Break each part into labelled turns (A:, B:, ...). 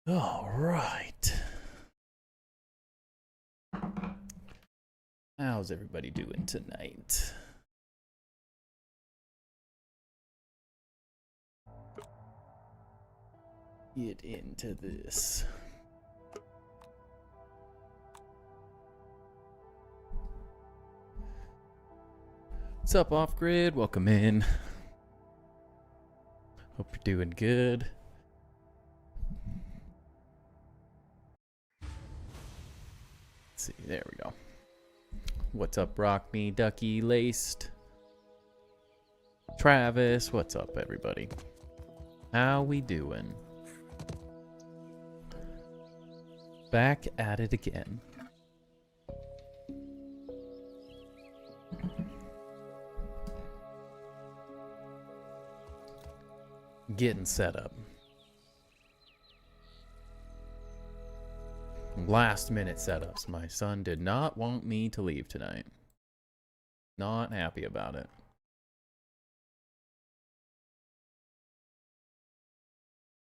A: All right. How's everybody doing tonight? Get into this. What's up, Off Grid? Welcome in. Hope you're doing good. Let's see, there we go. What's up, Rock Me, Ducky, Laced? Travis, what's up, everybody? How we doing? Back at it again. Getting set up. Last minute setups. My son did not want me to leave tonight. Not happy about it.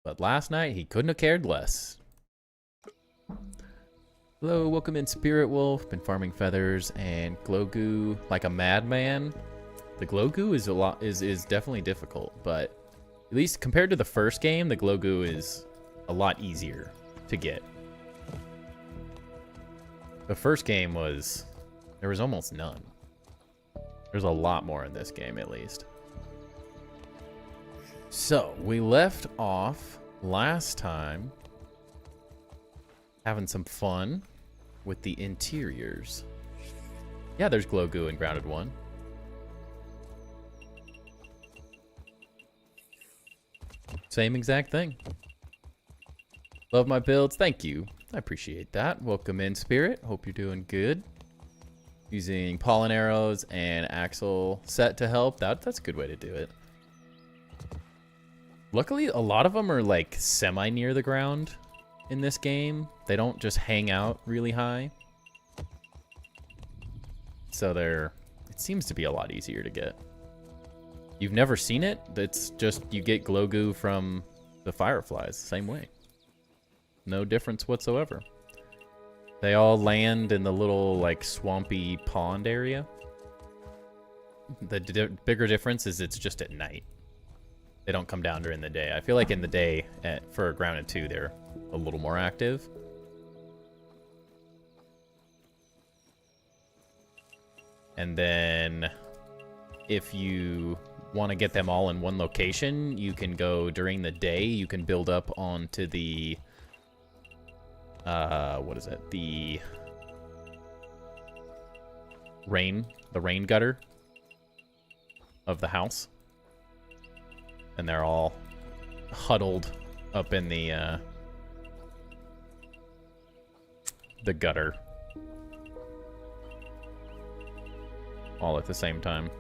A: But last night he couldn't have cared less. Hello, welcome in Spirit Wolf. Been farming feathers and glow goo like a madman. The glow goo is is definitely difficult, but at least compared to the first game, the glow goo is a lot easier to get. The first game there was almost none. There's a lot more in this game, at least. So, we left off last time having some fun with the interiors. Yeah, there's glow goo in Grounded 1. Same exact thing. Love my builds. Thank you. I appreciate that. Welcome in, Spirit. Hope you're doing good. Using pollen arrows and axle set to help. That's a good way to do it. Luckily, a lot of them are like semi near the ground in this game. They don't just hang out really high. So it seems to be a lot easier to get. You've never seen it? It's just you get glow goo from the fireflies, same way. No difference whatsoever. They all land in the little like swampy pond area. The bigger difference is it's just at night. They don't come down during the day. I feel like in the day for Grounded 2 they're a little more active. And then if you want to get them all in one location, you can go during the day. You can build up onto the what is it? The rain gutter of the house. And they're all huddled up in the gutter. All at the same time.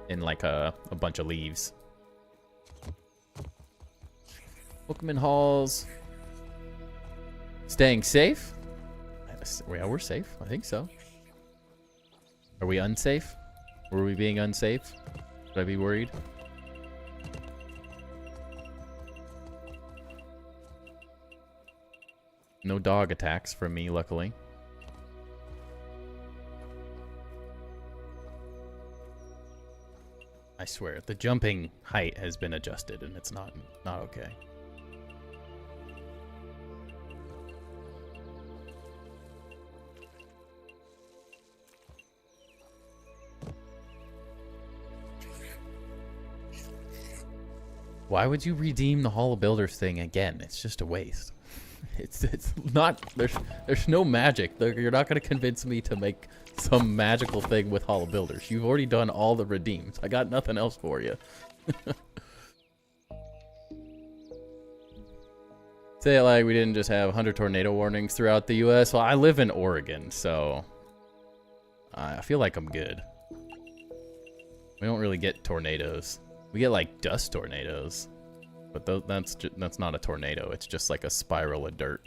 A: In like a bunch of leaves. Welcome in, Halls. Staying safe? Yeah, we're safe. I think so. Are we unsafe? Were we being unsafe? Should I be worried? No dog attacks from me, luckily. I swear, the jumping height has been adjusted and it's not okay. Why would you redeem the Hall of Builders thing again? It's just a waste. It's not, there's no magic. You're not going to convince me to make some magical thing with Hall of Builders. You've already done all the redeems. I got nothing else for you. Say it like we didn't just have 100 tornado warnings throughout the US. Well, I live in Oregon, so I feel like I'm good. We don't really get tornadoes. We get like dust tornadoes. But that's not a tornado. It's just like a spiral of dirt.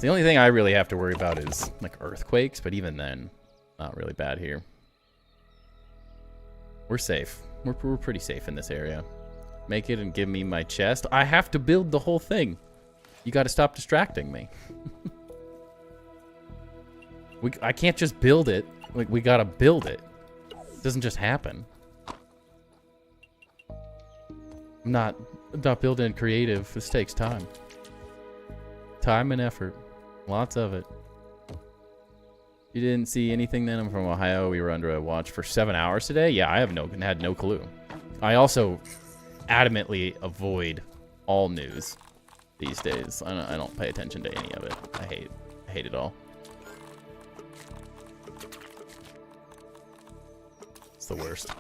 A: The only thing I really have to worry about is like earthquakes, but even then, not really bad here. We're safe. We're pretty safe in this area. Make it and give me my chest. I have to build the whole thing. You got to stop distracting me. I can't just build it. Like, we got to build it. It doesn't just happen. I'm not building creative. This takes time. Time and effort. Lots of it. You didn't see anything then? I'm from Ohio. We were under a watch for 7 hours today. Yeah, I had no clue. I also adamantly avoid all news these days. I don't pay attention to any of it. I hate it all. It's the worst.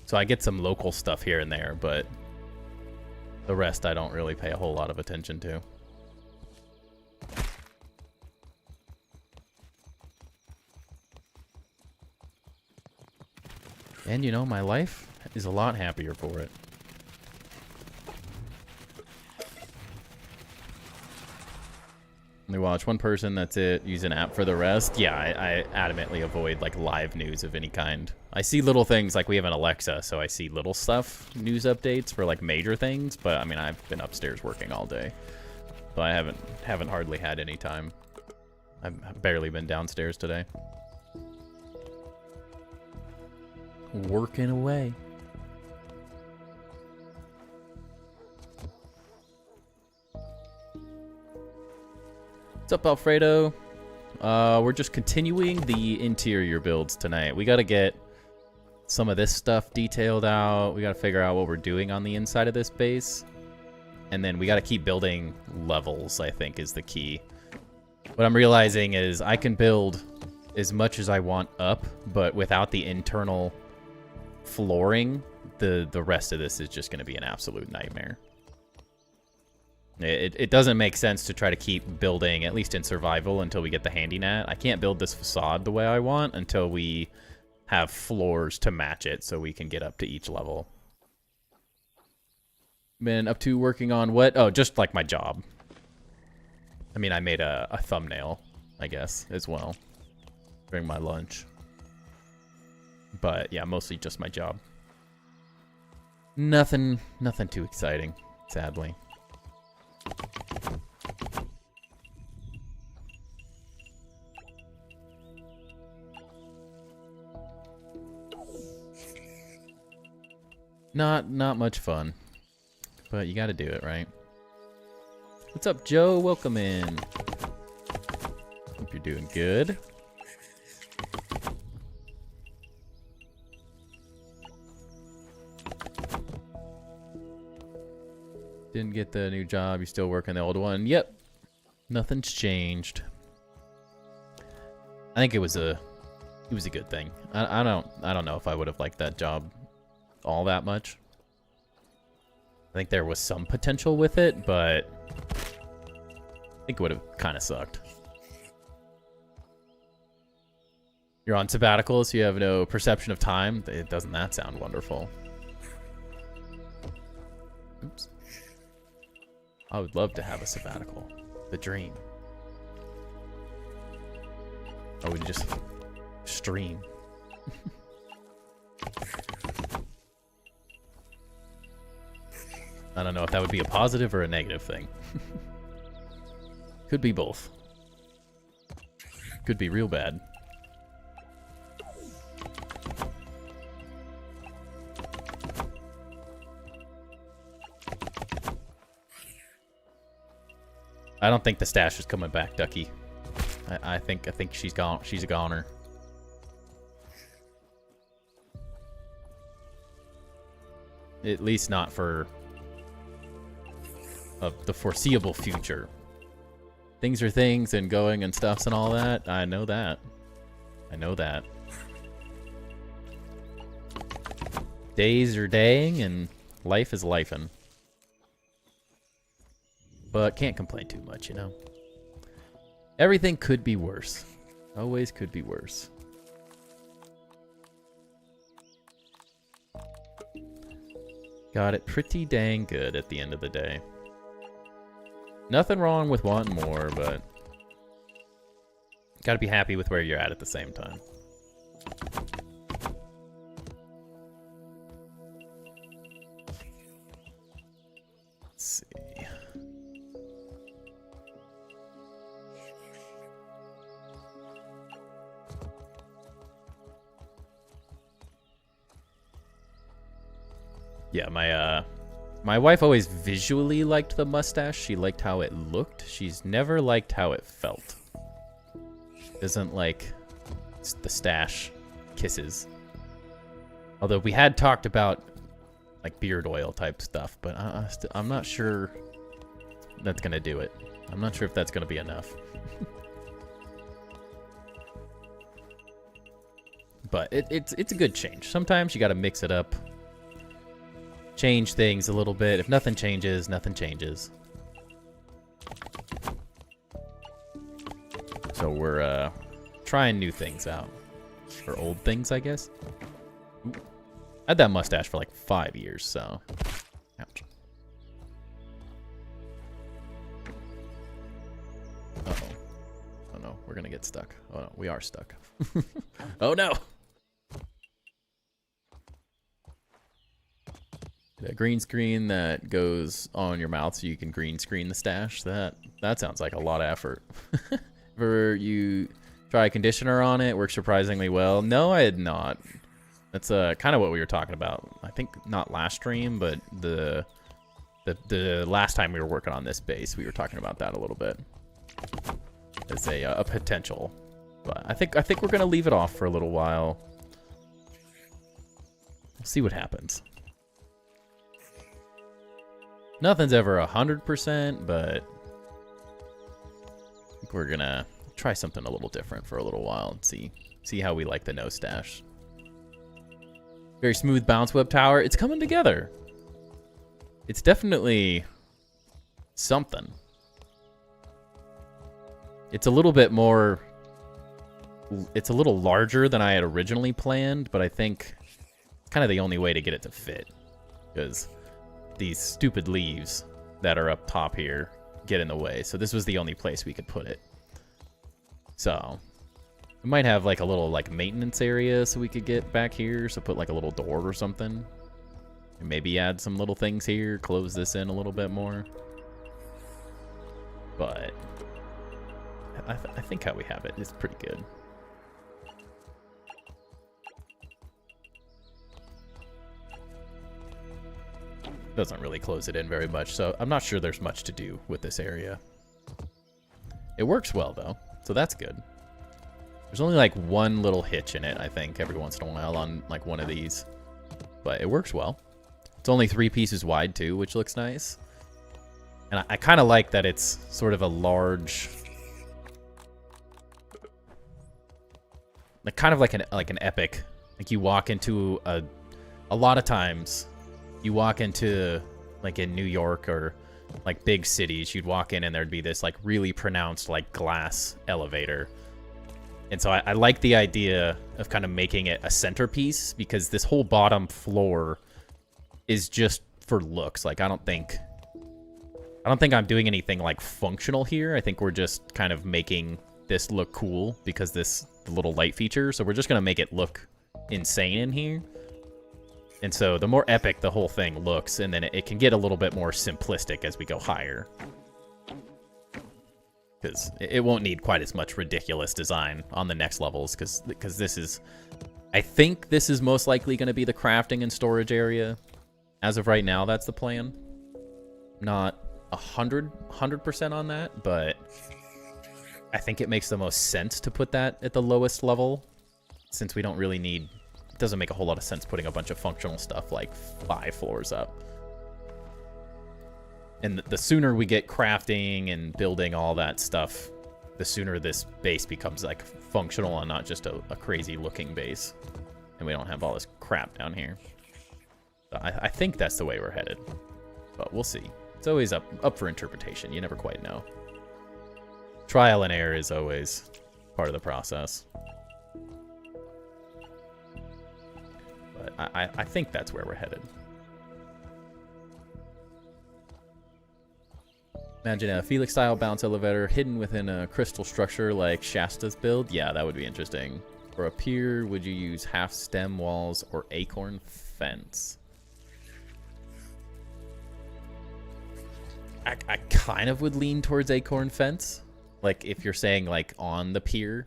A: So I get some local stuff here and there, but the rest I don't really pay a whole lot of attention to. And you know, my life is a lot happier for it. Only watch one person, that's it. Use an app for the rest. Yeah, I adamantly avoid like live news of any kind. I see little things, like we have an Alexa, so I see little stuff, news updates for like major things, but I mean, I've been upstairs working all day. So I haven't hardly had any time. I've barely been downstairs today. Working away. What's up, Alfredo? We're just continuing the interior builds tonight. We gotta get some of this stuff detailed out. We gotta figure out what we're doing on the inside of this base. And then we gotta keep building levels, I think, is the key. What I'm realizing is I can build as much as I want up, but without the internal flooring, the rest of this is just gonna be an absolute nightmare. It doesn't make sense to try to keep building, at least in survival, until we get the handy net. I can't build this facade the way I want until we have floors to match it so we can get up to each level. Been up to working on what? Oh, just like my job. I mean, I made a thumbnail, I guess, as well during my lunch. But yeah, mostly just my job. Nothing too exciting, sadly. Not much fun, but you gotta do it, right? What's up, Joe? Welcome in. Hope you're doing good. Didn't get the new job. You still working the old one? Yep. Nothing's changed. I think it was a good thing. I don't know if I would have liked that job all that much. I think there was some potential with it, but I think it would have kind of sucked. You're on sabbatical, so you have no perception of time. Doesn't that sound wonderful? Oops. I would love to have a sabbatical. The dream. I would just stream. I don't know if that would be a positive or a negative thing. Could be both. Could be real bad. I don't think the stash is coming back, Ducky. I think she's gone. She's a goner. At least not for the foreseeable future. Things are things and going and stuffs and all that. I know that. I know that. Days are daying and life is lifing. But can't complain too much, you know. Everything could be worse. Always could be worse. Got it pretty dang good at the end of the day. Nothing wrong with wanting more, but gotta be happy with where you're at the same time. Yeah, my wife always visually liked the mustache. She liked how it looked. She's never liked how it felt. Doesn't like the stash kisses. Although we had talked about like beard oil type stuff, but I'm not sure that's gonna do it. I'm not sure if that's gonna be enough. But it's a good change. Sometimes you gotta mix it up. Change things a little bit. If nothing changes, nothing changes. So we're trying new things out. Or old things, I guess. Ooh. I had that mustache for like 5 years, so. Ouch. Uh-oh. Oh no, we're gonna get stuck. Oh no, we are stuck. Oh no! A green screen that goes on your mouth so you can green screen the stash. That sounds like a lot of effort. Ever you try a conditioner on it? Works surprisingly well. No, I had not. That's kind of what we were talking about. I think not last stream, but the last time we were working on this base, we were talking about that a little bit as a potential. But I think we're gonna leave it off for a little while. We'll see what happens. Nothing's ever 100%, but I think we're gonna try something a little different for a little while and see how we like the no stash. Very smooth bounce web tower. It's coming together. It's definitely something. It's a little bit more. It's a little larger than I had originally planned, but I think it's kind of the only way to get it to fit, because these stupid leaves that are up top here get in the way. So this was the only place we could put it. So we might have like a little like maintenance area so we could get back here. So put like a little door or something. And maybe add some little things here. Close this in a little bit more. But I think how we have it is pretty good. Doesn't really close it in very much, so I'm not sure there's much to do with this area. It works well though, so that's good. There's only like one little hitch in it, I think, every once in a while on like one of these, but it works well. It's only 3 pieces wide too, which looks nice. And I kind of like that it's sort of a large, like kind of like an epic. Like you walk into a lot of times. You walk into, like in New York or like big cities, you'd walk in and there'd be this like really pronounced like glass elevator. And so I like the idea of kind of making it a centerpiece, because this whole bottom floor is just for looks. Like I don't think I'm doing anything like functional here. I think we're just kind of making this look cool because the little light feature. So we're just going to make it look insane in here. And so the more epic the whole thing looks, and then it can get a little bit more simplistic as we go higher. Because it won't need quite as much ridiculous design on the next levels, because this is... I think this is most likely going to be the crafting and storage area. As of right now, that's the plan. Not 100% on that, but I think it makes the most sense to put that at the lowest level, since we don't really need... It doesn't make a whole lot of sense putting a bunch of functional stuff like 5 floors up. And the sooner we get crafting and building all that stuff, the sooner this base becomes like functional and not just a crazy looking base. And we don't have all this crap down here. So I think that's the way we're headed. But we'll see. It's always up for interpretation. You never quite know. Trial and error is always part of the process. But I think that's where we're headed. Imagine a Felix-style bounce elevator hidden within a crystal structure like Shasta's build. Yeah, that would be interesting. For a pier, would you use half stem walls or acorn fence? I kind of would lean towards acorn fence. Like, if you're saying, like, on the pier.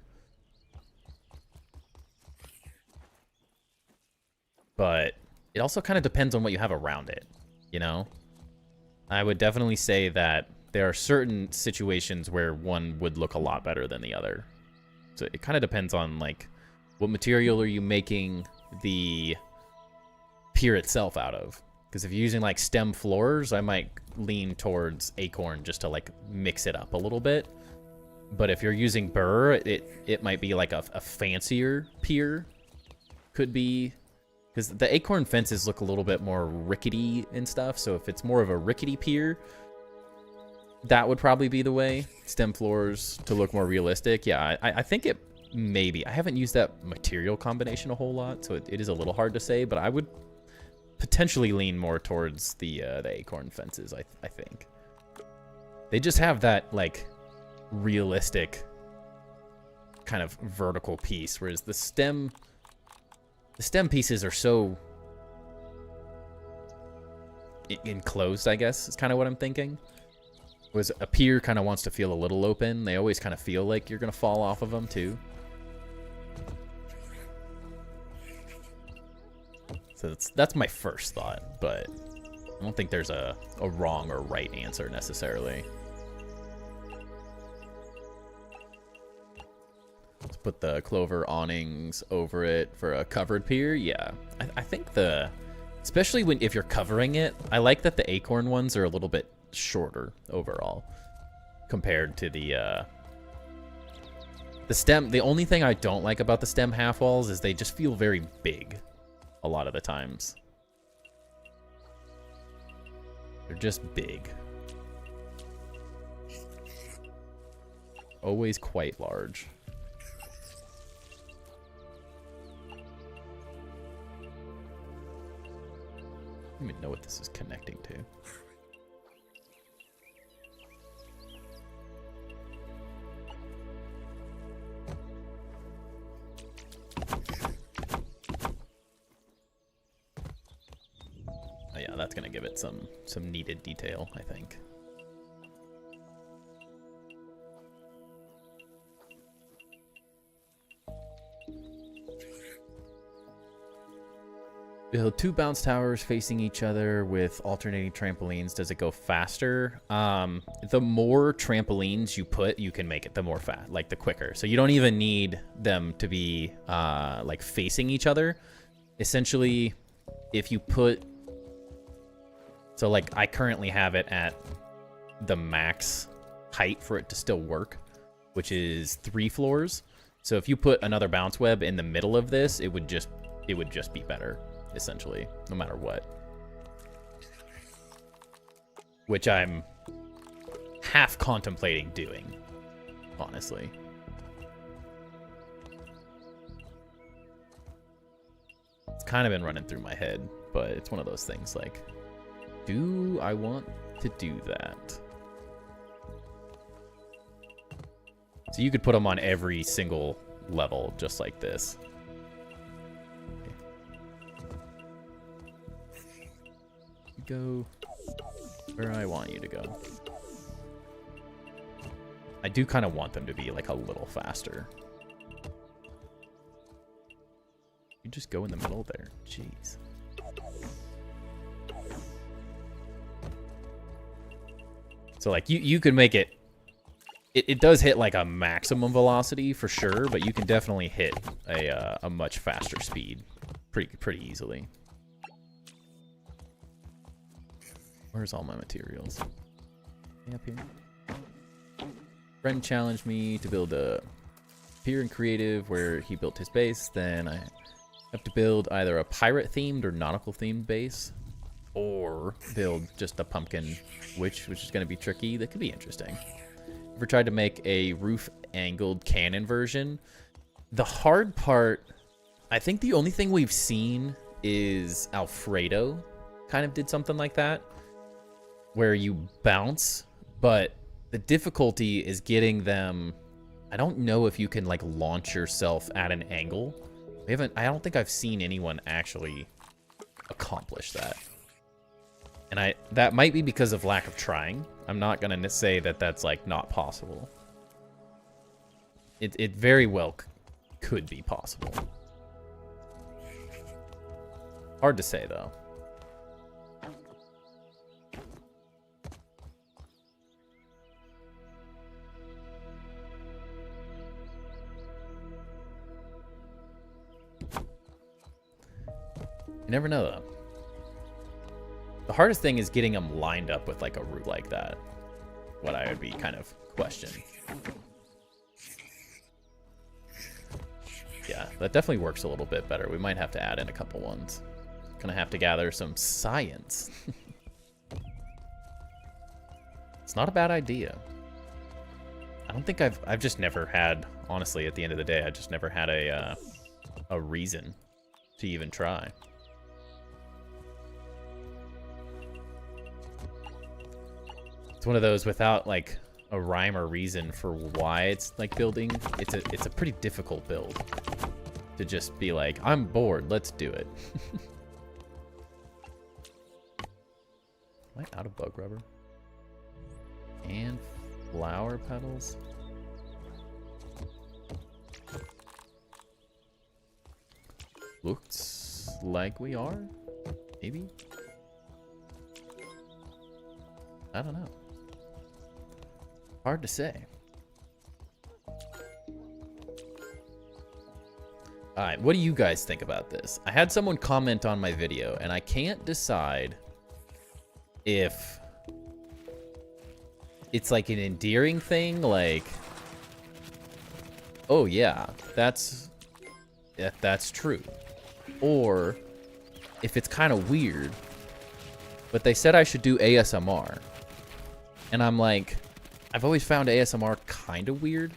A: But it also kind of depends on what you have around it, you know? I would definitely say that there are certain situations where one would look a lot better than the other. So it kind of depends on, like, what material are you making the pier itself out of? Because if you're using, like, stem floors, I might lean towards acorn just to, like, mix it up a little bit. But if you're using burr, it might be, like, a fancier pier. Could be... Because the acorn fences look a little bit more rickety and stuff, so if it's more of a rickety pier, that would probably be the way. Stem floors to look more realistic. Yeah, I think it maybe. I haven't used that material combination a whole lot, so it is a little hard to say, but I would potentially lean more towards the acorn fences, I think. They just have that, like, realistic kind of vertical piece, whereas the stem pieces are so enclosed, I guess, is kind of what I'm thinking. Whereas a pier kind of wants to feel a little open. They always kind of feel like you're going to fall off of them, too. So that's my first thought, but I don't think there's a wrong or right answer, necessarily. Let's put the clover awnings over it for a covered pier. Yeah, I think especially if you're covering it, I like that the acorn ones are a little bit shorter overall compared to the stem. The only thing I don't like about the stem half walls is they just feel very big a lot of the times. They're just big. Always quite large. I don't even know what this is connecting to. Oh yeah, that's gonna give it some needed detail, I think. Build 2 bounce towers facing each other with alternating trampolines. Does it go faster? The more trampolines you put, you can make it the more like the quicker. So you don't even need them to be like facing each other. Essentially, if you put, so like I currently have it at the max height for it to still work, which is 3 floors. So if you put another bounce web in the middle of this, it would just be better. Essentially, no matter what. Which I'm half contemplating doing, honestly. It's kind of been running through my head, but it's one of those things like, do I want to do that? So you could put them on every single level, just like this. Go where I want you to go. I do kind of want them to be like a little faster. You just go in the middle there. Jeez. So like you could make it does hit like a maximum velocity for sure, but you can definitely hit a much faster speed pretty easily. Where's all my materials? Up here. Friend challenged me to build a pier in creative where he built his base. Then I have to build either a pirate themed or nautical themed base, or build just a pumpkin which is going to be tricky. That could be interesting. Ever tried to make a roof angled cannon version? The hard part, I think the only thing we've seen is Alfredo kind of did something like that, where you bounce, but the difficulty is getting them. I don't know if you can like launch yourself at an angle. I don't think I've seen anyone actually accomplish that. And that might be because of lack of trying. I'm not gonna say that that's like not possible. It very well could be possible. Hard to say, though. You never know, though. The hardest thing is getting them lined up with like a root like that. What I would be kind of questioning. Yeah, that definitely works a little bit better. We might have to add in a couple ones. Gonna have to gather some science. It's not a bad idea. I don't think I've just never had, honestly, at the end of the day, I just never had a reason to even try. It's one of those without like a rhyme or reason for why it's like building. It's a pretty difficult build to just be like, I'm bored, let's do it. Am I out of bug rubber? And flower petals. Looks like we are. Maybe. I don't know. Hard to say. Alright, what do you guys think about this? I had someone comment on my video, and I can't decide if it's like an endearing thing, like, oh yeah, that's true. Or if it's kind of weird, but they said I should do ASMR. And I'm like, I've always found ASMR kind of weird.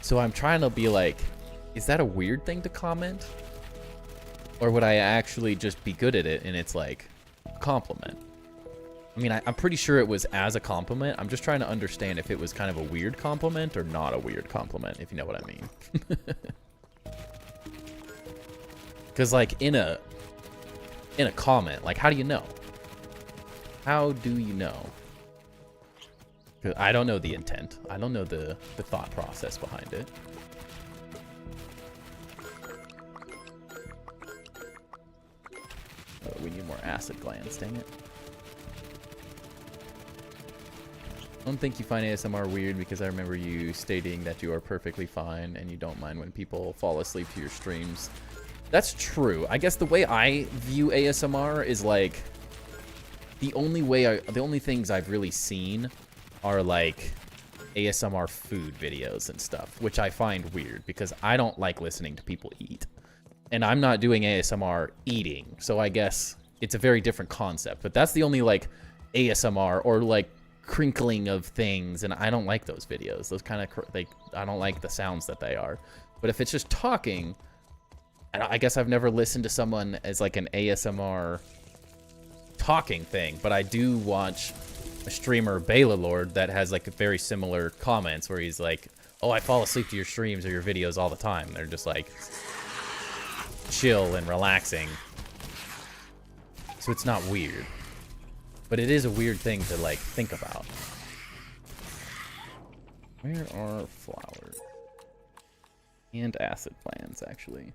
A: So I'm trying to be like, is that a weird thing to comment? Or would I actually just be good at it and it's like a compliment? I mean, I'm pretty sure it was as a compliment. I'm just trying to understand if it was kind of a weird compliment or not a weird compliment, if you know what I mean. Because like in a comment, like how do you know? How do you know? Because I don't know the intent. I don't know the thought process behind it. Oh, we need more acid glands, dang it. I don't think you find ASMR weird because I remember you stating that you are perfectly fine and you don't mind when people fall asleep to your streams. That's true. I guess the way I view ASMR is like the only things I've really seen are like ASMR food videos and stuff, which I find weird because I don't like listening to people eat. And I'm not doing ASMR eating, so I guess it's a very different concept. But that's the only like ASMR or like crinkling of things, and I don't like those videos. Those kind of I don't like the sounds that they are. But if it's just talking, I guess I've never listened to someone as like an ASMR talking thing, but I do watch a streamer, Bela Lord, that has like very similar comments where he's like, oh, I fall asleep to your streams or your videos all the time. They're just like chill and relaxing. So it's not weird. But it is a weird thing to like think about. Where are flowers? And acid glands, actually.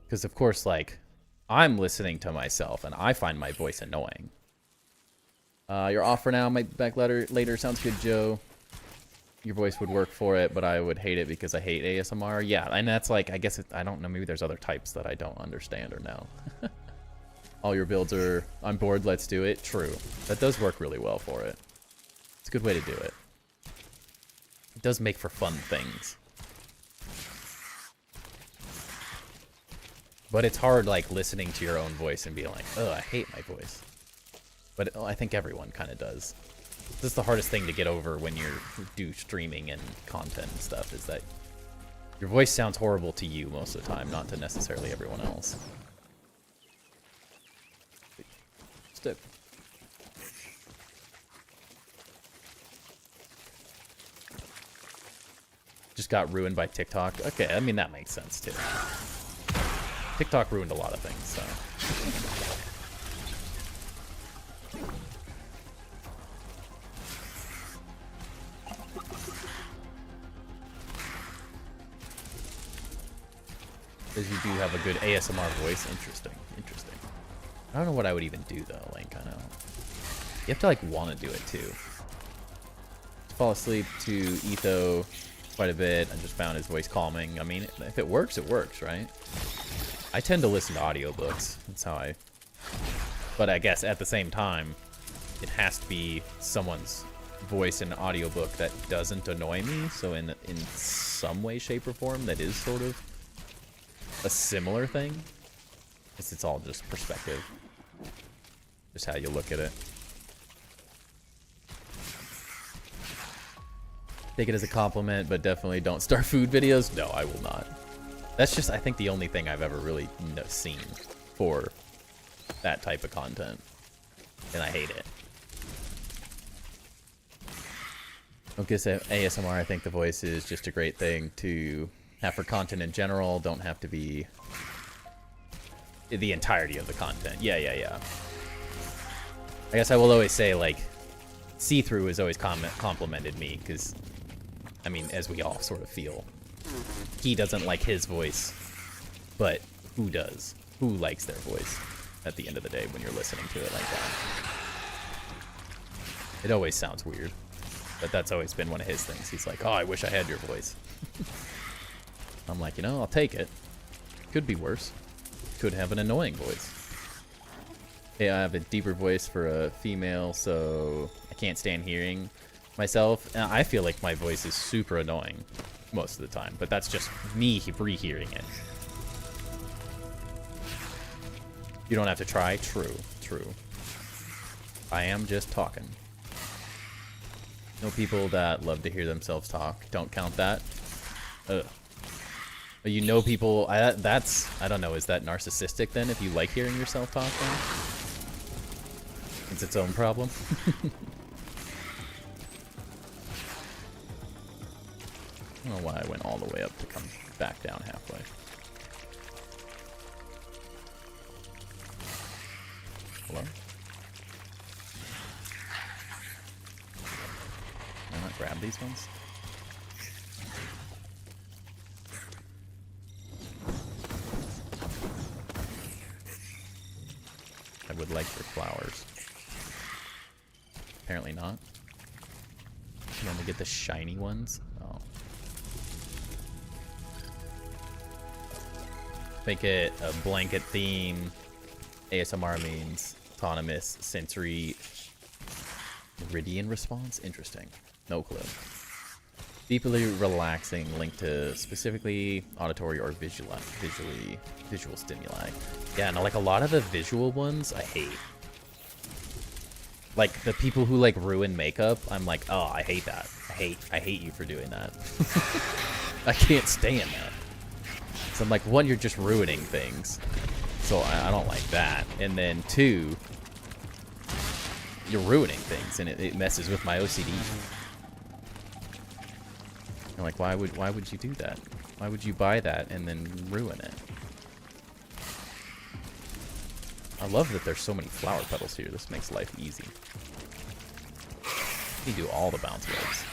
A: Because, of course, like, I'm listening to myself, and I find my voice annoying. You're off for now. Might be back later. Sounds good, Joe. Your voice would work for it, but I would hate it because I hate ASMR. Yeah, and that's like, I guess, I don't know. Maybe there's other types that I don't understand or know. All your builds are, I'm bored, let's do it. True. That does work really well for it. It's a good way to do it. It does make for fun things. But it's hard, like, listening to your own voice and being like, oh, I hate my voice. But I think everyone kind of does. This is the hardest thing to get over when you do streaming and content and stuff, is that your voice sounds horrible to you most of the time, not to necessarily everyone else. Stick. Just got ruined by TikTok. Okay, I mean, that makes sense, too. TikTok ruined a lot of things, so. Because you do have a good ASMR voice. Interesting. Interesting. I don't know what I would even do though. Like, I know. You have to like want to do it too. Fall asleep to Etho quite a bit. I just found his voice calming. I mean, if it works, right? I tend to listen to audiobooks. That's how I... But I guess at the same time, it has to be someone's voice in an audiobook that doesn't annoy me. So in some way, shape, or form, that is sort of a similar thing. It's all just perspective. Just how you look at it. Take it as a compliment, but definitely don't start food videos. No, I will not. That's just, I think, the only thing I've ever really seen for that type of content. And I hate it. Don't get ASMR. I think the voice is just a great thing to have for content in general. Don't have to be the entirety of the content. Yeah. I guess I will always say, like, See-Through has always complimented me, because, I mean, as we all sort of feel, he doesn't like his voice, but who does? Who likes their voice at the end of the day when you're listening to it like that? It always sounds weird, but that's always been one of his things. He's like, oh, I wish I had your voice. I'm like, you know, I'll take it. Could be worse. Could have an annoying voice. Hey, I have a deeper voice for a female, so I can't stand hearing myself. And I feel like my voice is super annoying most of the time, but that's just me rehearing it. You don't have to try. True. I am just talking. Know people that love to hear themselves talk. Don't count that. Ugh. But you know people, that's, I don't know, is that narcissistic then if you like hearing yourself talk then? It's its own problem. I don't know why I went all the way up to come back down halfway. Hello? Can I not grab these ones? I would like your flowers. Apparently not. You only get the shiny ones? Oh. Make it a blanket theme. ASMR means autonomous sensory meridian response? Interesting. No clue. Deeply relaxing, linked to specifically auditory or visual stimuli. Yeah, no, like a lot of the visual ones I hate. Like the people who like ruin makeup, I'm like, oh, I hate that. I hate you for doing that. I can't stand that. So I'm like, one, you're just ruining things. So I don't like that. And then two, you're ruining things and it messes with my OCD. I'm like, why would you do that? Why would you buy that and then ruin it? I love that there's so many flower petals here. This makes life easy. You can do all the bounce waves.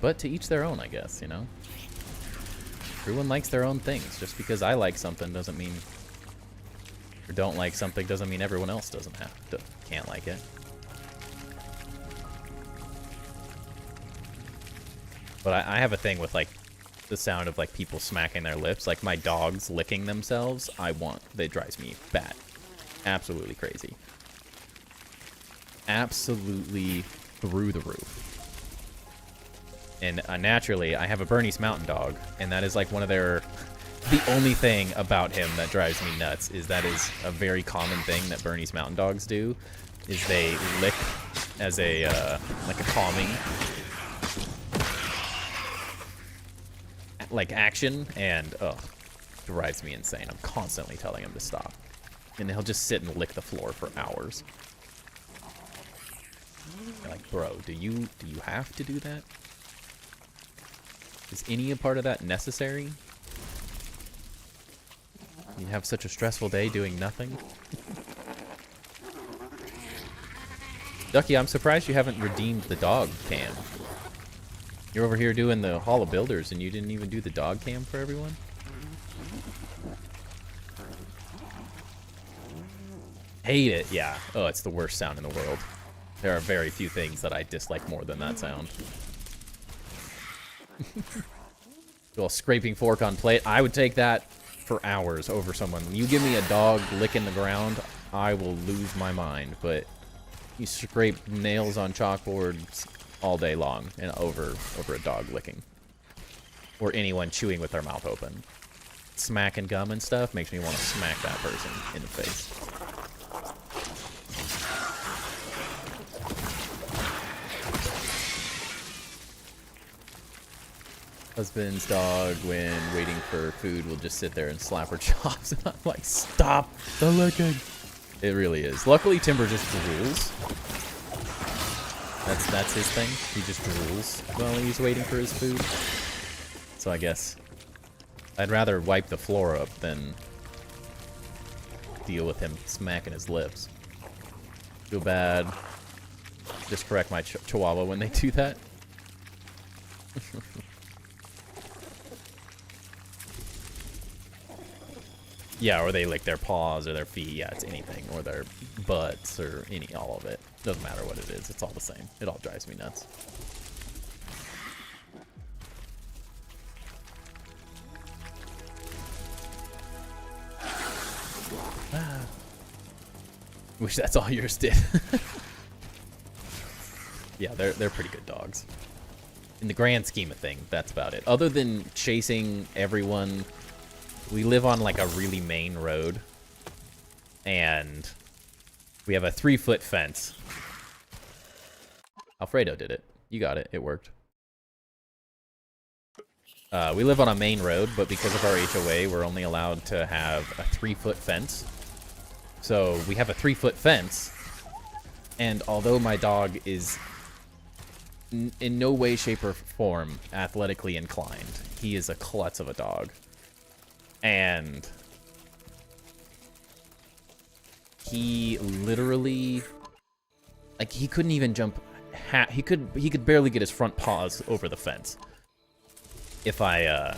A: But to each their own, I guess, you know? Everyone likes their own things. Just because I like something doesn't mean... or don't like something doesn't mean everyone else can't like it. But I have a thing with, like, the sound of, like, people smacking their lips. Like, my dogs licking themselves, that drives me bat. Absolutely crazy. Absolutely through the roof. And naturally, I have a Bernese Mountain Dog, and that is, like, one of their... The only thing about him that drives me nuts is that is a very common thing that Bernese Mountain Dogs do, is they lick as a, like a calming... like action, and drives me insane. I'm constantly telling him to stop, and he'll just sit and lick the floor for hours. I'm like, bro, do you have to do that? Is any part of that necessary? You have such a stressful day doing nothing. Ducky, I'm surprised you haven't redeemed the dog cam. You're over here doing the Hall of Builders and you didn't even do the dog cam for everyone? Hate it, yeah. Oh, it's the worst sound in the world. There are very few things that I dislike more than that sound. Little scraping fork on plate. I would take that for hours over someone. When you give me a dog licking the ground, I will lose my mind. But you scrape nails on chalkboards all day long and over a dog licking. Or anyone chewing with their mouth open. Smacking gum and stuff makes me want to smack that person in the face. Husband's dog, when waiting for food, will just sit there and slap her chops. And I'm like, stop the licking. It really is. Luckily, Timber just drools. That's his thing. He just drools while he's waiting for his food. So I guess I'd rather wipe the floor up than deal with him smacking his lips. Feel bad. Just correct my chihuahua when they do that. Yeah, or they lick their paws or their feet. Yeah, it's anything. Or their butts or all of it. Doesn't matter what it is. It's all the same. It all drives me nuts. Wish that's all yours did. Yeah, they're pretty good dogs. In the grand scheme of things, that's about it. Other than chasing everyone, we live on like a really main road, and we have a 3-foot fence. Alfredo did it. You got it. It worked. We live on a main road, but because of our HOA, we're only allowed to have a 3-foot fence. So we have a 3-foot fence, and although my dog is in no way, shape, or form athletically inclined, he is a klutz of a dog. And he literally, like, he couldn't even jump. He could barely get his front paws over the fence if I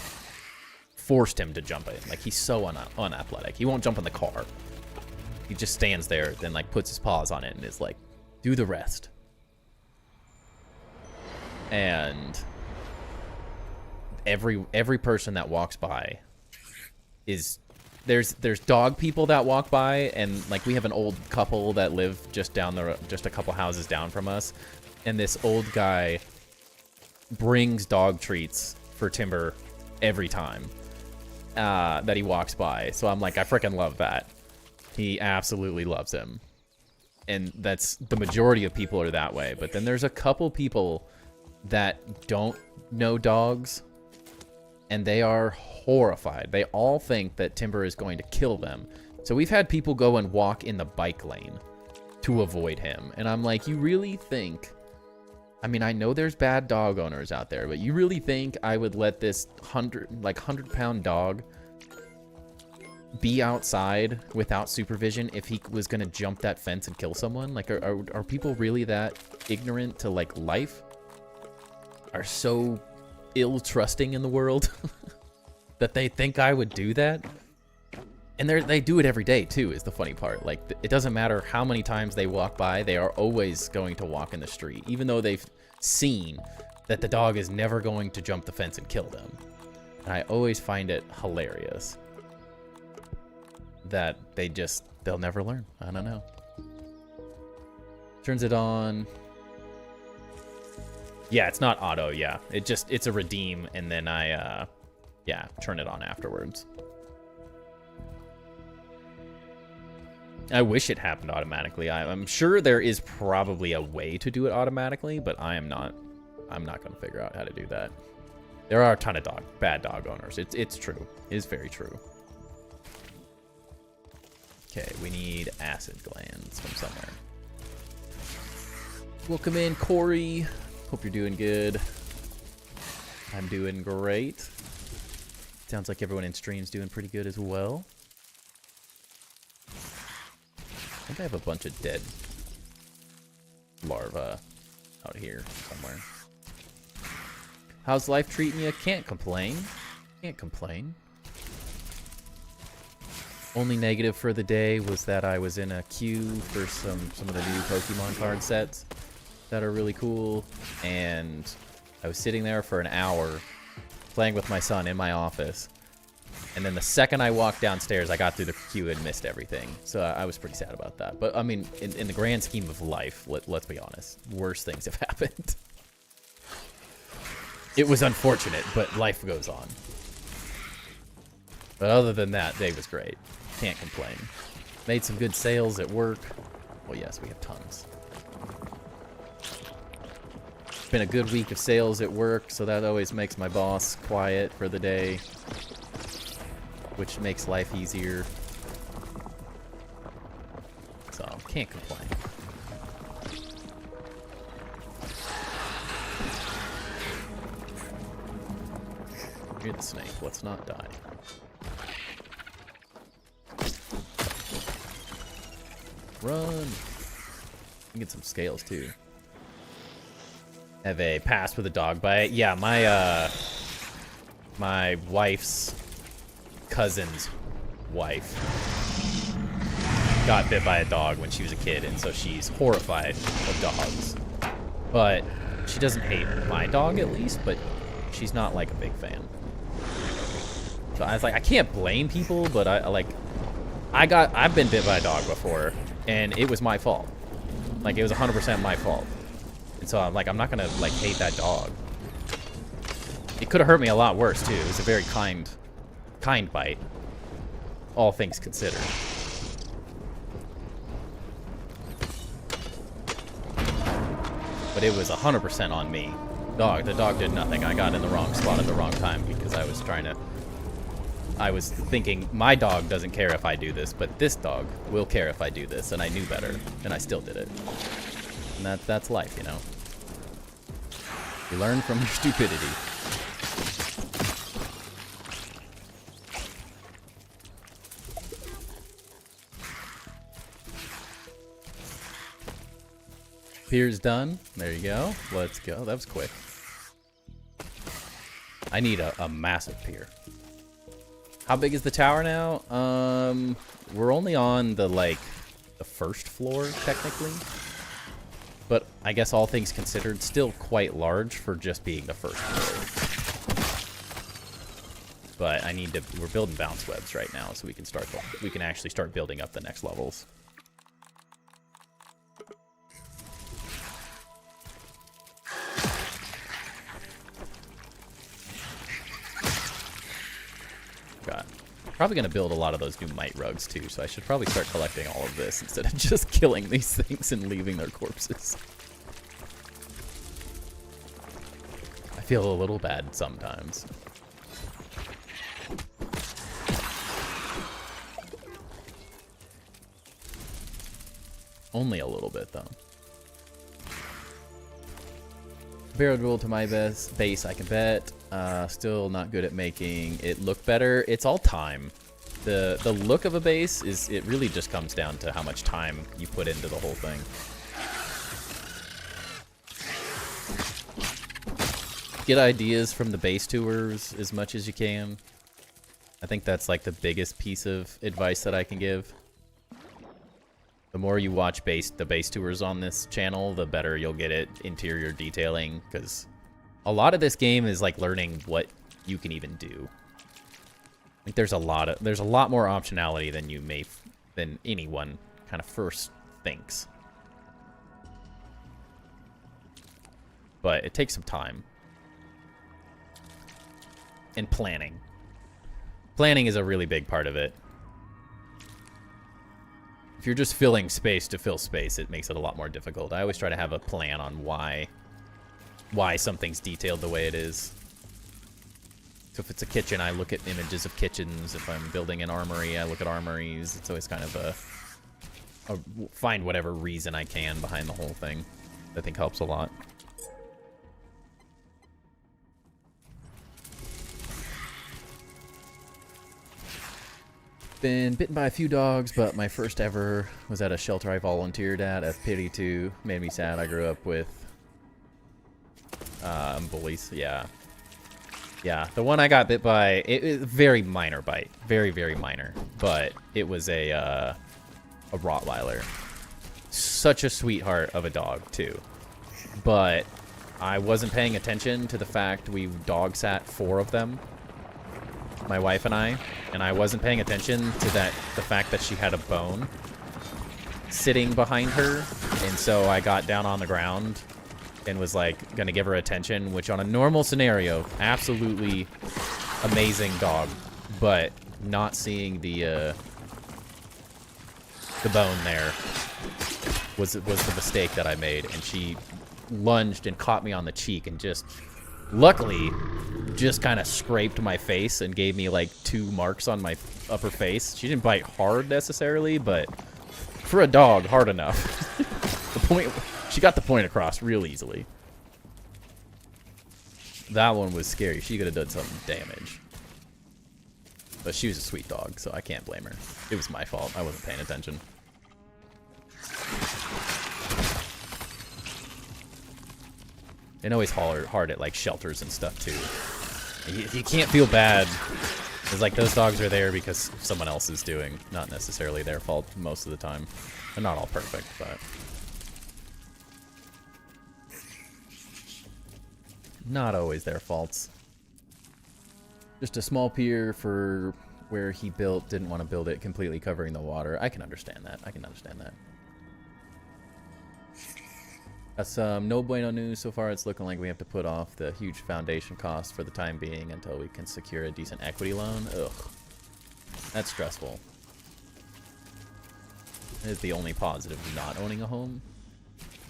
A: forced him to jump it. Like, he's so unathletic. He won't jump in the car. He just stands there, then like puts his paws on it and is like, do the rest. And every person that walks by is there's dog people that walk by, and like we have an old couple that live just a couple houses down from us, and this old guy brings dog treats for Timber every time that he walks by. So I'm like, I freaking love that. He absolutely loves him. And that's the majority of people are that way. But then there's a couple people that don't know dogs, and they are horrified. They all think that Timber is going to kill them. So we've had people go and walk in the bike lane to avoid him. And I'm like, you really think... I mean, I know there's bad dog owners out there, but you really think I would let this 100-pound dog be outside without supervision if he was gonna jump that fence and kill someone? Like, are people really that ignorant to like life? Are so ill-trusting in the world that they think I would do that? And they do it every day too, is the funny part. Like, it doesn't matter how many times they walk by, they are always going to walk in the street, even though they've seen that the dog is never going to jump the fence and kill them. And I always find it hilarious that they'll never learn. I don't know. Turns it on. Yeah, it's not auto, yeah. It's a redeem, and then I, yeah, turn it on afterwards. I wish it happened automatically. I'm sure there is probably a way to do it automatically, but I'm not going to figure out how to do that. There are a ton of bad dog owners. It's true. It is very true. Okay, we need acid glands from somewhere. Welcome in, Corey. Hope you're doing good. I'm doing great. Sounds like everyone in stream's doing pretty good as well. I think I have a bunch of dead larva out here somewhere. How's life treating you? Can't complain. Can't complain. Only negative for the day was that I was in a queue for some of the new Pokemon card sets that are really cool, and I was sitting there for an hour playing with my son in my office, and then the second I walked downstairs, I got through the queue and missed everything. So I was pretty sad about that. But I mean, in the grand scheme of life, let's be honest, worse things have happened. It was unfortunate, but life goes on. But other than that, day was great. Can't complain. Made some good sales at work. Well, yes, we have tons. Been a good week of sales at work, so that always makes my boss quiet for the day, which makes life easier. So, can't complain. Here's the snake. Let's not die. Run! Get some scales too. Have a pass with a dog bite. Yeah, my wife's cousin's wife got bit by a dog when she was a kid, and so she's horrified of dogs. But she doesn't hate my dog, at least, but she's not like a big fan. So I was like, I can't blame people, but I've been bit by a dog before, and it was my fault. Like, it was 100% my fault. And so I'm like, I'm not gonna like hate that dog. It could have hurt me a lot worse too. It was a very kind bite, all things considered. But it was 100% on me. The dog did nothing. I got in the wrong spot at the wrong time because I was thinking, my dog doesn't care if I do this, but this dog will care if I do this, and I knew better, and I still did it. And that's life, you know? You learn from your stupidity. Pier's done. There you go. Let's go. That was quick. I need a massive pier. How big is the tower now? We're only on the first floor, technically. But I guess all things considered, still quite large for just being the first floor. But we're building bounce webs right now, so we can actually start building up the next levels. Probably going to build a lot of those new mite rugs too, so I should probably start collecting all of this instead of just killing these things and leaving their corpses. I feel a little bad sometimes. Only a little bit though. Barreled roll to my base, I can bet. Still not good at making it look better. It's all time. The look of a base it really just comes down to how much time you put into the whole thing. Get ideas from the base tours as much as you can. I think that's like the biggest piece of advice that I can give. The more you watch the base tours on this channel, the better you'll get at interior detailing, because a lot of this game is like learning what you can even do. I think there's a lot more optionality than anyone kind of first thinks. But it takes some time. And planning. Planning is a really big part of it. If you're just filling space to fill space, it makes it a lot more difficult. I always try to have a plan on why something's detailed the way it is. So if it's a kitchen, I look at images of kitchens. If I'm building an armory, I look at armories. It's always kind of find whatever reason I can behind the whole thing. I think helps a lot. Been bitten by a few dogs, but my first ever was at a shelter I volunteered at Pity 2. Made me sad. I grew up with bullies. Yeah. Yeah, the one I got bit by, it was a very minor bite. Very, very minor. But it was a Rottweiler. Such a sweetheart of a dog, too. But I wasn't paying attention to the fact we dog sat 4 of them. My wife and I wasn't paying attention to the fact that she had a bone sitting behind her. And so I got down on the ground and was like gonna give her attention, which on a normal scenario, absolutely amazing dog, but not seeing the bone there was the mistake that I made. And she lunged and caught me on the cheek and just luckily just kind of scraped my face and gave me like 2 marks on my upper face. She didn't bite hard necessarily, but for a dog, hard enough. She got the point across real easily. That one was scary. She could have done some damage. But she was a sweet dog, so I can't blame her. It was my fault. I wasn't paying attention. And always hard at like shelters and stuff too. You can't feel bad. It's like those dogs are there because someone else is doing, not necessarily their fault most of the time. They're not all perfect, but not always their faults. Just a small pier for where he didn't want to build it completely covering the water. I can understand that. I can understand that. That's no bueno news so far. It's looking like we have to put off the huge foundation cost for the time being until we can secure a decent equity loan. Ugh. That's stressful. That is the only positive of not owning a home.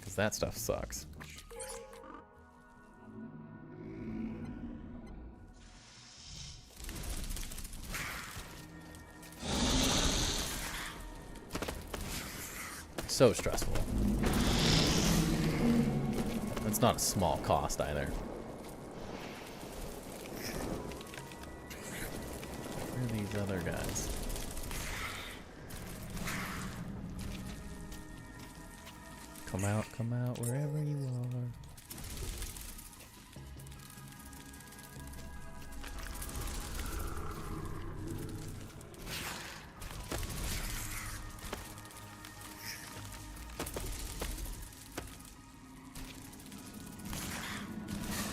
A: Because that stuff sucks. So stressful. It's not a small cost either. Where are these other guys? Come out wherever you are.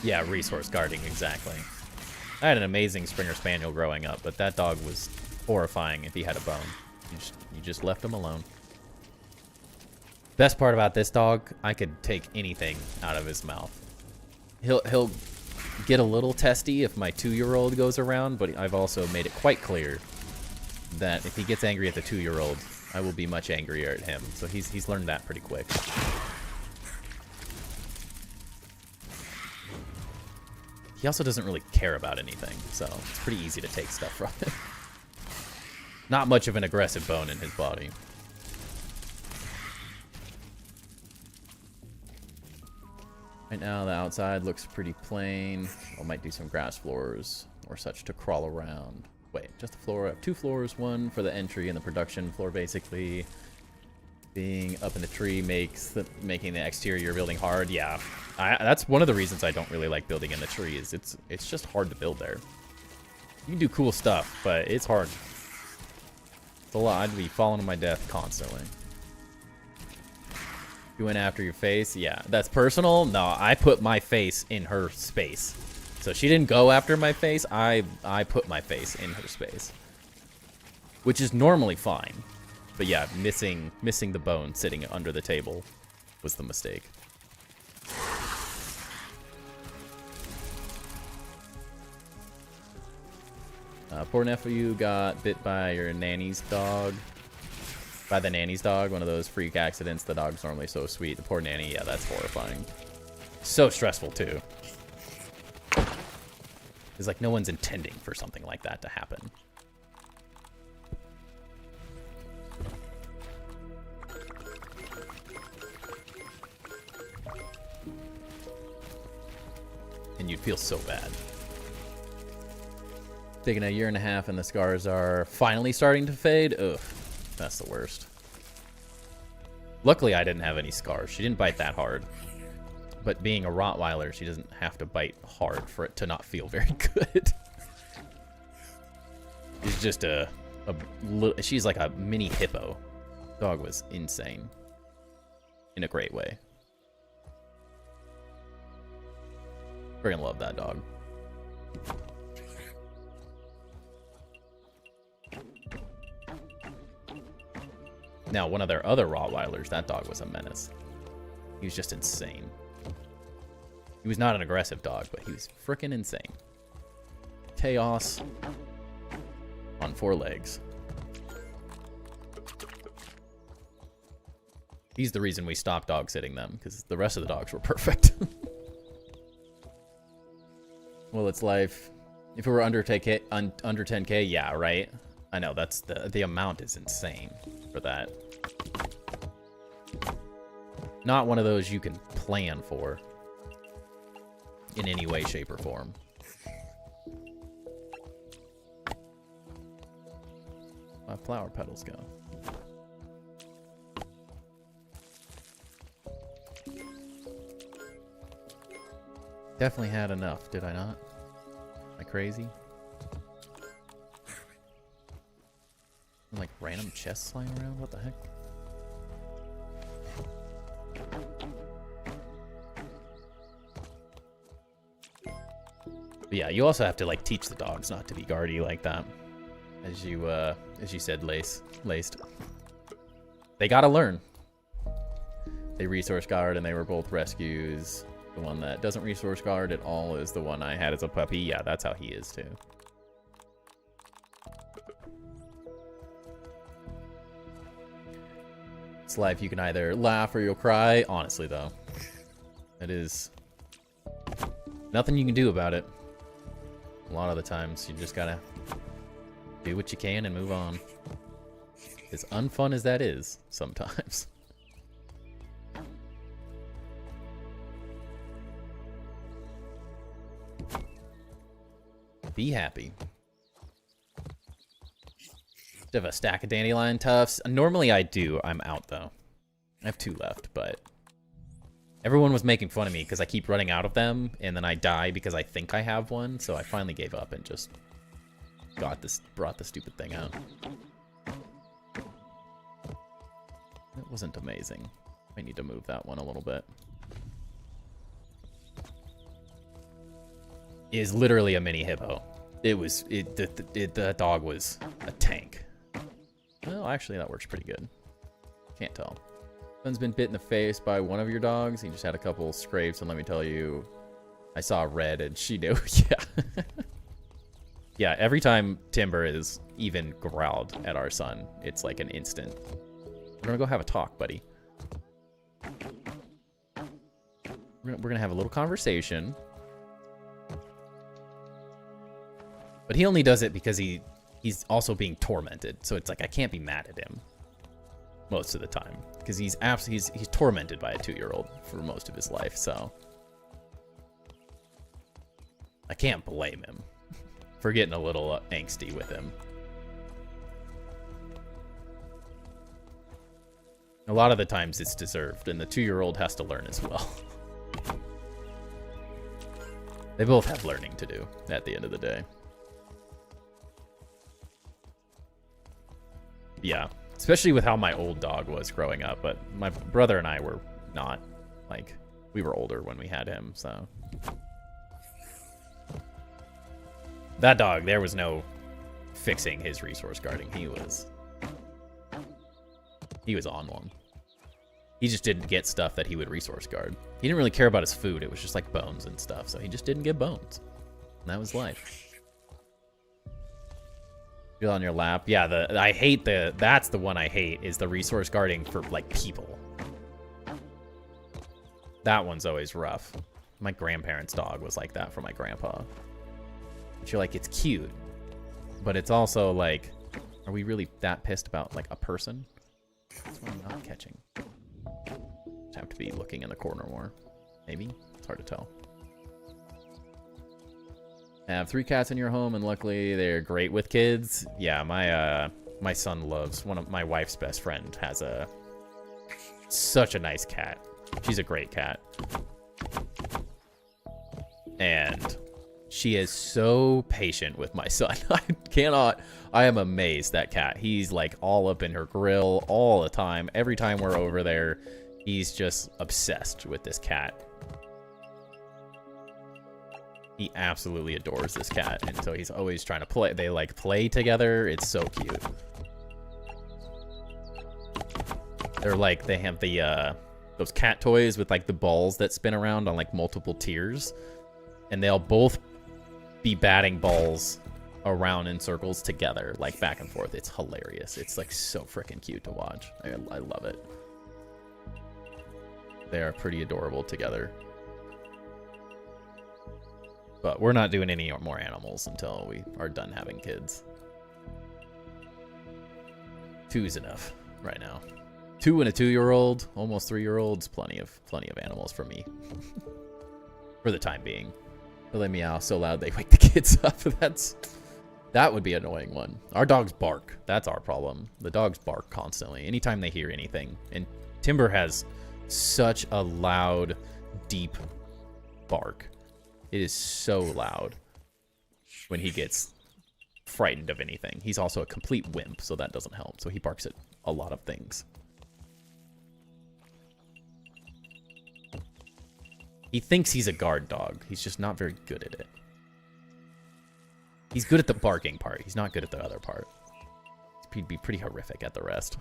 A: Yeah, resource guarding, exactly. I had an amazing Springer Spaniel growing up, but that dog was horrifying if he had a bone. You just left him alone. Best part about this dog, I could take anything out of his mouth. He'll get a little testy if my 2-year-old goes around, but I've also made it quite clear that if he gets angry at the 2-year-old, I will be much angrier at him. So he's learned that pretty quick. He also doesn't really care about anything, so it's pretty easy to take stuff from him. Not much of an aggressive bone in his body. Right now, the outside looks pretty plain. I might do some grass floors or such to crawl around. Wait, just the floor. I have 2 floors, one for the entry and the production floor, basically. Being up in the tree making the exterior building hard. Yeah, that's one of the reasons I don't really like building in the tree. Is it's just hard to build there. You can do cool stuff, but it's hard. It's a lot. I'd be falling to my death constantly. You went after your face? Yeah, that's personal. No, I put my face in her space. So she didn't go after my face. I put my face in her space, which is normally fine. But yeah, missing the bone sitting under the table was the mistake. Poor nephew got bit by your nanny's dog. By the nanny's dog, one of those freak accidents. The dog's normally so sweet. The poor nanny, yeah, that's horrifying. So stressful too. It's like no one's intending for something like that to happen. And you'd feel so bad. Taking a 1.5 years and the scars are finally starting to fade. Ugh, that's the worst. Luckily, I didn't have any scars. She didn't bite that hard. But being a Rottweiler, she doesn't have to bite hard for it to not feel very good. She's just she's like a mini hippo. Dog was insane. In a great way. Friggin' love that dog. Now, one of their other Rottweilers, that dog was a menace. He was just insane. He was not an aggressive dog, but he was frickin' insane. Chaos on 4 legs. He's the reason we stopped dog sitting them, because the rest of the dogs were perfect. Well, it's life. If it were under 10K, yeah, right? I know, that's the amount is insane for that. Not one of those you can plan for in any way, shape, or form. My flower petals go. Definitely had enough, did I not? Am I crazy? Like random chests lying around? What the heck? But yeah, you also have to like teach the dogs not to be guardy like that. As you said, laced. They gotta learn. They resource guard and they were both rescues. The one that doesn't resource guard at all is the one I had as a puppy. Yeah, that's how he is too. It's life. You can either laugh or you'll cry. Honestly, though, it is nothing you can do about it. A lot of the times, you just gotta do what you can and move on. As unfun as that is, sometimes. Be happy. Do you have a stack of dandelion tufts? Normally I do. I'm out though. I have 2 left, but everyone was making fun of me because I keep running out of them, and then I die because I think I have one. So I finally gave up and just brought the stupid thing out. That wasn't amazing. I need to move that one a little bit. Is literally a mini hippo. The dog was a tank. Well, actually, that works pretty good. Can't tell. Son's been bit in the face by one of your dogs. He just had a couple scrapes, and let me tell you, I saw red, and she knew. Yeah. Yeah, every time Timber is even growled at our son, it's like an instant. We're gonna go have a talk, buddy. We're gonna have a little conversation. But he only does it because he's also being tormented. So it's like I can't be mad at him most of the time because he's tormented by a 2-year-old for most of his life. So I can't blame him for getting a little angsty with him. A lot of the times it's deserved, and the 2-year-old has to learn as well. They both have learning to do at the end of the day. Yeah, especially with how my old dog was growing up, but my brother and I were not, like, we were older when we had him, so. That dog, there was no fixing his resource guarding. He was on one. He just didn't get stuff that he would resource guard. He didn't really care about his food. It was just like bones and stuff, so he just didn't get bones. And that was life. Feel on your lap. Yeah, that's the one I hate, is the resource guarding for, like, people. That one's always rough. My grandparents' dog was like that for my grandpa. But you're like, it's cute. But it's also like, are we really that pissed about, like, a person? That's what I'm not catching. Just have to be looking in the corner more. Maybe? It's hard to tell. Have 3 cats in your home, and luckily they're great with kids. Yeah, my son loves one of my wife's best friend has such a nice cat. She's a great cat. And she is so patient with my son. I am amazed, that cat. He's like all up in her grill all the time. Every time we're over there, he's just obsessed with this cat. He absolutely adores this cat, and so he's always trying to play. They like play together. It's so cute. They're like, they have the those cat toys with like the balls that spin around on like multiple tiers, and they'll both be batting balls around in circles together, like back and forth. It's hilarious. It's like so freaking cute to watch. I love it. They are pretty adorable together. But we're not doing any more animals until we are done having kids. 2 is enough right now. 2 and a 2-year-old, almost 3-year-olds, plenty of animals for me. For the time being. But they meow so loud they wake the kids up. That would be an annoying one. Our dogs bark. That's our problem. The dogs bark constantly anytime they hear anything. And Timber has such a loud, deep bark. It is so loud when he gets frightened of anything. He's also a complete wimp, so that doesn't help. So he barks at a lot of things. He thinks he's a guard dog. He's just not very good at it. He's good at the barking part. He's not good at the other part. He'd be pretty horrific at the rest.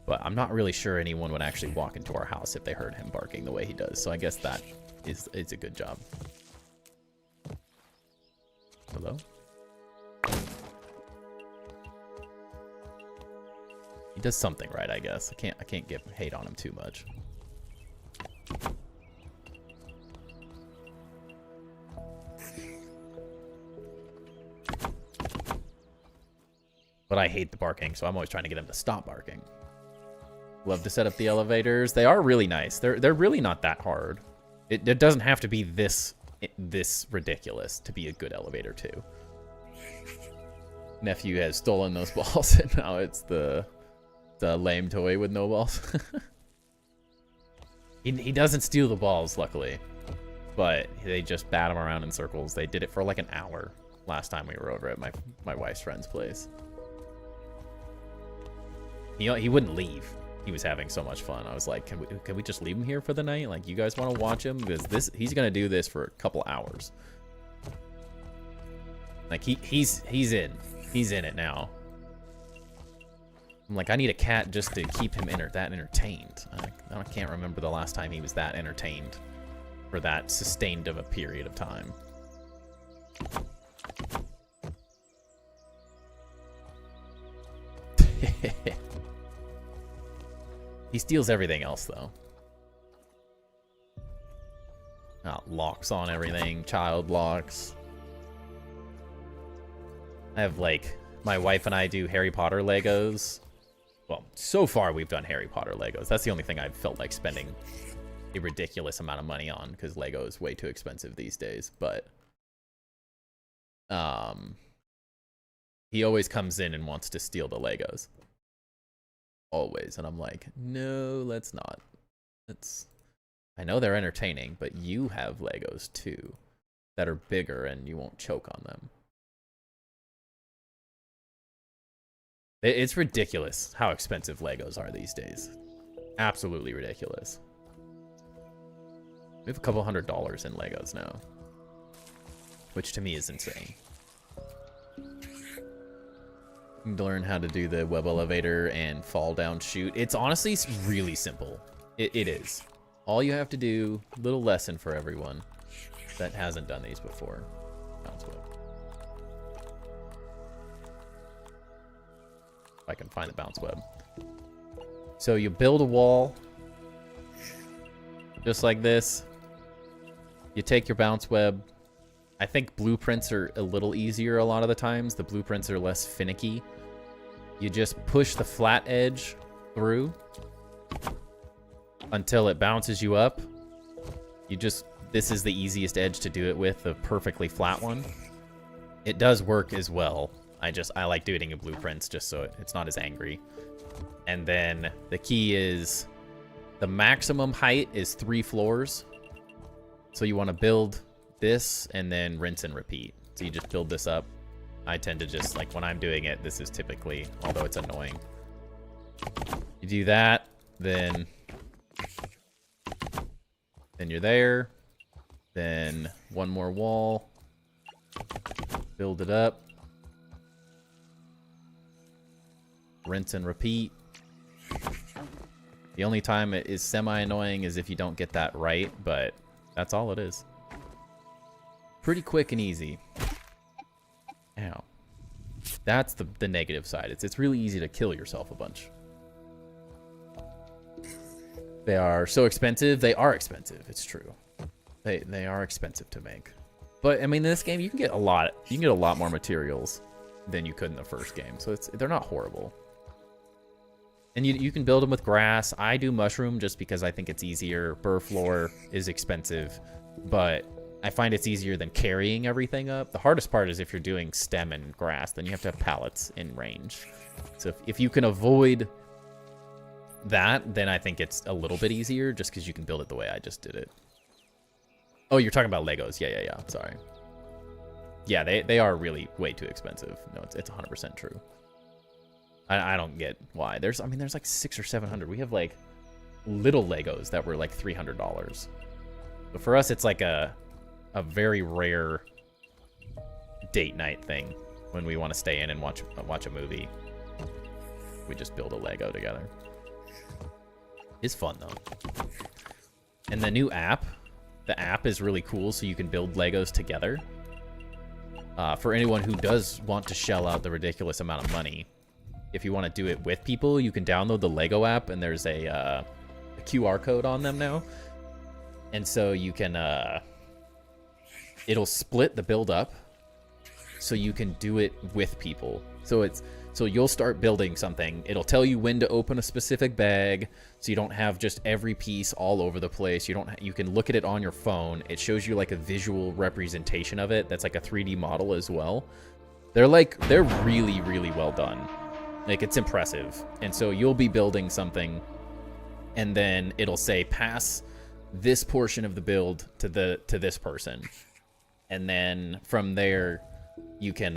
A: But I'm not really sure anyone would actually walk into our house if they heard him barking the way he does. So I guess that is a good job. Hello? He does something right, I guess. I can't hate on him too much. But I hate the barking, so I'm always trying to get him to stop barking. Love to set up the elevators. They are really nice. They're really not that hard. It doesn't have to be this ridiculous to be a good elevator too. Nephew has stolen those balls, and now it's the lame toy with no balls. He doesn't steal the balls, luckily, but they just bat him around in circles. They did it for like an hour last time we were over at my wife's friend's place. He wouldn't leave. He was having so much fun. I was like, can we just leave him here for the night? Like, you guys want to watch him? Because he's gonna do this for a couple hours. Like he's in it now. I'm like, I need a cat just to keep him that entertained. I can't remember the last time he was that entertained for that sustained of a period of time. He steals everything else, though. Locks on everything, child locks. I have, like, my wife and I do Harry Potter Legos. Well, so far we've done Harry Potter Legos. That's the only thing I've felt like spending a ridiculous amount of money on, because Lego is way too expensive these days. But he always comes in and wants to steal the Legos. Always. And I'm like, no, let's not. I know they're entertaining, but you have Legos too that are bigger and you won't choke on them. It's ridiculous how expensive Legos are these days. Absolutely ridiculous. We have a couple $100s in Legos now, which to me is insane. You need to learn how to do the web elevator and fall down chute. It's honestly really simple. It is. All you have to do, little lesson for everyone that hasn't done these before. Bounce web. If I can find the bounce web. So you build a wall just like this. You take your bounce web. I think blueprints are a little easier a lot of the times. The blueprints are less finicky. You just push the flat edge through until it bounces you up. This is the easiest edge to do it with, the perfectly flat one. It does work as well. I like doing it in blueprints just so it's not as angry. And then the key is the maximum height is 3 floors. So you want to build this and then rinse and repeat. So you just build this up. I tend to just, like, when I'm doing it, this is typically, although it's annoying. You do that, then you're there. Then one more wall. Build it up. Rinse and repeat. The only time it is semi-annoying is if you don't get that right, but that's all it is. Pretty quick and easy. Ow. That's the negative side. It's really easy to kill yourself a bunch. They are so expensive. They are expensive. It's true. They are expensive to make. But I mean, in this game you can get a lot more materials than you could in the first game. So they're not horrible. And you can build them with grass. I do mushroom just because I think it's easier. Burr floor is expensive, but I find it's easier than carrying everything up. The hardest part is if you're doing stem and grass, then you have to have pallets in range. So if you can avoid that, then I think it's a little bit easier just because you can build it the way I just did it. Oh, you're talking about Legos. Yeah. Sorry. Yeah, they are really way too expensive. No, it's 100% true. I don't get why. There's like 600 or 700. We have like little Legos that were like $300. But for us, it's like a very rare date night thing when we want to stay in and watch a movie. We just build a Lego together. It's fun though. And the new app, the app is really cool, so you can build Legos together. For anyone who does want to shell out the ridiculous amount of money, if you want to do it with people, you can download the Lego app, and there's a QR code on them now. And so you can, it'll split the build up, so you can do it with people. So you'll start building something. It'll tell you when to open a specific bag, so you don't have just every piece all over the place. You can look at it on your phone. It shows you like a visual representation of it. That's like a 3D model as well. They're really, really well done. Like, it's impressive. And so you'll be building something, and then it'll say pass this portion of the build to this person, and then from there you can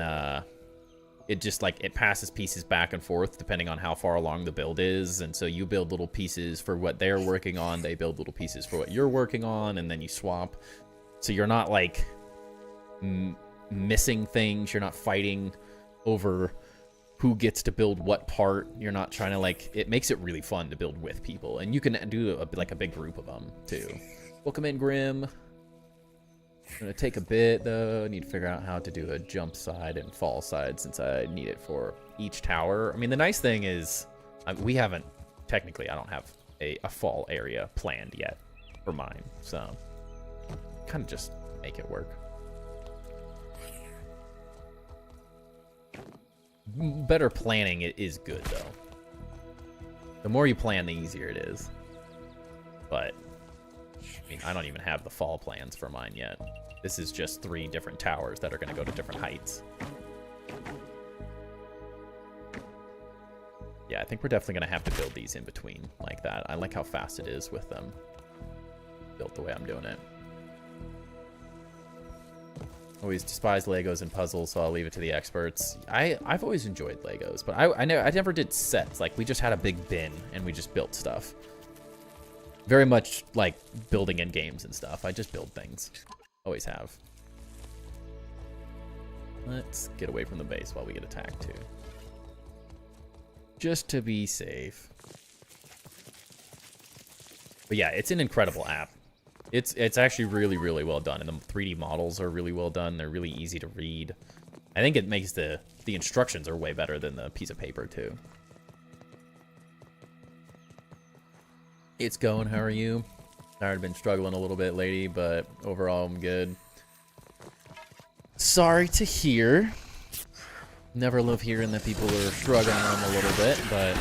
A: it passes pieces back and forth depending on how far along the build is. And so you build little pieces for what they're working on, they build little pieces for what you're working on, and then you swap. So you're not like missing things. You're not fighting over who gets to build what part. You're not trying to it makes it really fun to build with people, and you can do a big group of them too. Welcome in, Grim. Gonna take a bit though. I need to figure out how to do a jump side and fall side since I need it for each tower. I mean, the nice thing is we haven't technically. I don't have a fall area planned yet for mine, so kind of just make it work. Better planning is good though. The more you plan, the easier it is. But I mean, I don't even have the fall plans for mine yet. This is just 3 different towers that are going to go to different heights. Yeah, I think we're definitely going to have to build these in between like that. I like how fast it is with them built the way I'm doing it. Always despise Legos and puzzles, so I'll leave it to the experts. I've always enjoyed Legos, but I never did sets. Like, we just had a big bin and we just built stuff. Very much like building in games and stuff. I just build things. Always have. Let's get away from the base while we get attacked too. Just to be safe. But yeah, it's an incredible app. It's actually really, really well done, and the 3D models are really well done. They're really easy to read. I think it makes the instructions are way better than the piece of paper too. It's going. How are you? I've been struggling a little bit lately, but overall I'm good. Sorry to hear. Never love hearing that people are struggling a little bit, but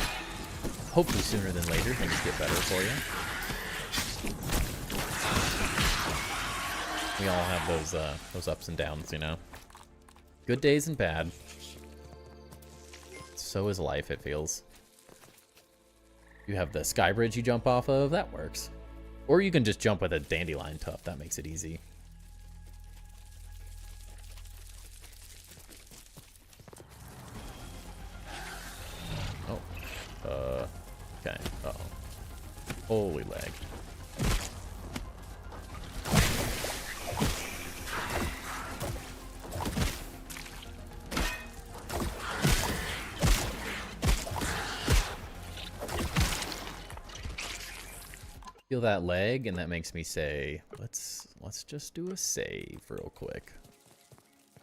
A: hopefully sooner than later things get better for you. We all have those ups and downs, you know? Good days and bad. So is life, it feels. You have the sky bridge you jump off of, that works. Or you can just jump with a dandelion tuft, that makes it easy. Oh. Okay. Uh-oh. Holy leg. Feel that leg, and that makes me say, let's just do a save real quick.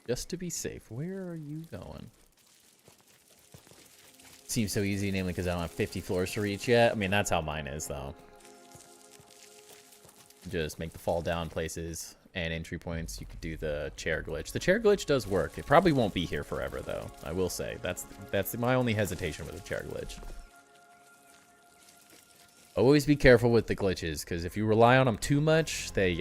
A: Just to be safe. Where are you going? Seems so easy, namely because I don't have 50 floors to reach yet. I mean, that's how mine is, though. Just make the fall down places and entry points. You could do the chair glitch. The chair glitch does work. It probably won't be here forever, though. I will say that's my only hesitation with the chair glitch. Always be careful with the glitches, because if you rely on them too much, they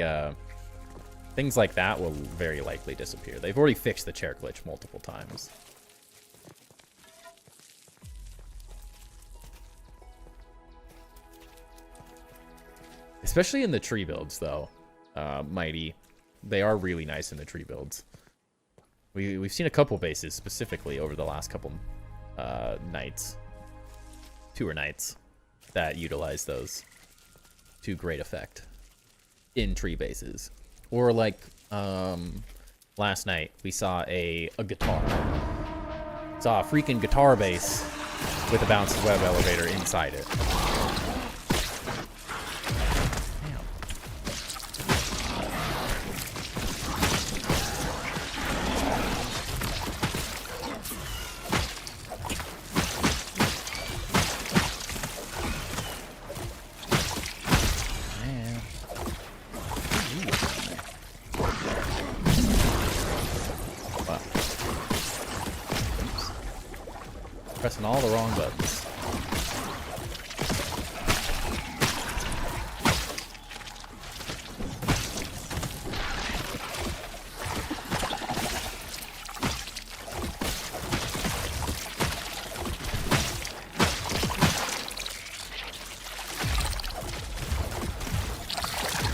A: things like that will very likely disappear. They've already fixed the chair glitch multiple times. Especially in the tree builds, though, Mighty. They are really nice in the tree builds. We've seen a couple bases specifically over the last couple nights. Tour nights. That utilize those to great effect in tree bases. Or like last night we saw a guitar. Saw a freaking guitar base with a bouncing web elevator inside it. Pressing all the wrong buttons.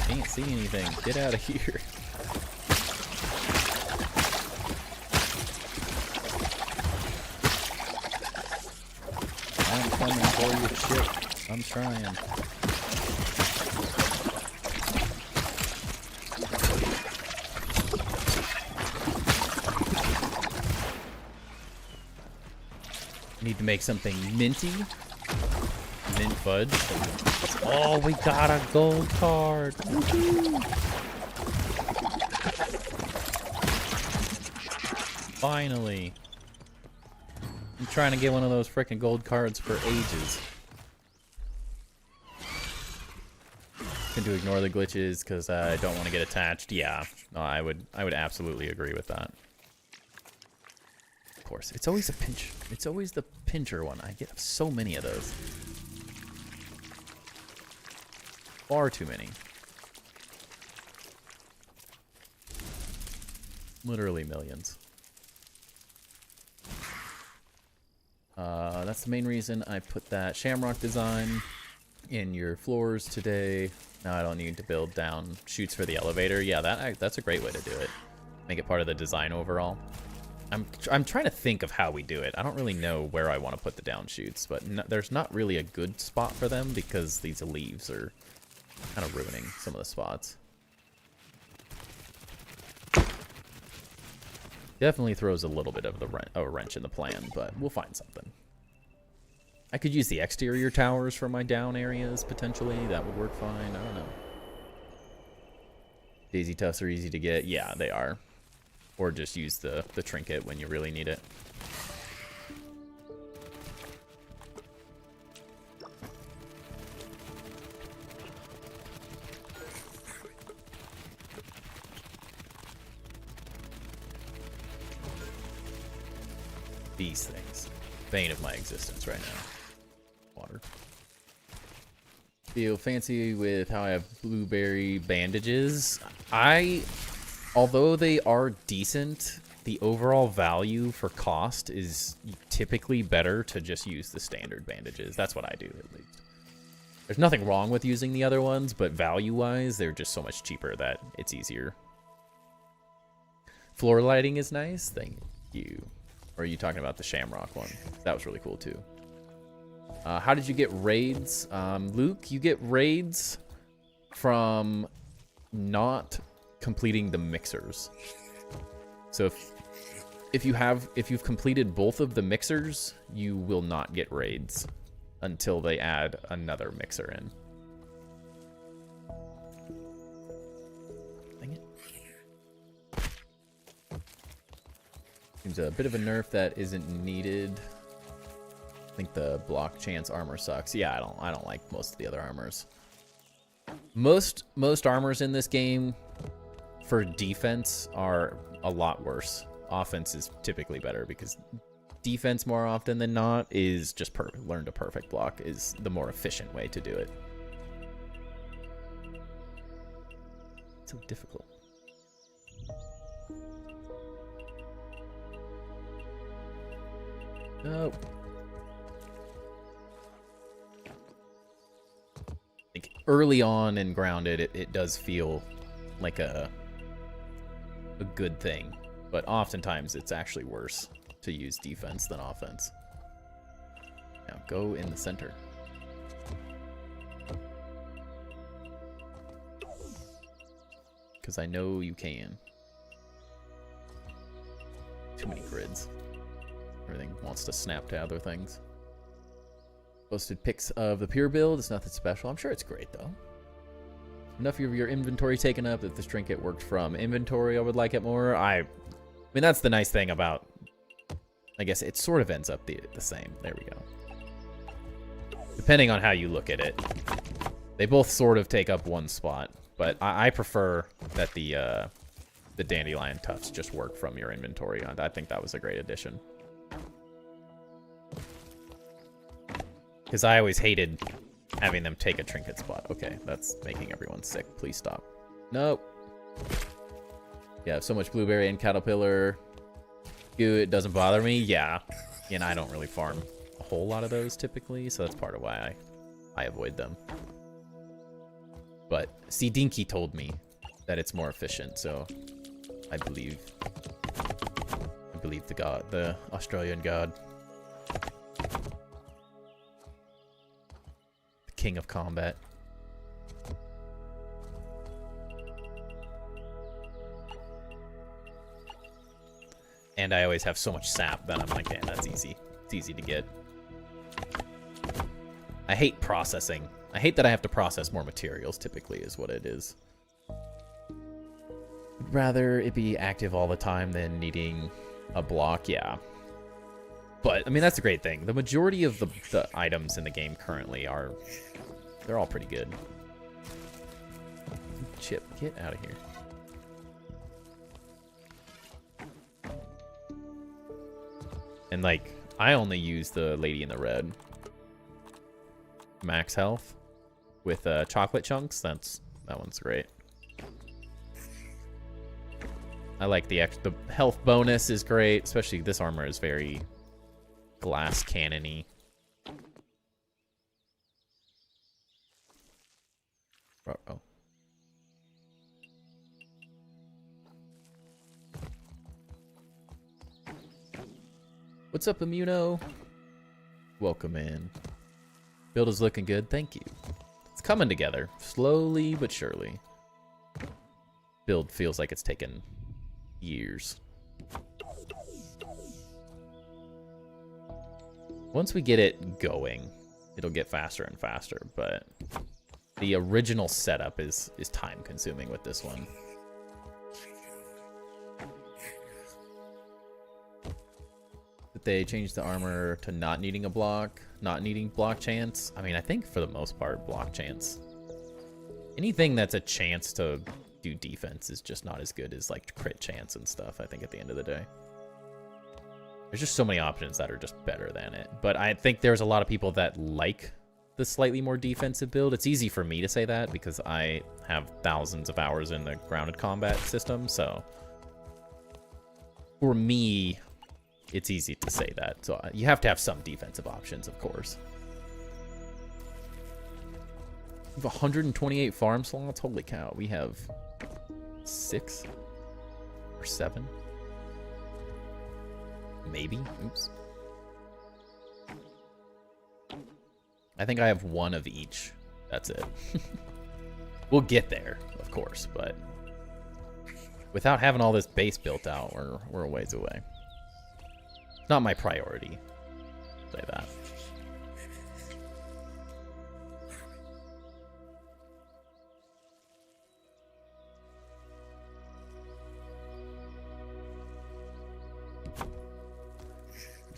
A: Can't see anything. Get out of here. I'm coming for your ship. I'm trying. Need to make something minty. Mint fudge. Oh, we got a gold card. Woohoo! Finally. I'm trying to get one of those frickin' gold cards for ages. Can to ignore the glitches because I don't want to get attached. Yeah, no, I would absolutely agree with that. Of course, it's always a pinch. It's always the pincher one. I get so many of those. Far too many. Literally millions. That's the main reason I put that shamrock design in your floors today. Now I don't need to build down chutes for the elevator. Yeah, that's a great way to do it. Make it part of the design overall. I'm trying to think of how we do it. I don't really know where I want to put the down chutes, but there's not really a good spot for them because these leaves are kind of ruining some of the spots. Definitely throws a little bit of a wrench in the plan, but we'll find something. I could use the exterior towers for my down areas, potentially. That would work fine. I don't know. Daisy tufts are easy to get. Yeah, they are. Or just use the trinket when you really need it. These things. Bane of my existence right now. Water. Feel fancy with how I have blueberry bandages. I although they are decent, the overall value for cost is typically better to just use the standard bandages. That's what I do, at least. There's nothing wrong with using the other ones, but value-wise, they're just so much cheaper that it's easier. Floor lighting is nice. Thank you. Or are you talking about the Shamrock one? That was really cool, too. How did you get raids? Luke, you get raids from not completing the mixers. So if you've completed both of the mixers, you will not get raids until they add another mixer in. Dang it. Seems a bit of a nerf that isn't needed. I think the block chance armor sucks. Yeah, I don't like most of the other armors. Most armors in this game for defense are a lot worse. Offense is typically better because defense more often than not is just learn to perfect block is the more efficient way to do it. It's so difficult. Oh. Like early on in Grounded, it does feel like a good thing, but oftentimes it's actually worse to use defense than offense. Now go in the center. Because I know you can. Too many grids. Everything wants to snap to other things. Posted pics of the Pier build. It's nothing special. I'm sure it's great, though. Enough of your inventory taken up that this trinket worked from inventory. I would like it more. I mean, that's the nice thing about... I guess it sort of ends up the same. There we go. Depending on how you look at it. They both sort of take up one spot. But I prefer that the dandelion tufts just work from your inventory. I think that was a great addition. Because I always hated having them take a trinket spot. Okay, that's making everyone sick. Please stop. Nope. Yeah, so much blueberry and caterpillar. Ew, it doesn't bother me. Yeah. And I don't really farm a whole lot of those typically, so that's part of why I avoid them. But see, Dinky told me that it's more efficient, so I believe the god, the Australian god. King of combat. And I always have so much sap that I'm like, man, that's easy. It's easy to get. I hate processing. I hate that I have to process more materials, typically, is what it is. I'd rather it be active all the time than needing a block, yeah. But, I mean, that's a great thing. The majority of the items in the game currently are... They're all pretty good. Chip, get out of here. And, like, I only use the Lady in the Red. Max health. With chocolate chunks. That one's great. I like the health bonus is great. Especially this armor is very... glass cannon-y. Uh-oh. What's up, Immuno? Welcome in. Build is looking good. Thank you. It's coming together. Slowly but surely. Build feels like it's taken years. Once we get it going, it'll get faster and faster, but the original setup is time consuming with this one. Did they change the armor to not needing a block, not needing block chance? I mean, I think for the most part, block chance. Anything that's a chance to do defense is just not as good as like crit chance and stuff, I think, at the end of the day. There's just so many options that are just better than it. But I think there's a lot of people that like the slightly more defensive build. It's easy for me to say that because I have thousands of hours in the grounded combat system, so for me, it's easy to say that. So you have to have some defensive options, of course. We have 128 farm slots. Holy cow. We have 6 or 7. Maybe. Oops. I think I have 1 of each. That's it. We'll get there, of course, but without having all this base built out, we're a ways away. It's not my priority. Say that.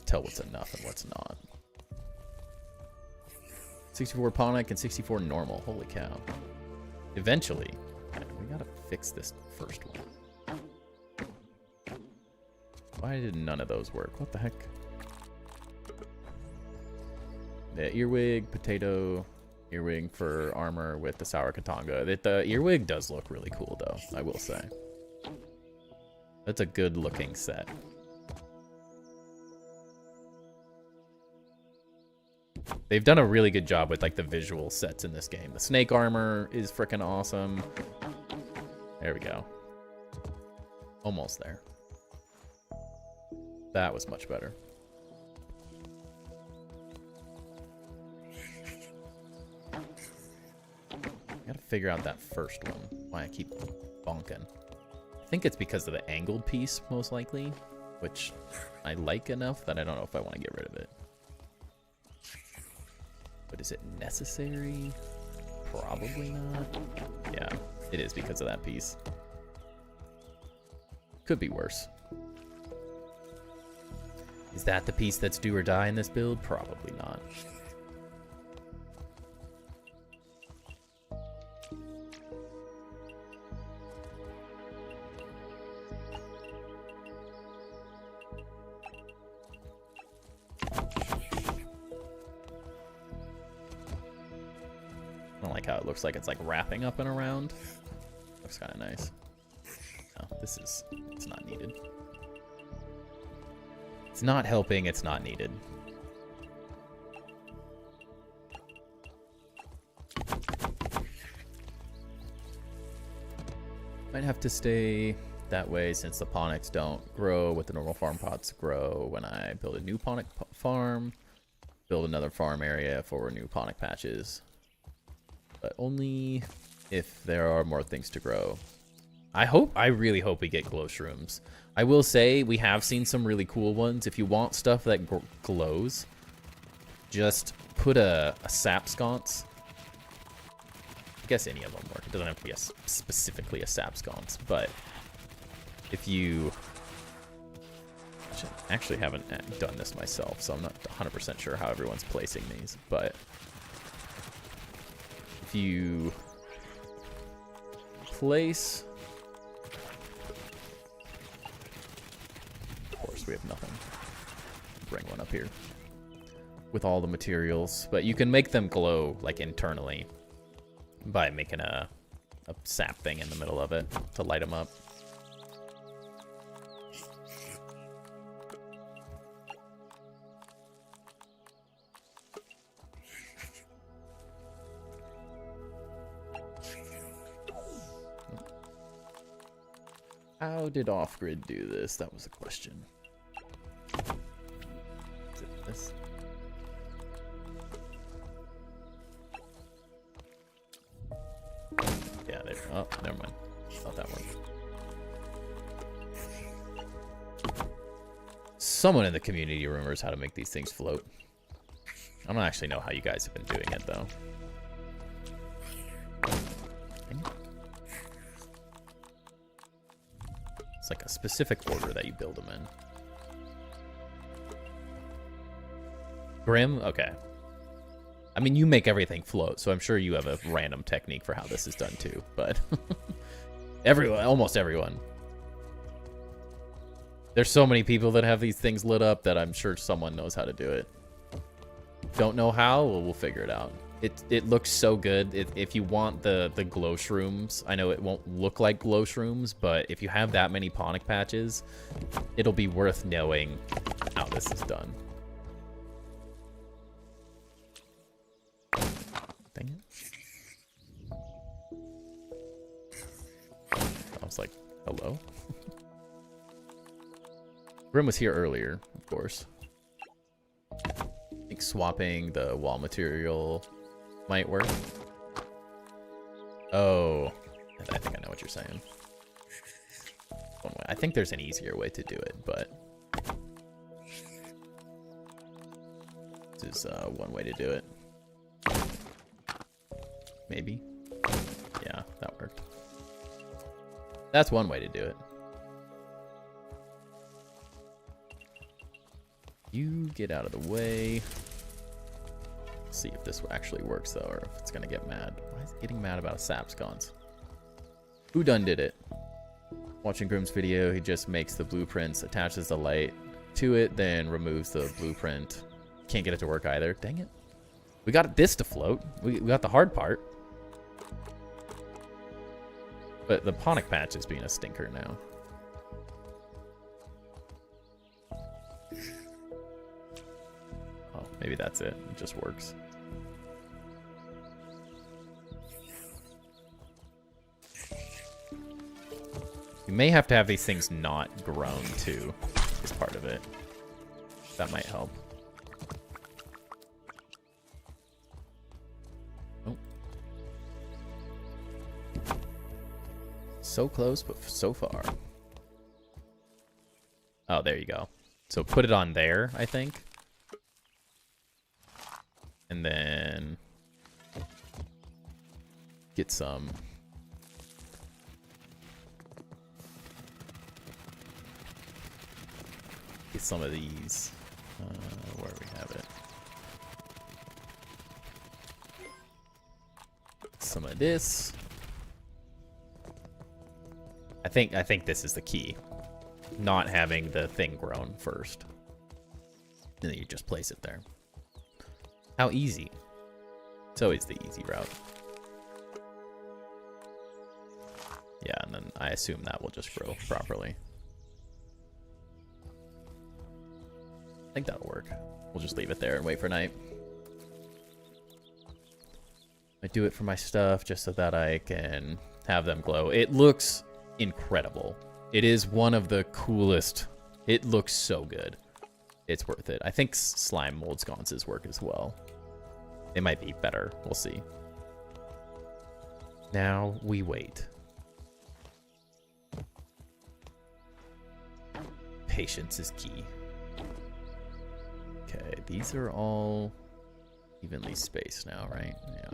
A: Tell what's enough and what's not. 64 Ponic and 64 normal. Holy cow. Eventually. Okay, we gotta fix this first one. Why did none of those work? What the heck? The earwig, potato, earwig for armor with the sour katanga. The earwig does look really cool though, I will say. That's a good looking set. They've done a really good job with like the visual sets in this game. The snake armor is freaking awesome. There we go. Almost there. That was much better. Gotta figure out that first one. Why I keep bonking. I think it's because of the angled piece, most likely, which I like enough that I don't know if I want to get rid of it. But is it necessary? Probably not. Yeah, it is because of that piece. Could be worse. Is that the piece that's do or die in this build? Probably not. How it looks like it's like wrapping up and around. Looks kind of nice. No, it's not needed. It's not helping, it's not needed. Might have to stay that way since the ponics don't grow what the normal farm pots grow when I build a new ponic farm. Build another farm area for new ponic patches. But only if there are more things to grow. I really hope we get glow shrooms. I will say we have seen some really cool ones. If you want stuff that glows, just put a sap sconce. I guess any of them work. It doesn't have to be specifically a sap sconce, but if you... I actually haven't done this myself, so I'm not 100% sure how everyone's placing these, but if you place... Of course, we have nothing. Bring one up here with all the materials, but you can make them glow like internally by making a sap thing in the middle of it to light them up. How did off-grid do this? That was the question. Is it this? Yeah, there. Oh, never mind. Not that one. Someone in the community remembers how to make these things float. I don't actually know how you guys have been doing it, though. It's like a specific order that you build them in. Grim? Okay. I mean, you make everything float, so I'm sure you have a random technique for how this is done too, but everyone, almost everyone. There's so many people that have these things lit up that I'm sure someone knows how to do it. Don't know how? Well, we'll figure it out. It looks so good. If you want the glow shrooms, I know it won't look like glow shrooms, but if you have that many ponic patches, it'll be worth knowing how this is done. Dang it. I was like, hello? Grim was here earlier, of course. I think swapping the wall material might work. Oh, I think I know what you're saying. One way. I think there's an easier way to do it, but this is one way to do it. Maybe. Yeah, that worked. That's one way to do it. You get out of the way. Let's see if this actually works though, or if it's gonna get mad. Why is it getting mad about a sap sconce? Who done did it? Watching Grim's video, he just makes the blueprints, attaches the light to it, then removes the blueprint. Can't get it to work either. Dang it. We got this to float. We got the hard part. But the ponic patch is being a stinker now. Oh, maybe that's it. It just works. You may have to have these things not grown too, is part of it. That might help. Oh. So close, but so far. Oh, there you go. So put it on there, I think. And then get some. Get some of these. Where we have it. Some of this. I think this is the key. Not having the thing grown first. And then you just place it there. How easy. It's always the easy route. Yeah, and then I assume that will just grow properly. I think that'll work. We'll just leave it there and wait for night. I do it for my stuff just so that I can have them glow. It looks incredible. It is one of the coolest. It looks so good. It's worth it. I think slime mold sconces work as well. They might be better. We'll see. Now we wait. Patience is key. Okay, these are all evenly spaced now, right? Yeah.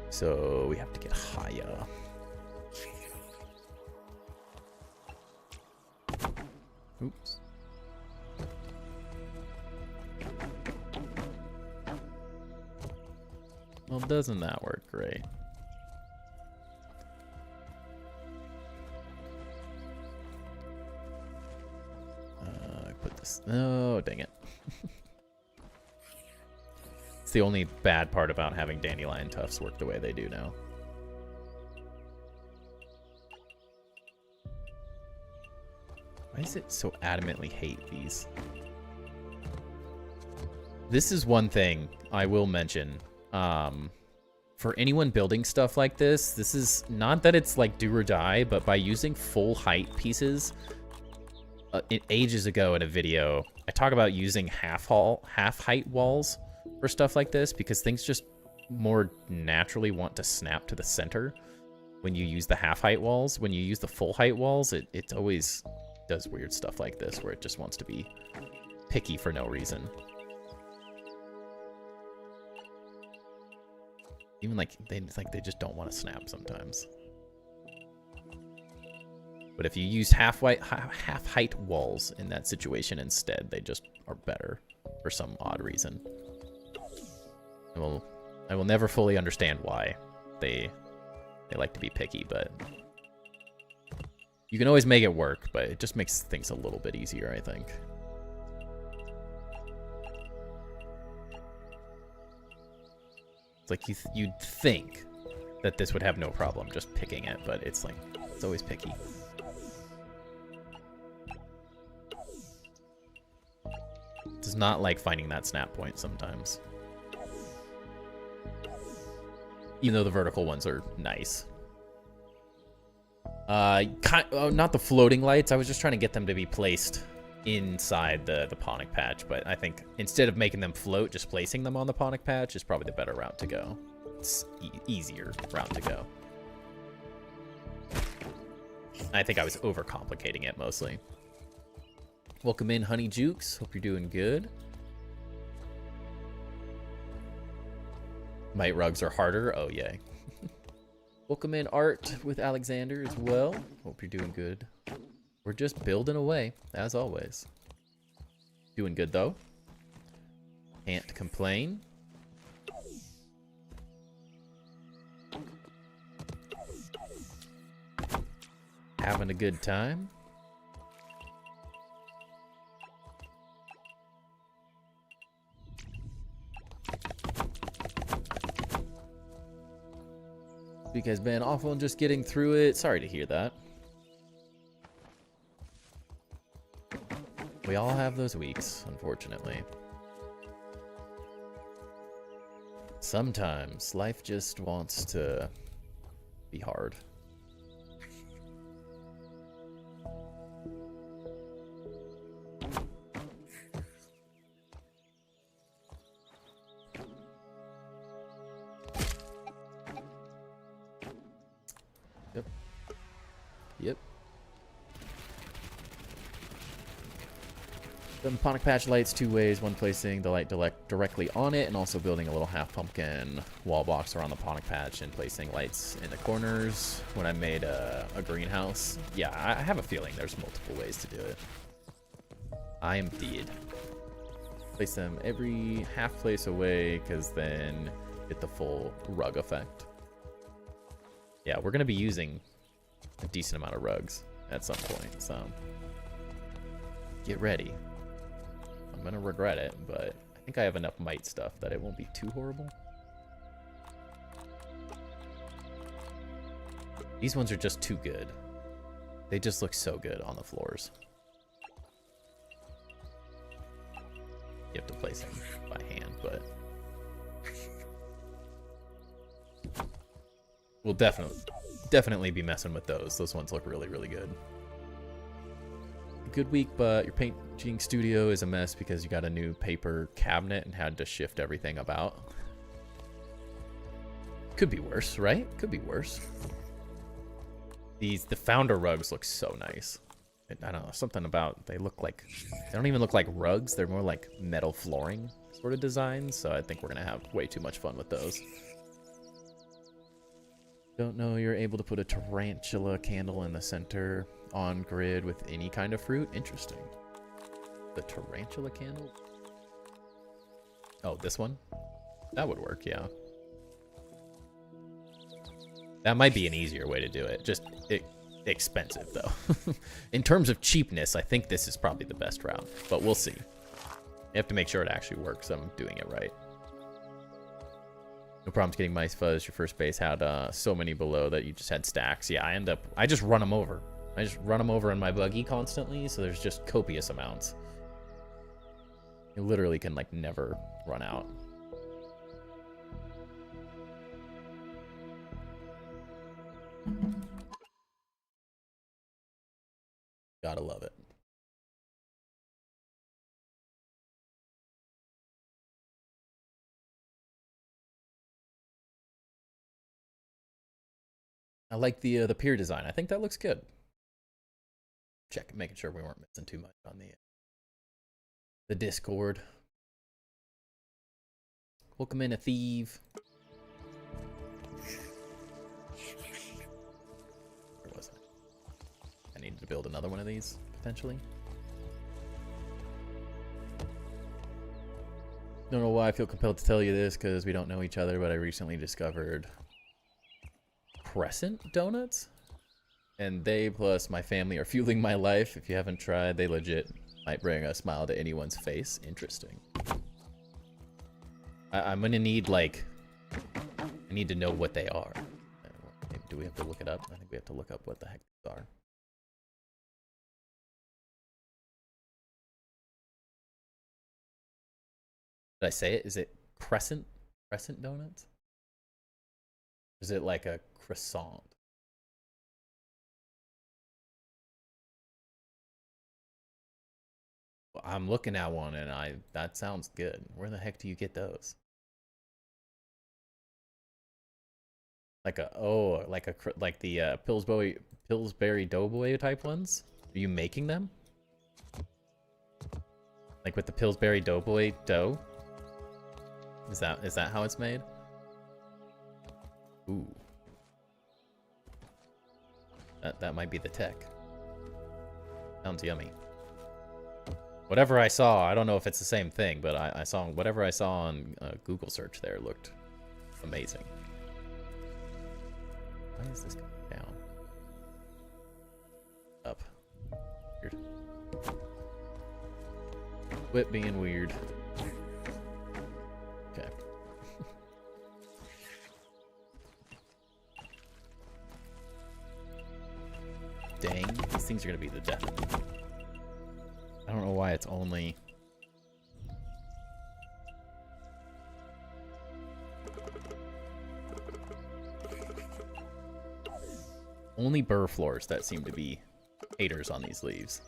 A: So we have to get higher. Oops. Well, doesn't that work great? Put this. Oh, dang it. It's the only bad part about having dandelion tufts work the way they do now. Why does it so adamantly hate these? This is one thing I will mention. For anyone building stuff like this is not that it's like do or die, but by using full height pieces, ages ago in a video, I talk about using half height walls for stuff like this because things just more naturally want to snap to the center when you use the half height walls. When you use the full height walls, it always does weird stuff like this where it just wants to be picky for no reason. Even like they just don't want to snap sometimes. But if you use half height walls in that situation instead, they just are better for some odd reason. I will never fully understand why they like to be picky, but you can always make it work, but it just makes things a little bit easier, I think. It's like you'd think that this would have no problem just picking it, but it's like, it's always picky. Does not like finding that snap point sometimes. Even though the vertical ones are nice. Not the floating lights. I was just trying to get them to be placed inside the ponic patch, but I think instead of making them float, just placing them on the ponic patch is probably the better route to go. It's easier route to go. I think I was overcomplicating it mostly. Welcome in, Honey Jukes. Hope you're doing good. Mite rugs are harder. Oh, yay. Welcome in, Art, with Alexander as well. Hope you're doing good. We're just building away, as always. Doing good, though. Can't complain. Having a good time. You guys been awful and just getting through it. Sorry to hear that. We all have those weeks, unfortunately. Sometimes life just wants to be hard. Yep. The ponic patch lights two ways. One placing the light directly on it and also building a little half pumpkin wall box around the ponic patch and placing lights in the corners. When I made a greenhouse, yeah, I have a feeling there's multiple ways to do it. I am deed. Place them every half place away because then get the full rug effect. Yeah, we're going to be using a decent amount of rugs at some point, so get ready. I'm gonna regret it, but I think I have enough mite stuff that it won't be too horrible. These ones are just too good. They just look so good on the floors. You have to place them by hand, but we'll definitely be messing with those. Those ones look really, really good. Good week, but your painting studio is a mess because you got a new paper cabinet and had to shift everything about. Could be worse, right? Could be worse. The founder rugs look so nice. I don't know, something about, they don't even look like rugs. They're more like metal flooring sort of designs. So I think we're gonna have way too much fun with those. Don't know you're able to put a tarantula candle in the center on grid with any kind of fruit. Interesting. The tarantula candle? Oh, this one? That would work, yeah. That might be an easier way to do it. Just expensive, though. In terms of cheapness, I think this is probably the best route. But we'll see. You have to make sure it actually works. So I'm doing it right. No problems getting mice fuzz. Your first base had so many below that you just had stacks. Yeah, I just run them over. I just run them over in my buggy constantly, so there's just copious amounts. You literally can like never run out. Gotta love it. I like the pier design. I think that looks good. Making sure we weren't missing too much on the Discord. Welcome in, a thief. Where was it? I needed to build another one of these potentially. Don't know why I feel compelled to tell you this because we don't know each other, but I recently discovered Crescent donuts, and they plus my family are fueling my life. If you haven't tried, they legit might bring a smile to anyone's face. Interesting. I'm gonna need like I need to know what they are. Do we have to look it up? I think we have to look up what the heck these are. Did I say it? Is it crescent? Crescent donuts? Is it like a croissant? Well, I'm looking at one and that sounds good. Where the heck do you get those? Like the Pillsbury Doughboy type ones? Are you making them? Like with the Pillsbury Doughboy dough? Is that how it's made? Ooh. That might be the tech. Sounds yummy. Whatever I saw, I don't know if it's the same thing, but I saw whatever I saw on Google search there looked amazing. Why is this going down? Up. Weird. Quit being weird. Okay. Dang, these things are gonna be the death of me. I don't know why it's only... Only burr floors that seem to be haters on these leaves.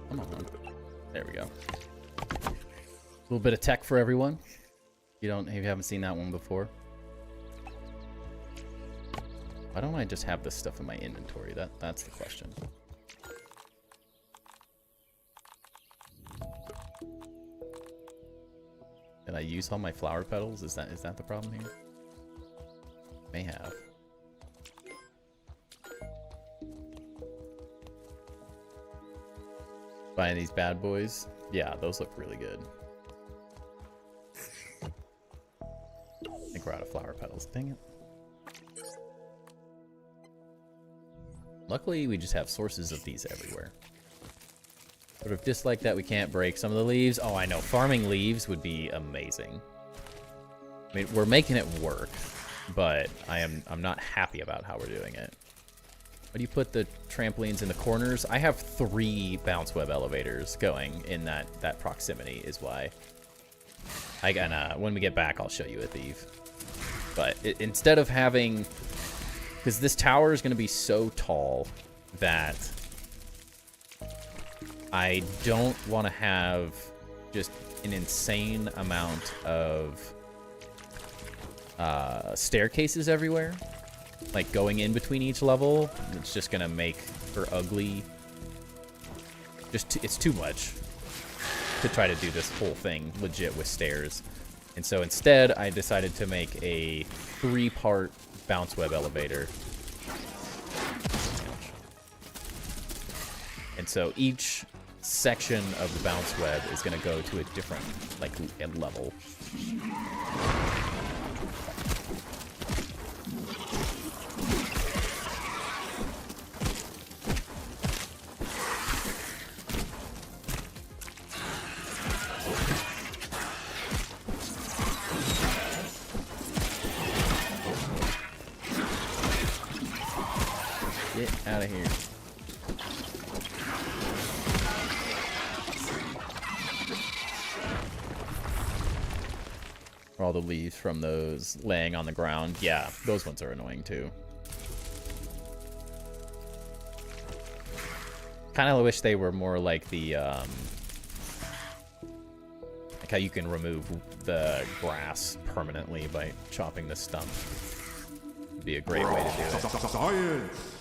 A: Come on. There we go. A little bit of tech for everyone. If you haven't seen that one before. Why don't I just have this stuff in my inventory? That's the question. Did I use all my flower petals? Is that the problem here? May have. Buying these bad boys? Yeah, those look really good. I think we're out of flower petals. Dang it. Luckily, we just have sources of these everywhere. Would have disliked that we can't break some of the leaves. Oh, I know. Farming leaves would be amazing. I mean, we're making it work, but I'm not happy about how we're doing it. Why do you put the trampolines in the corners? I have 3 bounce web elevators going in that proximity is why. When we get back, I'll show you a thief. But instead of having... Because this tower is going to be so tall that I don't want to have just an insane amount of staircases everywhere. Like going in between each level. It's just going to make for ugly. It's too much to try to do this whole thing legit with stairs. And so instead, I decided to make a 3-part bounce web elevator. And so each section of the bounce web is going to go to a different level. Get out of here. All the leaves from those laying on the ground. Yeah, those ones are annoying too. Kind of wish they were more like the, like how you can remove the grass permanently by chopping the stump. Would be a great way to do it.
B: Science.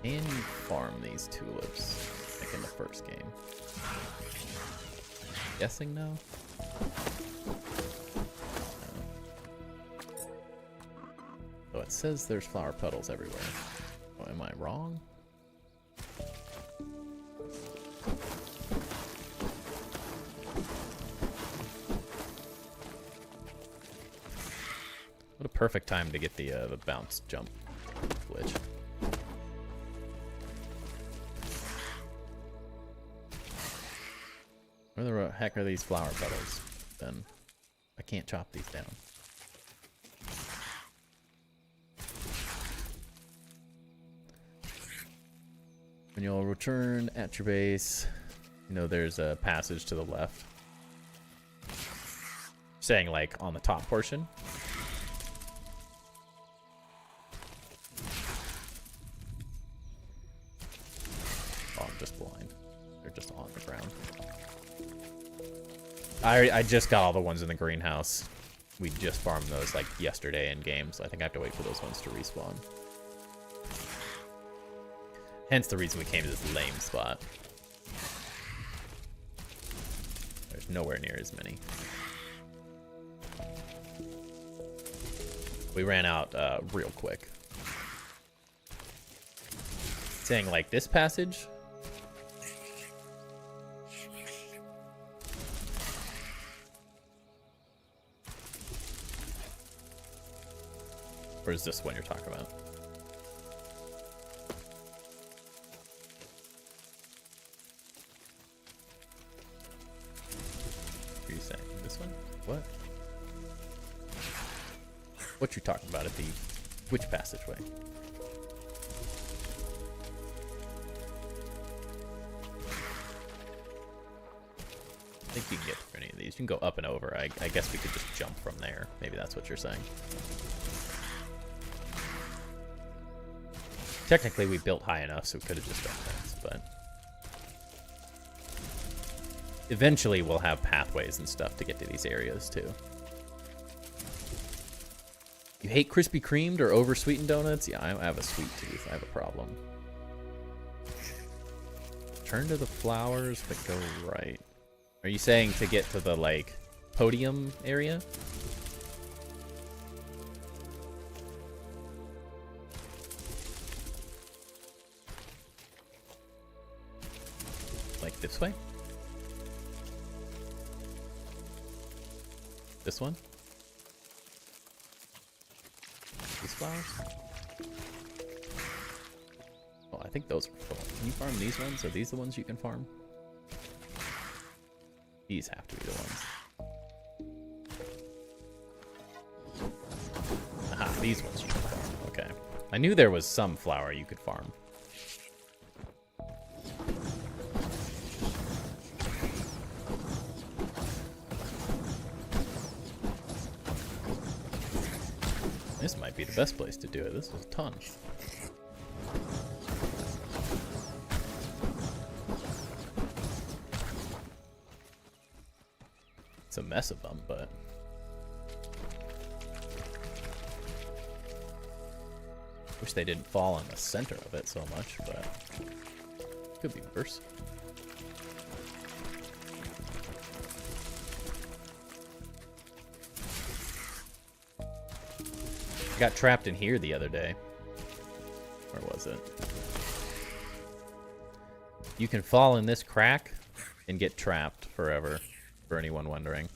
A: Can you farm these tulips like in the first game? Guessing no? Oh, it says there's flower petals everywhere. Oh, am I wrong? What do perfect time to get the bounce jump glitch. Where the heck are these flower petals? Then I can't chop these down. When you'll return at your base, you know there's a passage to the left. Saying like on the top portion. Oh, I'm just blind. They're just on the ground. I just got all the ones in the greenhouse. We just farmed those like yesterday in game, so I think I have to wait for those ones to respawn. Hence the reason we came to this lame spot. There's nowhere near as many. We ran out real quick. Saying like this passage. Or is this one you're talking about? What are you saying? This one? What? What you talking about at the which passageway? I think you can get through any of these. You can go up and over. I guess we could just jump from there. Maybe that's what you're saying. Technically, we built high enough, so we could have just done things, but eventually we'll have pathways and stuff to get to these areas, too. You hate Krispy Kremed or over-sweetened donuts? Yeah, I have a sweet tooth. I have a problem. Turn to the flowers, but go right. Are you saying to get to the, like, podium area? Like this way? This one? These flowers? Oh, I think those are full. Can you farm these ones? Are these the ones you can farm? These have to be the ones. Aha, these ones you can farm. Okay. I knew there was some flower you could farm. This might be the best place to do it. This is a ton. It's a mess of them, but wish they didn't fall in the center of it so much, but could be worse. I got trapped in here the other day. Where was it? You can fall in this crack and get trapped forever, for anyone wondering.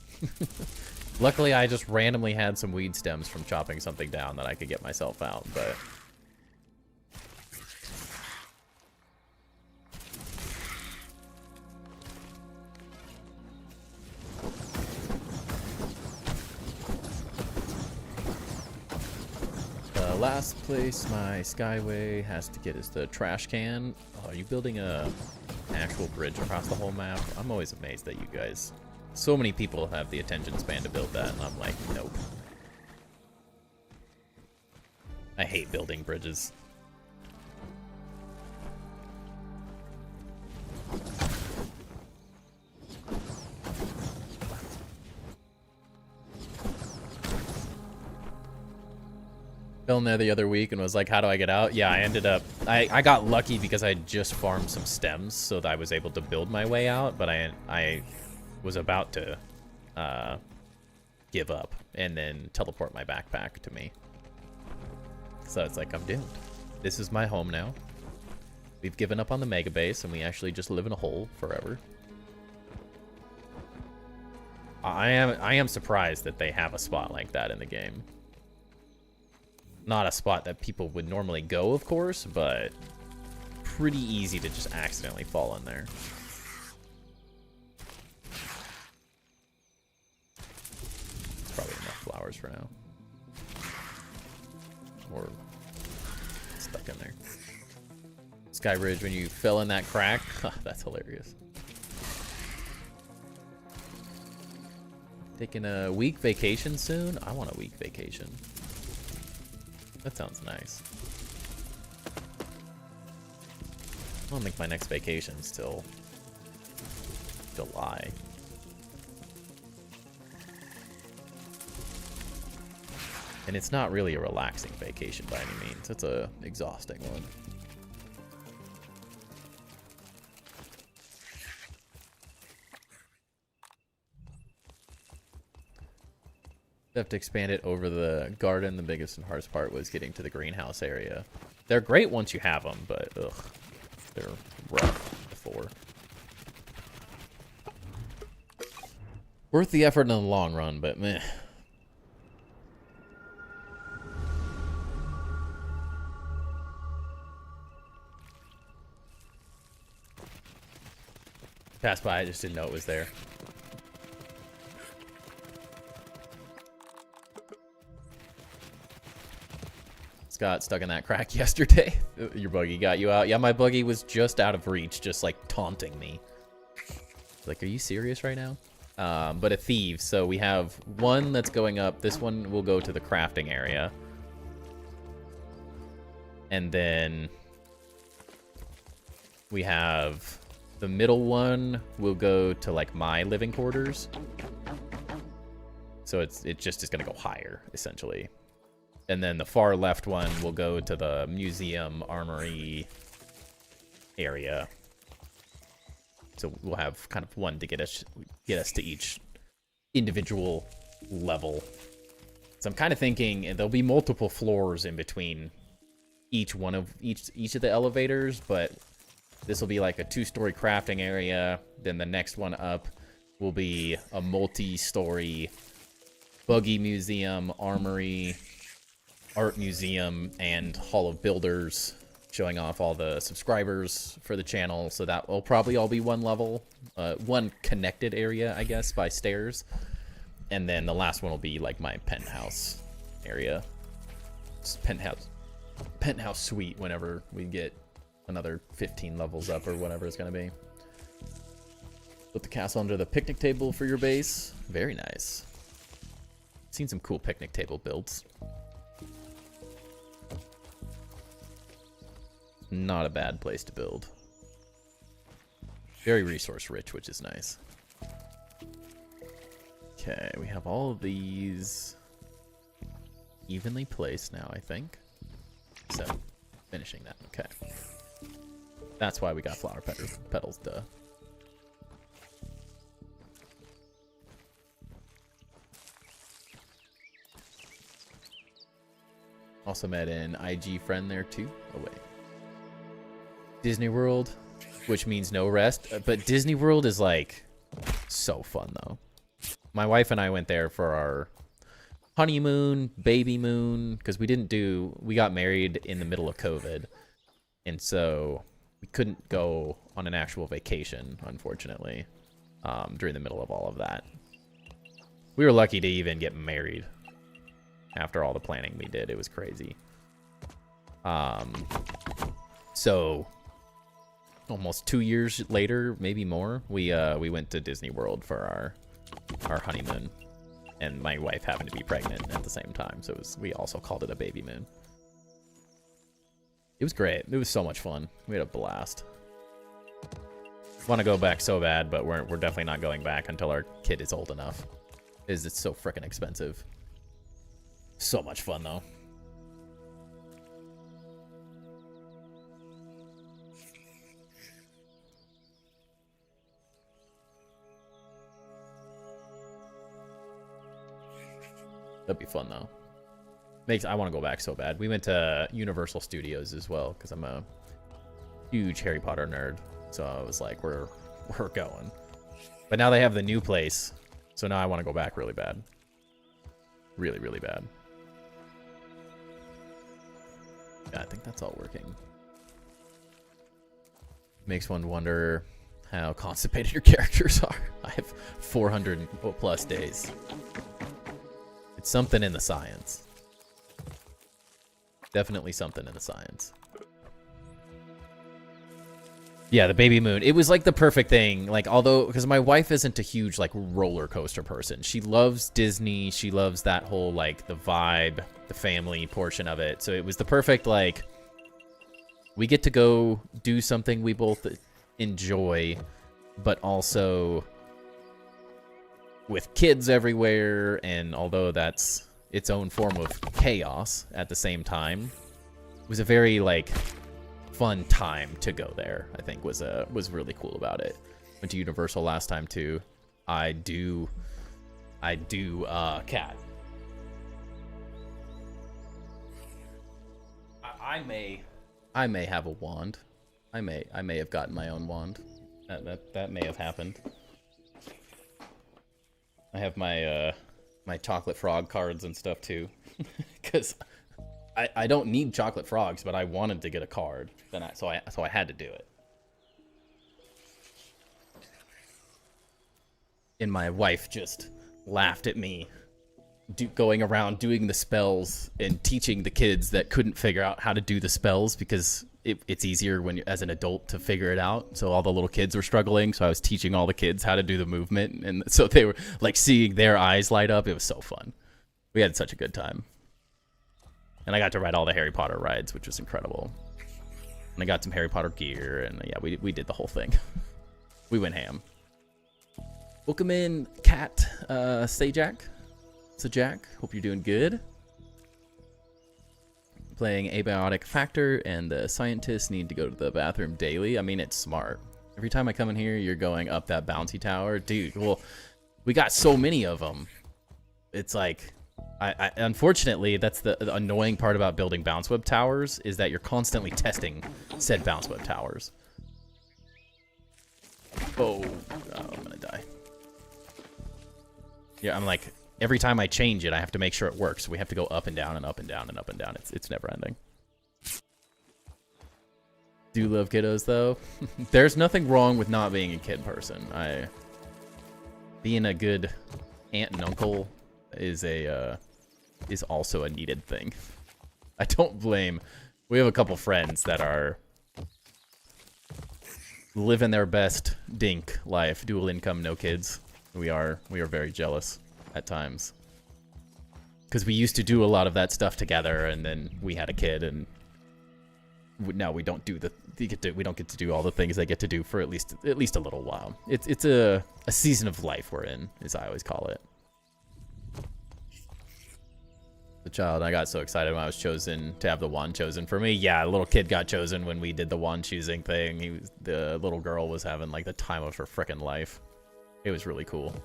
A: Luckily, I just randomly had some weed stems from chopping something down that I could get myself out, but last place my skyway has to get is the trash can. Oh, are you building an actual bridge across the whole map? I'm always amazed that you guys, so many people have the attention span to build that, and I'm like, nope. I hate building bridges. Fell in there the other week and was like, how do I get out? Yeah, I ended up, I got lucky because I just farmed some stems so that I was able to build my way out, but I was about to give up and then teleport my backpack to me. So it's like, I'm doomed. This is my home now. We've given up on the mega base and we actually just live in a hole forever. I am surprised that they have a spot like that in the game. Not a spot that people would normally go, of course, but pretty easy to just accidentally fall in there. Probably enough flowers for now. Or stuck in there. Sky Ridge, when you fell in that crack, that's hilarious. Taking a week vacation soon? I want a week vacation. That sounds nice. I don't think my next vacation's till July. And it's not really a relaxing vacation by any means. It's a exhausting one. Have to expand it over the garden. The biggest and hardest part was getting to the greenhouse area. They're great once you have them, but ugh, they're rough before. Worth the effort in the long run, but meh. Passed by, I just didn't know it was there. Got stuck in that crack yesterday. Your buggy got you out. Yeah, my buggy was just out of reach, just like taunting me. Like, are you serious right now? But a thief. So we have one that's going up. This one will go to the crafting area. And then we have the middle one will go to like my living quarters. So it just is going to go higher, essentially. And then the far left one will go to the museum armory area. So we'll have kind of one to get us to each individual level. So I'm kind of thinking there'll be multiple floors in between each of the elevators, but this will be like a 2-story crafting area. Then the next one up will be a multi-story buggy museum, armory, art museum, and Hall of Builders, showing off all the subscribers for the channel. So that will probably all be one level, one connected area, I guess, by stairs. And then the last one will be like my penthouse area, penthouse suite whenever we get another 15 levels up or whatever it's gonna be. Put the castle under the picnic table for your base. Very nice. Seen some cool picnic table builds. Not a bad place to build. Very resource rich, which is nice. Okay, we have all of these evenly placed now, I think. So, finishing that. Okay. That's why we got flower petals, duh. Also met an IG friend there too. Oh wait. Disney World, which means no rest. But Disney World is like so fun though. My wife and I went there for our honeymoon, baby moon, because we got married in the middle of COVID. And so we couldn't go on an actual vacation, unfortunately, during the middle of all of that. We were lucky to even get married after all the planning we did. It was crazy. So almost 2 years later, maybe more, we went to Disney World for our honeymoon, and my wife happened to be pregnant at the same time, so we also called it a baby moon. It was great. It was so much fun. We had a blast. Want to go back so bad, but we're definitely not going back until our kid is old enough. It's so freaking expensive. So much fun though. That'd be fun though. I want to go back so bad. We went to Universal Studios as well because I'm a huge Harry Potter nerd. So I was like, we're going. But now they have the new place, so now I want to go back really bad. Really, really bad. Yeah, I think that's all working. Makes one wonder how constipated your characters are. I have 400 plus days. It's something in the science. Definitely something in the science. Yeah, the baby moon. It was like the perfect thing. Like, although, because my wife isn't a huge like roller coaster person. She loves Disney. She loves that whole like the vibe, the family portion of it. So it was the perfect like, we get to go do something we both enjoy, but also with kids everywhere. And although that's its own form of chaos at the same time, it was a very like fun time to go there. I think was really cool about it. Went to Universal last time too. I do cat. I may have a wand. I may have gotten my own wand. That may have happened. I have my my chocolate frog cards and stuff too, because I don't need chocolate frogs, but I wanted to get a card. So I had to do it. And my wife just laughed at me going around doing the spells and teaching the kids that couldn't figure out how to do the spells, because it's easier when you're as an adult to figure it out. So all the little kids were struggling, so I was teaching all the kids how to do the movement, and so they were like seeing their eyes light up. It was so fun. We had such a good time. And I got to ride all the Harry Potter rides, which was incredible. And I got some Harry Potter gear, and yeah, we did the whole thing. We went ham. Welcome in, Cat. Say Jack. So Jack, hope you're doing good. Playing Abiotic Factor, and the scientists need to go to the bathroom daily. I mean, it's smart. Every time I come in here, you're going up that bouncy tower. Dude, well, we got so many of them. It's like... I unfortunately, that's the annoying part about building bounce web towers, is that you're constantly testing said bounce web towers. Oh, I'm gonna die. Yeah, I'm like, every time I change it, I have to make sure it works. We have to go up and down and up and down and up and down. It's never ending. Do love kiddos though. There's nothing wrong with not being a kid person. Being a good aunt and uncle is also a needed thing. I don't blame. We have a couple friends that are living their best dink life, dual income, no kids. We are very jealous at times, because we used to do a lot of that stuff together, and then we had a kid, and now we don't do we don't get to do all the things they get to do for at least a little while. It's a season of life we're in, as I always call it. The child, I got so excited when I was chosen to have the wand chosen for me. Yeah, a little kid got chosen when we did the wand choosing thing. The little girl was having like the time of her frickin' life. It was really cool.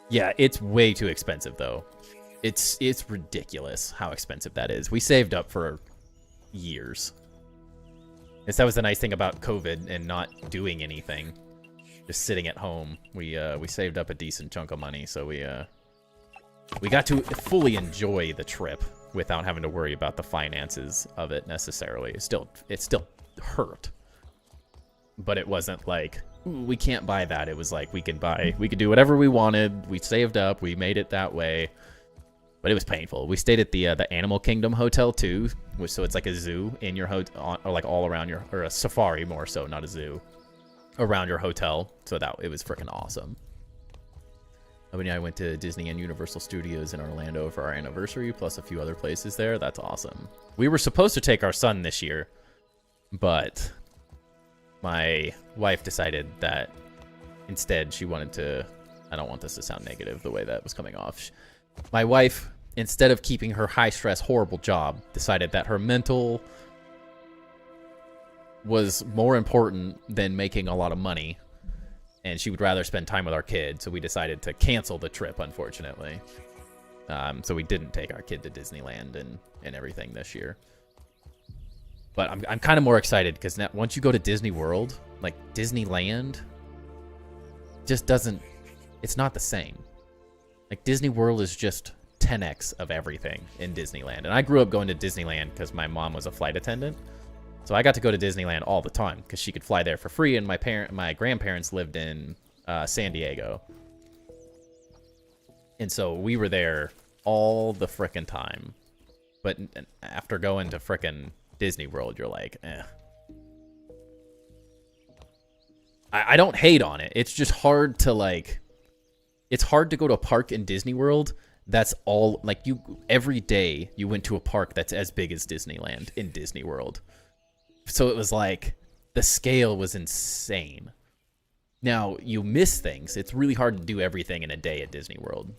A: Yeah, it's way too expensive though. It's ridiculous how expensive that is. We saved up for years. Yes, that was the nice thing about COVID and not doing anything, just sitting at home. We saved up a decent chunk of money, so we got to fully enjoy the trip without having to worry about the finances of it necessarily. It still hurt, but it wasn't like, ooh, we can't buy that. It was like we could do whatever we wanted. We saved up. We made it that way, but it was painful. We stayed at the Animal Kingdom Hotel too, so it's like a zoo in your hotel, or like all around or a safari more so, not a zoo, around your hotel. So it was freaking awesome. When I went to Disney and Universal Studios in Orlando for our anniversary, plus a few other places there. That's awesome. We were supposed to take our son this year, but my wife decided that instead she wanted to... I don't want this to sound negative the way that was coming off. My wife, instead of keeping her high-stress, horrible job, decided that her mental was more important than making a lot of money, and she would rather spend time with our kid, so we decided to cancel the trip, unfortunately. So we didn't take our kid to Disneyland and everything this year. But I'm kind of more excited, because now once you go to Disney World, like Disneyland, just doesn't... It's not the same. Like, Disney World is just 10x of everything in Disneyland. And I grew up going to Disneyland because my mom was a flight attendant. So I got to go to Disneyland all the time because she could fly there for free, and my grandparents lived in San Diego. And so we were there all the frickin' time. But after going to frickin' Disney World, you're like, eh. I don't hate on it. It's just hard to, like... It's hard to go to a park in Disney World that's all... Like, every day you went to a park that's as big as Disneyland in Disney World. So it was like... The scale was insane. Now, you miss things. It's really hard to do everything in a day at Disney World.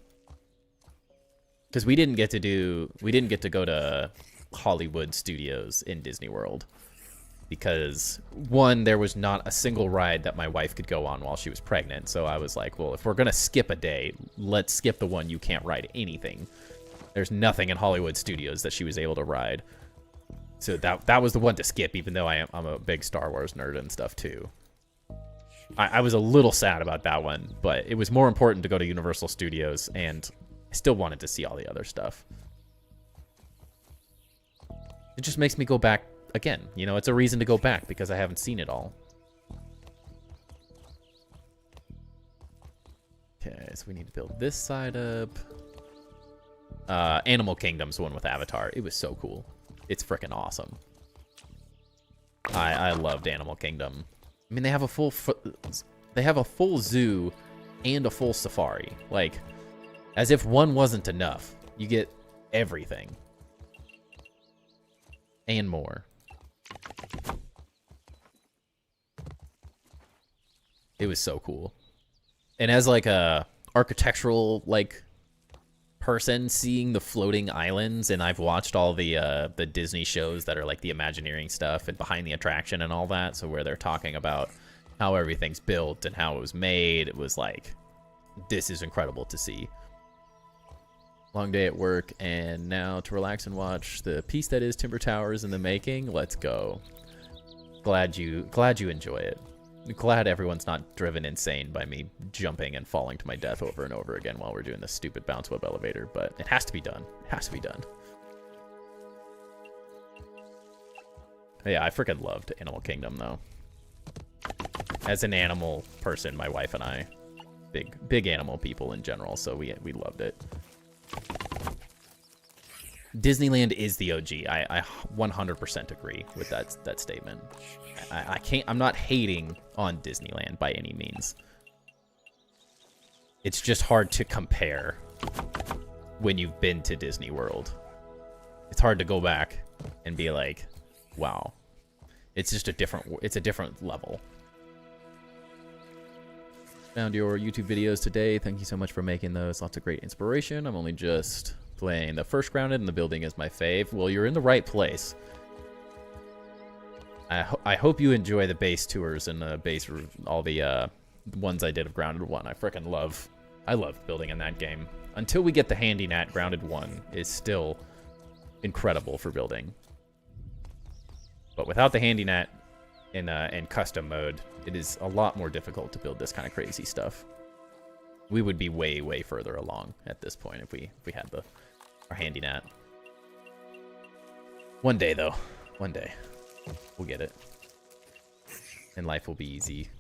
A: Because we didn't get to go to Hollywood Studios in Disney World. Because, one, there was not a single ride that my wife could go on while she was pregnant. So I was like, well, if we're going to skip a day, let's skip the one you can't ride anything. There's nothing in Hollywood Studios that she was able to ride. So that was the one to skip, even though I'm a big Star Wars nerd and stuff, too. I was a little sad about that one, but it was more important to go to Universal Studios, and I still wanted to see all the other stuff. It just makes me go back again. You know, it's a reason to go back because I haven't seen it all. Okay, so we need to build this side up. Animal Kingdom's the one with Avatar. It was so cool. It's freaking awesome. I loved Animal Kingdom. I mean, they have a full zoo and a full safari. Like, as if one wasn't enough. You get everything. And more. It was so cool. And as like a architectural like person seeing the floating islands, and I've watched all the Disney shows that are like the Imagineering stuff and Behind the Attraction and all that, so where they're talking about how everything's built and how it was made, it was like, this is incredible to see. Long day at work, and now to relax and watch the piece that is Timber Towers in the making. Let's go. Glad you enjoy it. Glad everyone's not driven insane by me jumping and falling to my death over and over again while we're doing this stupid bounce web elevator, but it has to be done. It has to be done. Yeah, I freaking loved Animal Kingdom, though. As an animal person, my wife and I, big animal people in general, so we loved it. Disneyland is the OG. I 100% agree with that statement. I'm not hating on Disneyland by any means. It's just hard to compare when you've been to Disney World. It's hard to go back and be like, wow. It's just a different level. Found your YouTube videos today. Thank you so much for making those. Lots of great inspiration. I'm only just playing the first grounded, and the building is my fave. Well, you're in the right place. I hope you enjoy the base tours and the base, all the ones I did of Grounded 1. I love building in that game. Until we get the handy nat, Grounded 1 is still incredible for building. But without the handy nat in custom mode, it is a lot more difficult to build this kind of crazy stuff. We would be way, way further along at this point if we had our handy nat. One day, though. One day. We'll get it. And life will be easy.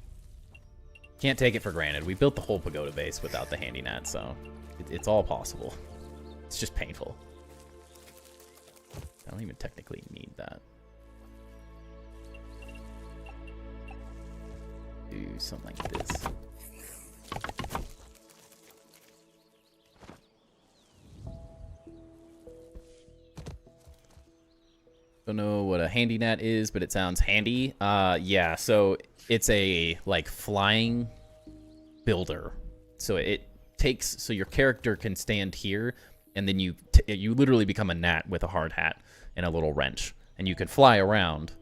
A: Can't take it for granted. We built the whole pagoda base without the handy nat, so it's all possible. It's just painful. I don't even technically need that. Do something like this. Don't know what a handy nat is, but it sounds handy. Yeah, so it's a like flying builder. So it takes, so your character can stand here, and then you literally become a gnat with a hard hat and a little wrench, and you can fly around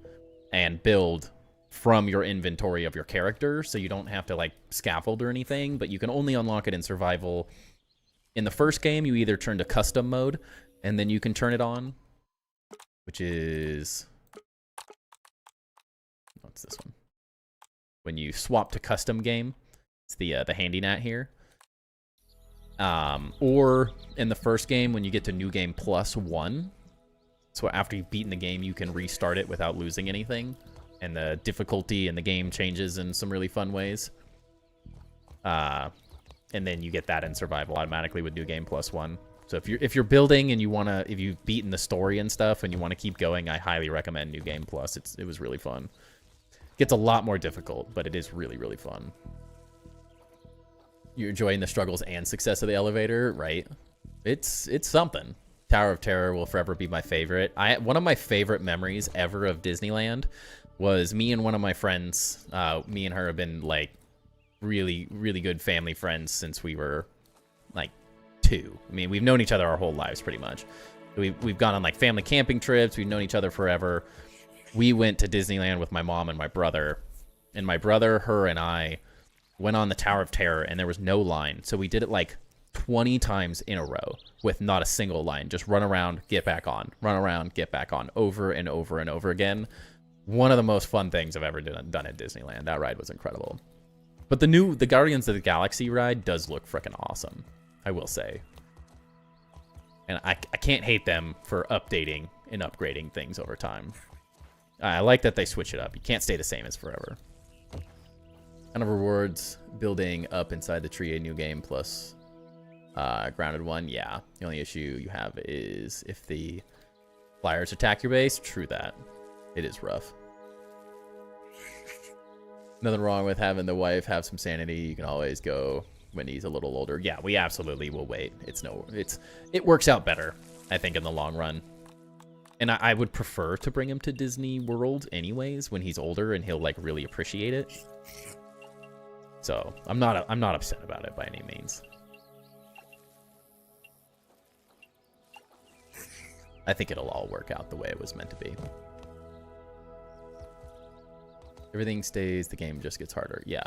A: and build from your inventory of your character, so you don't have to like scaffold or anything, but you can only unlock it in survival. In the first game, you either turn to custom mode, and then you can turn it on, which is, what's this one? When you swap to custom game, it's the handy nat here. Or in the first game, when you get to New Game +1, so after you've beaten the game, you can restart it without losing anything. And the difficulty in the game changes in some really fun ways. And then you get that in survival automatically with New Game +1. So if you're building and if you've beaten the story and stuff and you want to keep going, I highly recommend New Game Plus. It was really fun. It gets a lot more difficult, but it is really, really fun. You're enjoying the struggles and success of the elevator, right? It's something. Tower of Terror will forever be my favorite. One of my favorite memories ever of Disneyland was me and one of my friends. Me and her have been like really, really good family friends since we were like 2. I mean, we've known each other our whole lives pretty much. We've gone on like family camping trips. We've known each other forever. We went to Disneyland with my mom and my brother. And my brother, her, and I went on the Tower of Terror, and there was no line. So we did it like 20 times in a row with not a single line. Just run around, get back on. Run around, get back on. Over and over and over again. One of the most fun things I've ever done at Disneyland. That ride was incredible. But the Guardians of the Galaxy ride does look freaking awesome, I will say. And I can't hate them for updating and upgrading things over time. I like that they switch it up. You can't stay the same as forever. Kind of rewards building up inside the tree a new game plus grounded one. Yeah, the only issue you have is if the flyers attack your base. True that. It is rough. Nothing wrong with having the wife have some sanity. You can always go when he's a little older. Yeah, we absolutely will wait. It works out better, I think, in the long run. And I would prefer to bring him to Disney World anyways when he's older and he'll like really appreciate it. So I'm not upset about it by any means. I think it'll all work out the way it was meant to be. Everything stays, the game just gets harder. Yeah.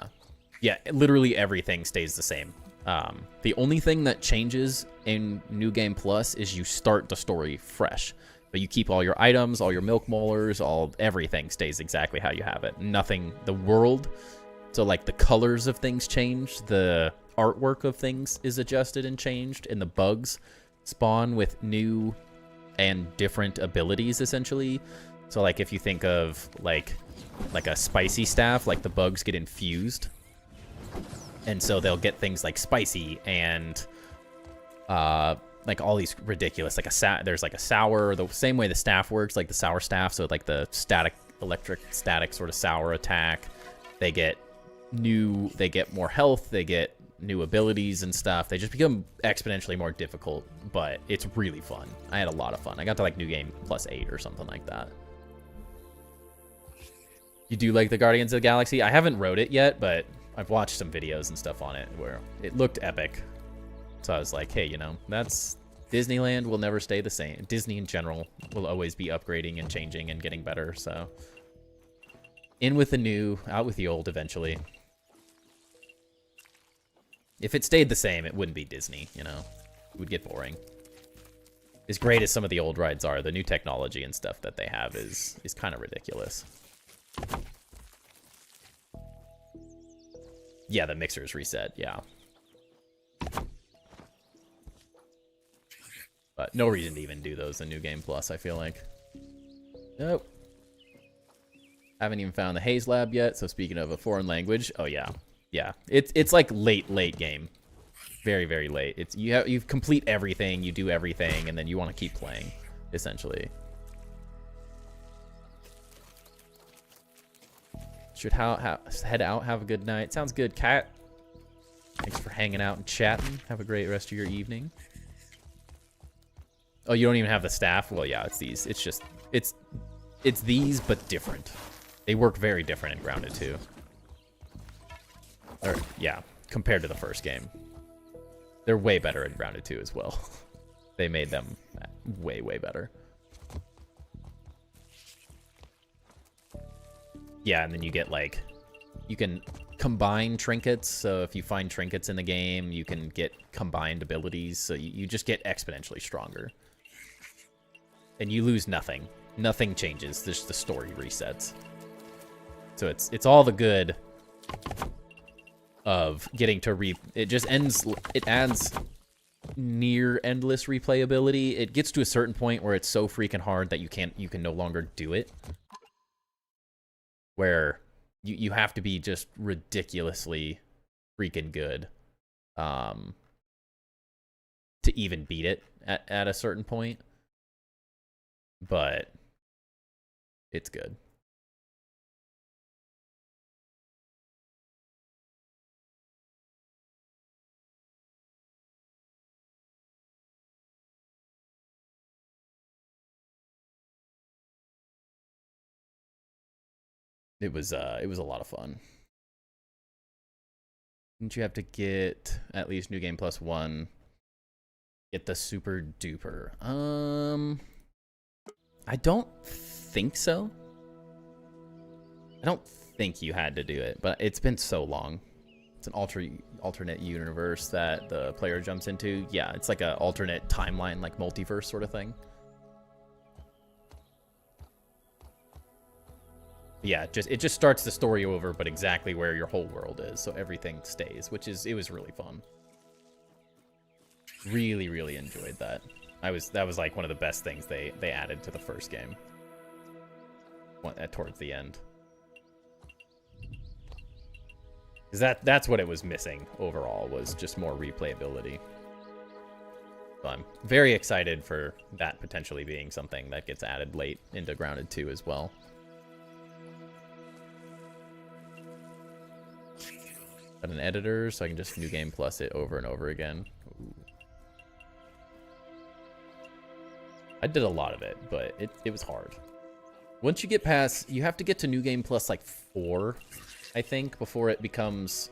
A: Yeah, literally everything stays the same. The only thing that changes in New Game Plus is you start the story fresh. But you keep all your items, all your milk molars, everything stays exactly how you have it. Nothing, the world, so like the colors of things change, the artwork of things is adjusted and changed, and the bugs spawn with new and different abilities, essentially. So like if you think of like a spicy staff, like the bugs get infused. And so they'll get things like spicy and like all these ridiculous, like there's like a sour, the same way the staff works, like the sour staff. So like the electric static sort of sour attack, they get more health, they get new abilities and stuff. They just become exponentially more difficult, but it's really fun. I had a lot of fun. I got to like New Game +8 or something like that. You do like the Guardians of the Galaxy? I haven't rode it yet, but I've watched some videos and stuff on it where it looked epic. So I was like, hey, that's Disneyland will never stay the same. Disney in general will always be upgrading and changing and getting better. So in with the new, out with the old eventually. If it stayed the same, it wouldn't be Disney, It would get boring. As great as some of the old rides are, the new technology and stuff that they have is kind of ridiculous. Yeah, the mixer's reset, yeah. But no reason to even do those in New Game Plus, I feel like. Nope. Haven't even found the Haze Lab yet, so speaking of a foreign language, oh yeah. Yeah, it's like late game. Very, very late. You complete everything, you do everything, and then you want to keep playing, essentially. Should head out, have a good night. Sounds good, Cat. Thanks for hanging out and chatting. Have a great rest of your evening. Oh, you don't even have the staff? Well, yeah, it's these. It's just, it's these, but different. They work very different in Grounded 2. Or, yeah, compared to the first game. They're way better in Grounded 2 as well. They made them way, way better. Yeah, and then you get, like, you can combine trinkets. So if you find trinkets in the game, you can get combined abilities. So you just get exponentially stronger. And you lose nothing. Nothing changes. Just the story resets. So it's all the good of getting to it just ends, it adds near endless replayability. It gets to a certain point where it's so freaking hard that you can no longer do it. Where you have to be just ridiculously freaking good to even beat it at a certain point. But it's good. It was a lot of fun. Didn't you have to get at least New Game Plus 1? Get the super duper. I don't think so. I don't think you had to do it, but it's been so long. It's an alternate universe that the player jumps into. Yeah, it's like an alternate timeline, like multiverse sort of thing. Yeah, it just starts the story over, but exactly where your whole world is, so everything stays, it was really fun. Really, really enjoyed that. That was like one of the best things they added to the first game. Towards the end. Because that's what it was missing overall, was just more replayability. So I'm very excited for that potentially being something that gets added late into Grounded 2 as well. Got an editor, so I can just New Game Plus it over and over again. Ooh. I did a lot of it, but it was hard. Once you get past, you have to get to New Game Plus like 4, I think, before it becomes...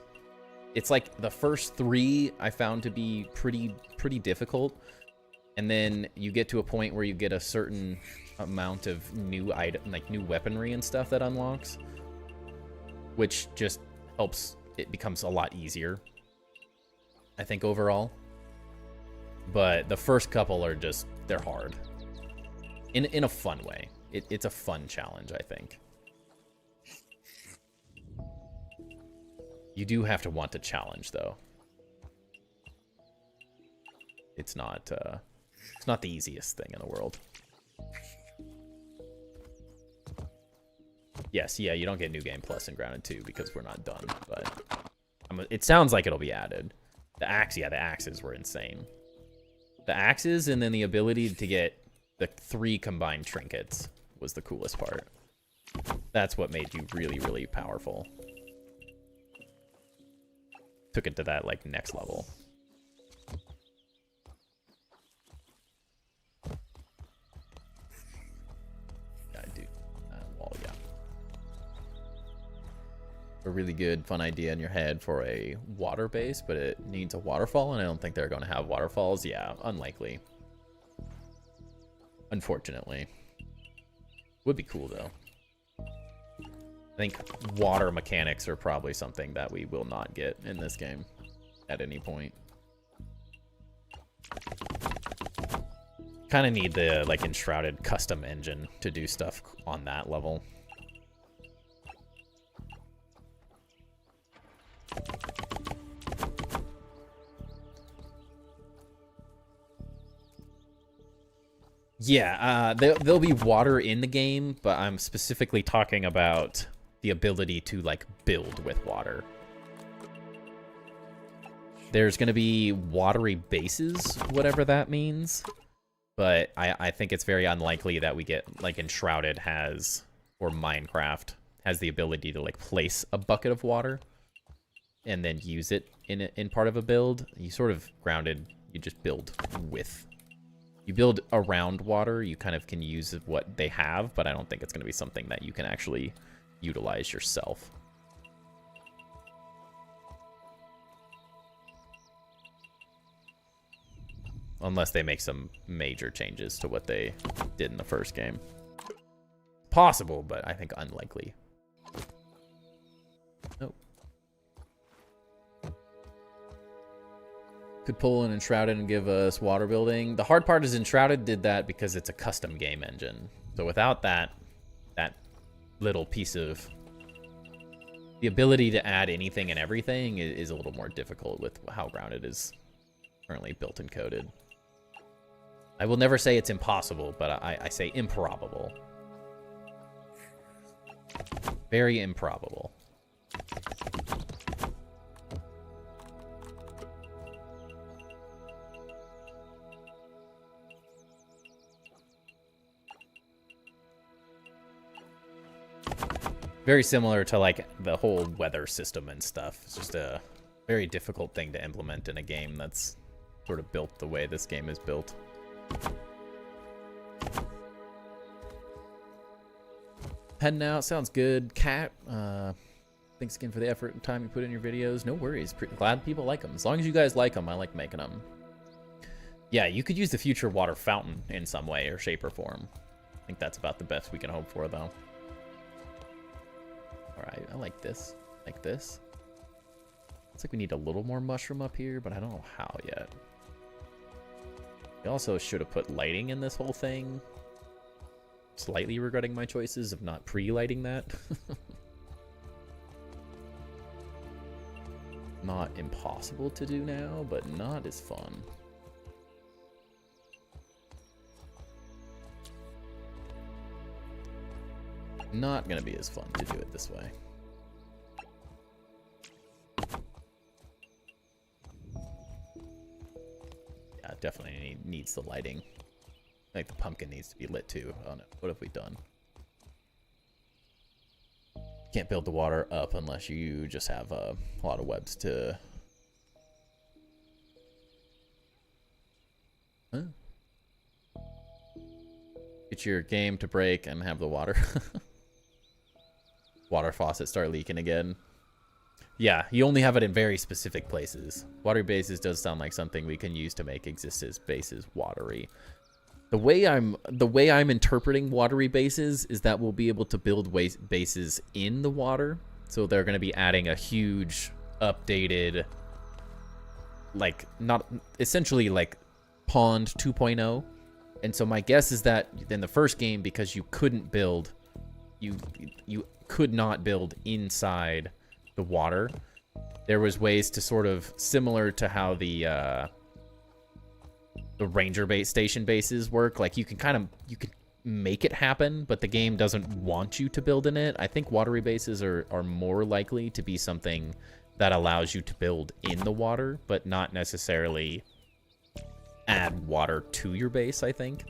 A: It's like the first 3 I found to be pretty difficult. And then you get to a point where you get a certain amount of new item, like new weaponry and stuff that unlocks. Which just helps, it becomes a lot easier, I think, overall. But the first couple are just, they're hard. In a fun way. It's a fun challenge, I think. You do have to want to challenge, though. It's not the easiest thing in the world. Yes, yeah, you don't get New Game Plus in Grounded 2 because we're not done, but it sounds like it'll be added. The axes were insane. The axes and then the ability to get the 3 combined trinkets was the coolest part. That's what made you really, really powerful. Took it to that, like, next level. I do. Wall, yeah. A really good, fun idea in your head for a water base, but it needs a waterfall, and I don't think they're going to have waterfalls. Yeah, unlikely. Unfortunately. Would be cool, though. I think water mechanics are probably something that we will not get in this game at any point. Kind of need the, like, enshrouded custom engine to do stuff on that level. Yeah, there'll be water in the game, but I'm specifically talking about the ability to, like, build with water. There's going to be watery bases, whatever that means. But I think it's very unlikely that we get, like, Enshrouded has, or Minecraft, has the ability to, like, place a bucket of water and then use it in part of a build. You sort of Grounded, you just build with. You build around water, you kind of can use what they have, but I don't think it's going to be something that you can actually utilize yourself. Unless they make some major changes to what they did in the first game. Possible, but I think unlikely. Oh. Could pull an Enshrouded and give us water building. The hard part is Enshrouded did that because it's a custom game engine. So without that little piece of... The ability to add anything and everything is a little more difficult with how Grounded is Currently built and coded. I will never say it's impossible, but I say improbable. Very improbable. Very similar to, like, the whole weather system and stuff. It's just a very difficult thing to implement in a game that's sort of built the way this game is built. Heading out. Sounds good. Cat, thanks again for the effort and time you put in your videos. No worries. Glad people like them. As long as you guys like them, I like making them. Yeah, you could use the future water fountain in some way or shape or form. I think that's about the best we can hope for, though. Alright, I like this. Like this. Looks like we need a little more mushroom up here, but I don't know how yet. We also should have put lighting in this whole thing. Slightly regretting my choices of not pre-lighting that. Not impossible to do now, but not as fun. Not gonna be as fun to do it this way. Yeah, it definitely needs the lighting. I think the pumpkin needs to be lit too. Oh no, what have we done? Can't build the water up unless you just have a lot of webs to... Huh? Get your game to break and have the water. Water faucet start leaking again. Yeah, you only have it in very specific places. Watery bases does sound like something we can use to make existing bases watery. The way I'm interpreting watery bases is that we'll be able to build bases in the water. So they're going to be adding a huge updated, like, not essentially like Pond 2.0. And so my guess is that in the first game, because you couldn't build, you could not build inside the water, there was ways to sort of similar to how the ranger base station bases work. Like you can make it happen, but the game doesn't want you to build in it. I think watery bases are more likely to be something that allows you to build in the water, but not necessarily add water to your base, I think.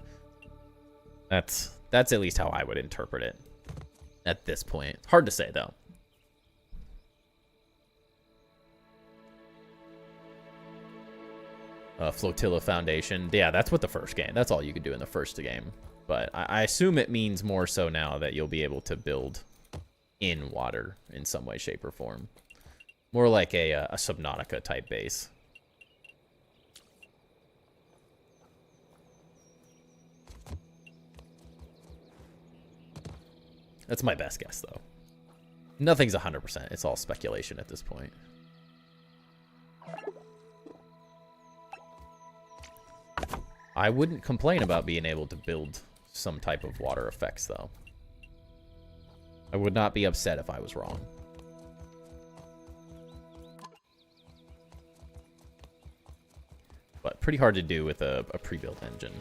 A: That's at least how I would interpret it at this point. Hard to say, though. Flotilla Foundation. Yeah, that's what the first game. That's all you could do in the first game. But I assume it means more so now that you'll be able to build in water in some way, shape, or form. More like a Subnautica type base. That's my best guess, though. Nothing's 100%. It's all speculation at this point. I wouldn't complain about being able to build some type of water effects, though. I would not be upset if I was wrong. But pretty hard to do with a pre-built engine.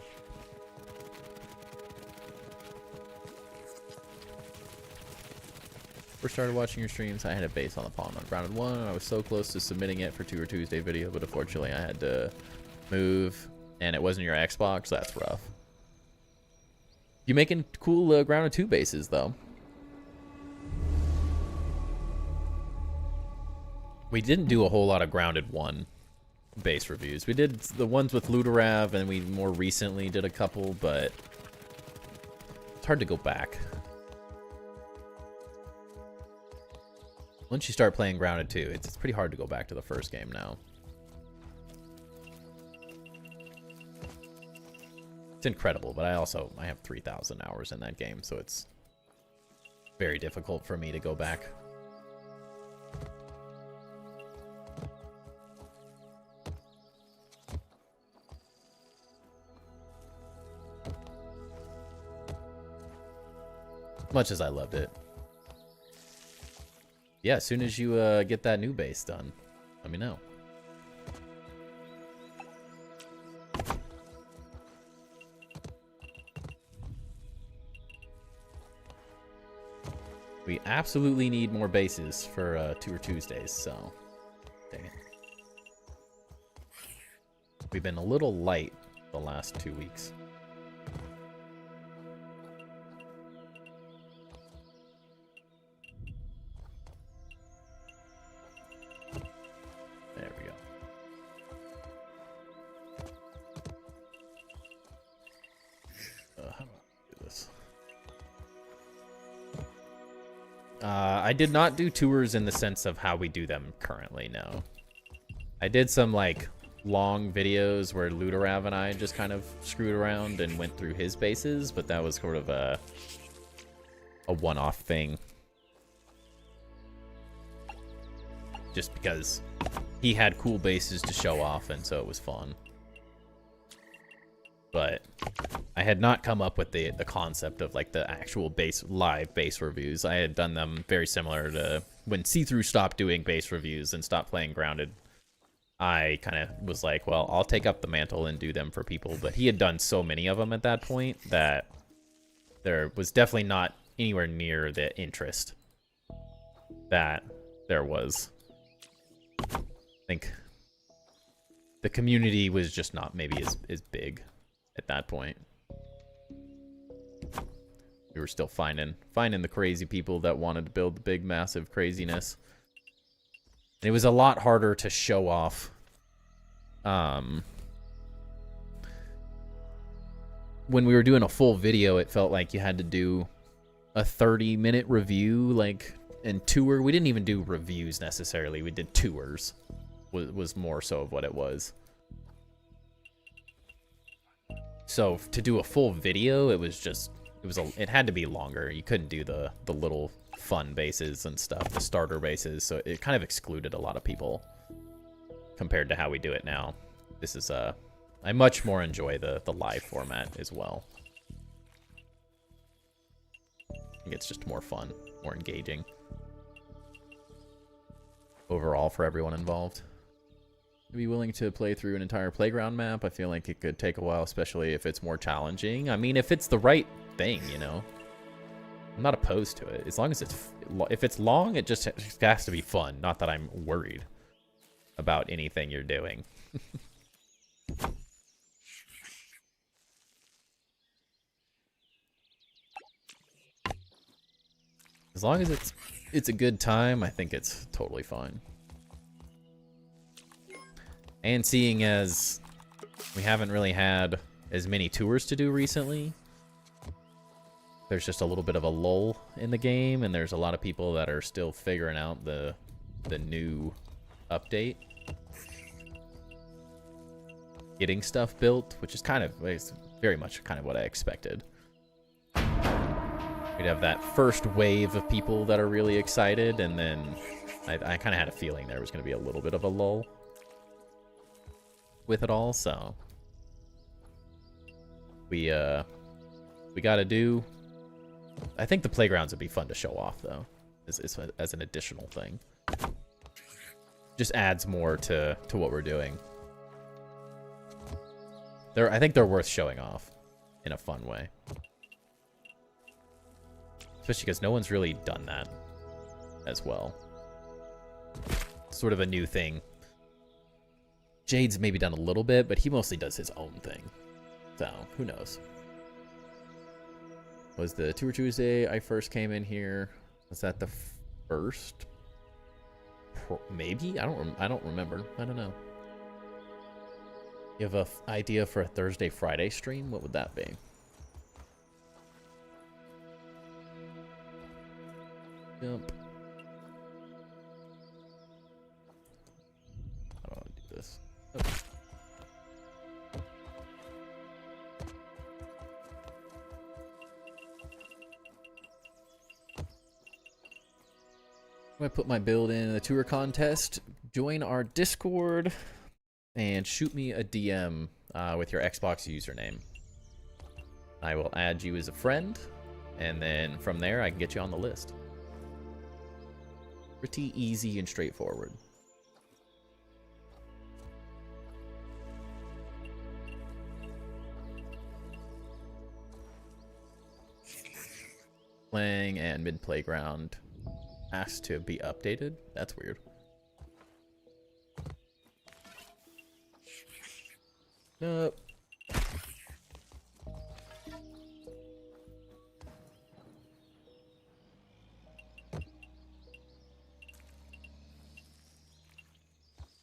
A: First started watching your streams, I had a base on the pond on Grounded 1, and I was so close to submitting it for Tuber Tuesday video, but unfortunately I had to move, and it wasn't your Xbox. That's rough. You making cool Grounded 2 bases, though. We didn't do a whole lot of Grounded 1 base reviews. We did the ones with Luderav, and we more recently did a couple, but it's hard to go back. Once you start playing Grounded 2, it's pretty hard to go back to the first game now. It's incredible, but I have 3,000 hours in that game, so it's very difficult for me to go back. Much as I loved it. Yeah, as soon as you get that new base done, let me know. We absolutely need more bases for Tour Tuesdays, so dang it. We've been a little light the last 2 weeks. There we go. How do I do this? I did not do tours in the sense of how we do them currently, no. I did some, like, long videos where Luderav and I just kind of screwed around and went through his bases, but that was sort of a one-off thing. Just because he had cool bases to show off, and so it was fun. But I had not come up with the concept of like the actual live base reviews. I had done them very similar to when See-Through stopped doing base reviews and stopped playing Grounded. I kind of was like, well, I'll take up the mantle and do them for people. But he had done so many of them at that point that there was definitely not anywhere near the interest that there was. I think the community was just not maybe as big at that point. We were still finding the crazy people that wanted to build the big, massive craziness. And it was a lot harder to show off. When we were doing a full video, it felt like you had to do a 30-minute review, like, and tour. We didn't even do reviews necessarily. We did tours. Was more so of what it was. So to do a full video, it had to be longer. You couldn't do the little fun bases and stuff, the starter bases. So it kind of excluded a lot of people compared to how we do it now. This is I much more enjoy the live format as well. I think it's just more fun, more engaging overall for everyone involved. I'd be willing to play through an entire playground map. I feel like it could take a while, especially if it's more challenging. I mean, if it's the right thing, you know. I'm not opposed to it. As long as if it's long, it just has to be fun. Not that I'm worried about anything you're doing. As long as it's a good time, I think it's totally fine. And seeing as we haven't really had as many tours to do recently, there's just a little bit of a lull in the game, and there's a lot of people that are still figuring out the new update. Getting stuff built, which is it's very much kind of what I expected. We'd have that first wave of people that are really excited, and then I kind of had a feeling there was going to be a little bit of a lull with it all, so we got to do. I think the playgrounds would be fun to show off, though, as an additional thing. Just adds more to what we're doing. I think they're worth showing off in a fun way. Especially because no one's really done that as well. Sort of a new thing. Jade's maybe done a little bit, but he mostly does his own thing. So, who knows? Was the Tour Tuesday I first came in here? Was that the first? Maybe? I don't remember. I don't know. You have an idea for a Thursday, Friday stream? What would that be? Jump. How do I do this? Okay. I'm gonna put my build in the tour contest. Join our Discord and shoot me a DM with your Xbox username. I will add you as a friend, and then from there I can get you on the list. Pretty easy and straightforward. Playing and mid playground. asked to be updated? That's weird. Nope.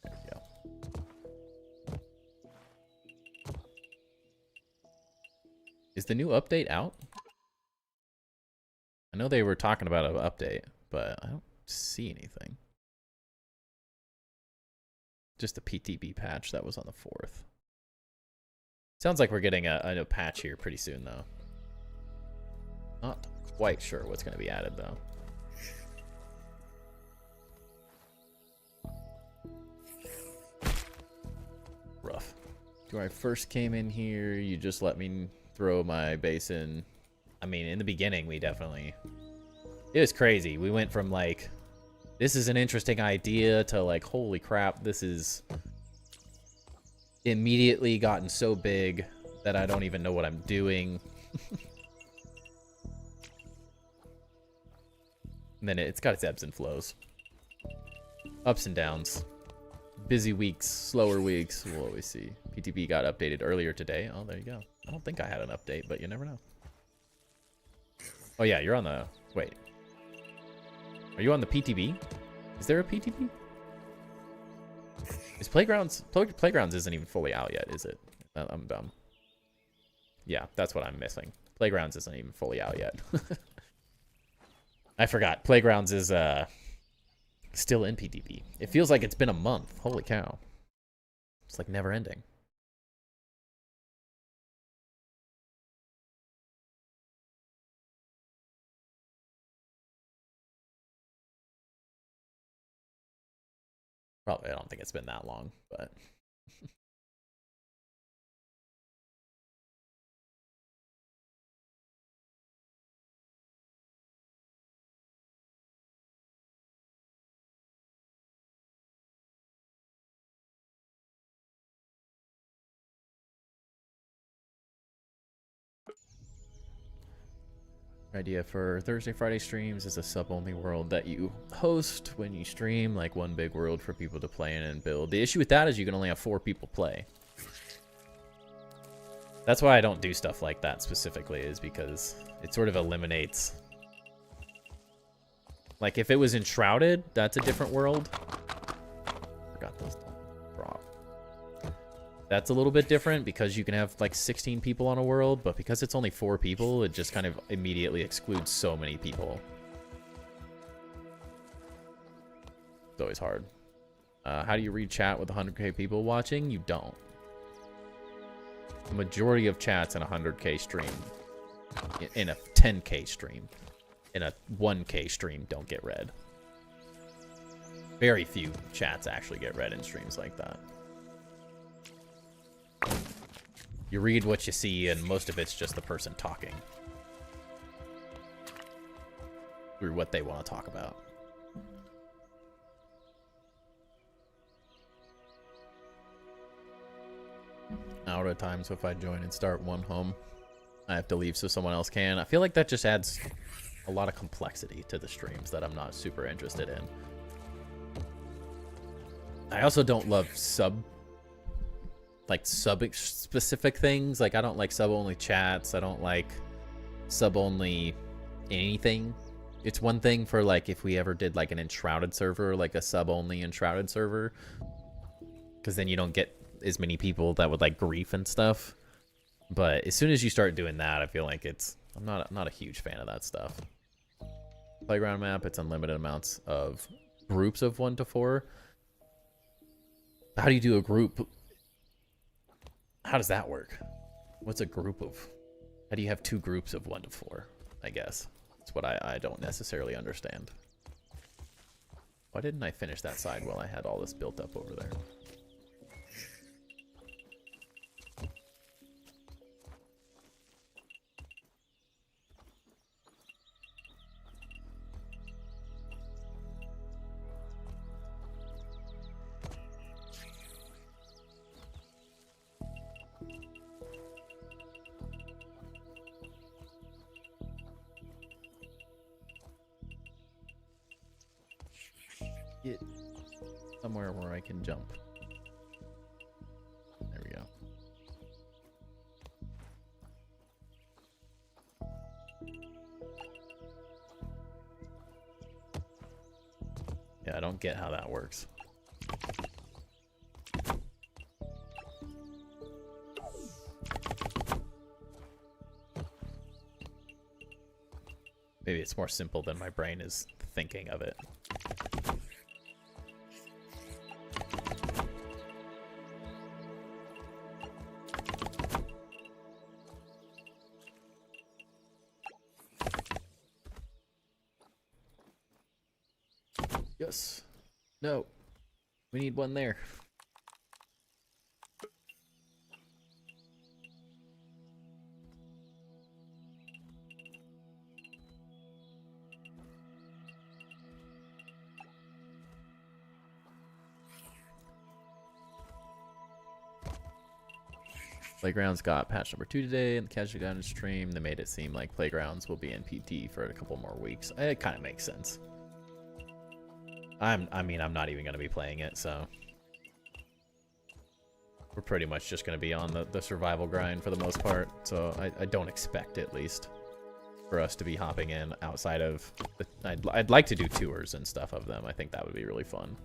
A: There we go. Is the new update out? I know they were talking about an update, but I don't see anything. Just the PTB patch that was on the 4th. Sounds like we're getting a patch here pretty soon, though. Not quite sure what's going to be added, though. Rough. When I first came in here, you just let me throw my base in. I mean, in the beginning, we definitely... It was crazy. We went from, like, this is an interesting idea to, like, holy crap, this is... immediately gotten so big that I don't even know what I'm doing. And then it's got its ebbs and flows. Ups and downs. Busy weeks, slower weeks, we'll always see. PTB got updated earlier today. Oh, there you go. I don't think I had an update, but you never know. Oh yeah, you're on the... Wait. Are you on the PTB? Is there a PTB? Is Playgrounds... Playgrounds isn't even fully out yet, is it? I'm dumb. Yeah, that's what I'm missing. Playgrounds isn't even fully out yet. I forgot. Playgrounds is still in PTB. It feels like it's been a month. Holy cow. It's like never ending. Probably, I don't think it's been that long, but... Idea for Thursday, Friday streams is a sub-only world that you host when you stream, like one big world for people to play in and build. The issue with that is you can only have 4 people play. That's why I don't do stuff like that specifically, is because it sort of eliminates... Like, if it was Enshrouded, that's a different world. Forgot those don't drop. That's a little bit different because you can have like 16 people on a world, but because it's only 4 people, it just kind of immediately excludes so many people. It's always hard. How do you read chat with 100k people watching? You don't. The majority of chats in a 100k stream, in a 10k stream, in a 1k stream don't get read. Very few chats actually get read in streams like that. You read what you see, and most of it's just the person talking. Or what they want to talk about. Out of time, so if I join and start one home, I have to leave so someone else can. I feel like that just adds a lot of complexity to the streams that I'm not super interested in. I also don't love sub-specific things. Like, I don't like sub-only chats. I don't like sub-only anything. It's one thing for, like, if we ever did, like, an Enshrouded server, like a sub-only Enshrouded server. Because then you don't get as many people that would like grief and stuff. But as soon as you start doing that, I feel like it's... I'm not a huge fan of that stuff. Playground map, it's unlimited amounts of groups of 1 to 4. How do you do a group? How does that work? What's a group of... How do you have 2 groups of 1 to 4? I guess. That's what I don't necessarily understand. Why didn't I finish that side while I had all this built up over there? get somewhere where I can jump. There we go. Yeah, I don't get how that works. Maybe it's more simple than my brain is thinking of it. Yes. No. We need one there. Playgrounds got patch number 2 today, and the casual guidance stream, they made it seem like Playgrounds will be in PT for a couple more weeks. It kind of makes sense. I mean, I'm not even going to be playing it, so... We're pretty much just going to be on the survival grind for the most part, so I don't expect, at least, for us to be hopping in outside of... I'd like to do tours and stuff of them. I think that would be really fun.